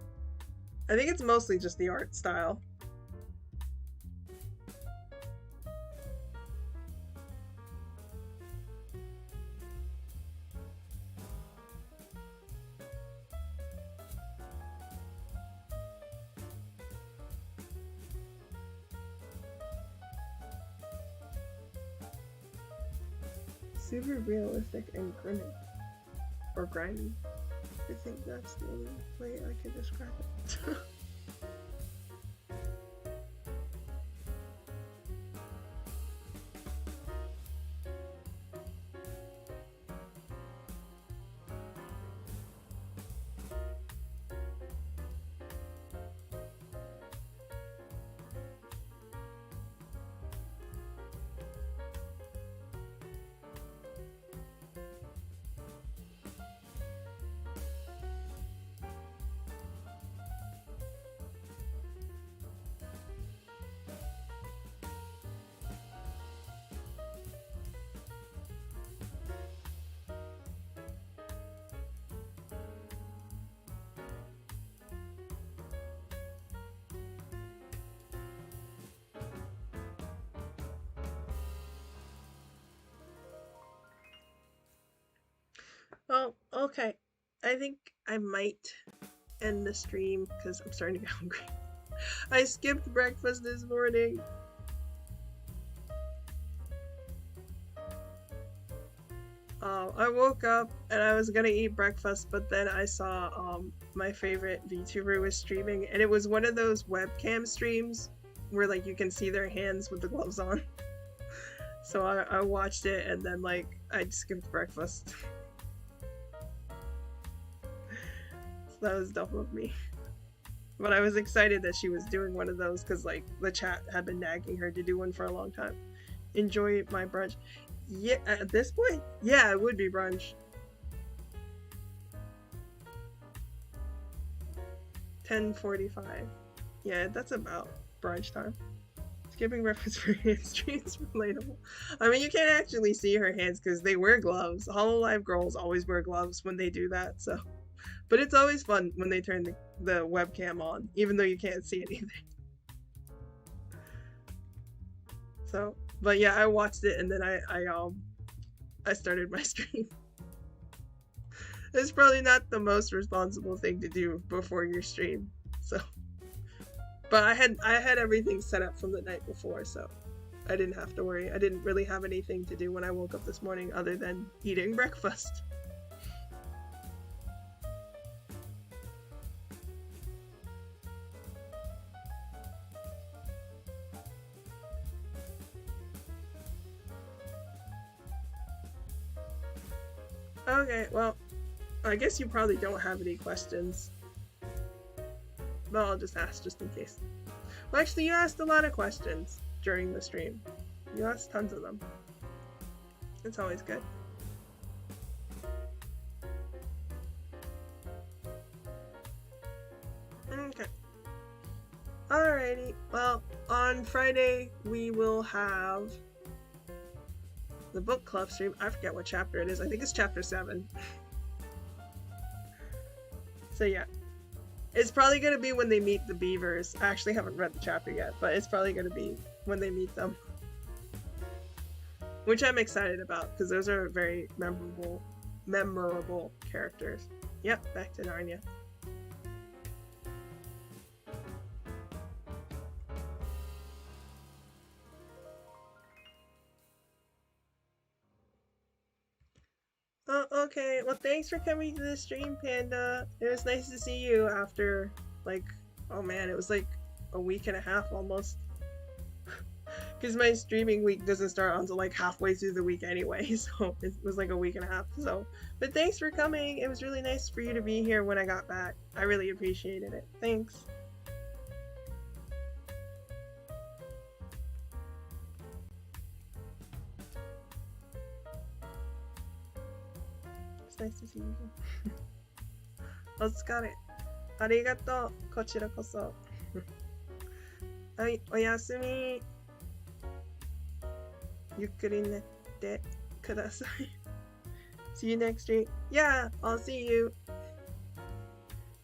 I think it's mostly just the art style. Super realistic and grinning. Or grimy. I think that's the only way I can describe it. Well, okay. I think I might end the stream because I'm starting to get hungry. I skipped breakfast this morning. I woke up and I was gonna eat breakfast, but then I saw my favorite VTuber was streaming, and it was one of those webcam streams where like you can see their hands with the gloves on. So I watched it and then like I skipped breakfast. So that was dumb of me. But I was excited that she was doing one of those because, like, the chat had been nagging her to do one for a long time. Enjoy my brunch. Yeah, at this point, yeah, it would be brunch. 10:45. Yeah, that's about brunch time. Skipping breakfast for hand streams relatable. I mean, you can't actually see her hands because they wear gloves. Hololive girls always wear gloves when they do that, so. But it's always fun when they turn the webcam on, even though you can't see anything. So, but yeah, I watched it and then I started my stream. It's probably not the most responsible thing to do before your stream, so. But I had everything set up from the night before, so I didn't have to worry. I didn't really have anything to do when I woke up this morning other than eating breakfast. Okay, well, I guess you probably don't have any questions. But I'll just ask just in case. Well, actually, you asked a lot of questions during the stream. You asked tons of them. It's always good. Okay. Alrighty. Well, on Friday, we will have the book club stream. I forget what chapter it is. I think it's chapter 7. So yeah. It's probably going to be when they meet the beavers. I actually haven't read the chapter yet, but it's probably going to be when they meet them. Which I'm excited about, because those are very memorable characters. Yep, back to Narnia. Oh, okay. Well, thanks for coming to the stream, Panda. It was nice to see you after, like, oh man, it was like a week and a half almost. Because my streaming week doesn't start until like halfway through the week anyway, so it was like a week and a half. So, but thanks for coming. It was really nice for you to be here when I got back. I really appreciated it. Thanks. Nice to see you. お疲れ。ありがとう。こちらこそ。はい、おやすみ。ゆっくり寝てください。See you next stream. Yeah, I'll see you.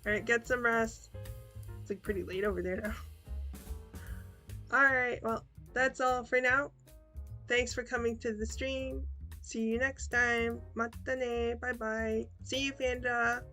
Alright, get some rest. It's like pretty late over there now. Alright, well, that's all for now. Thanks for coming to the stream. See you next time. またね. Bye bye. See you, Panda.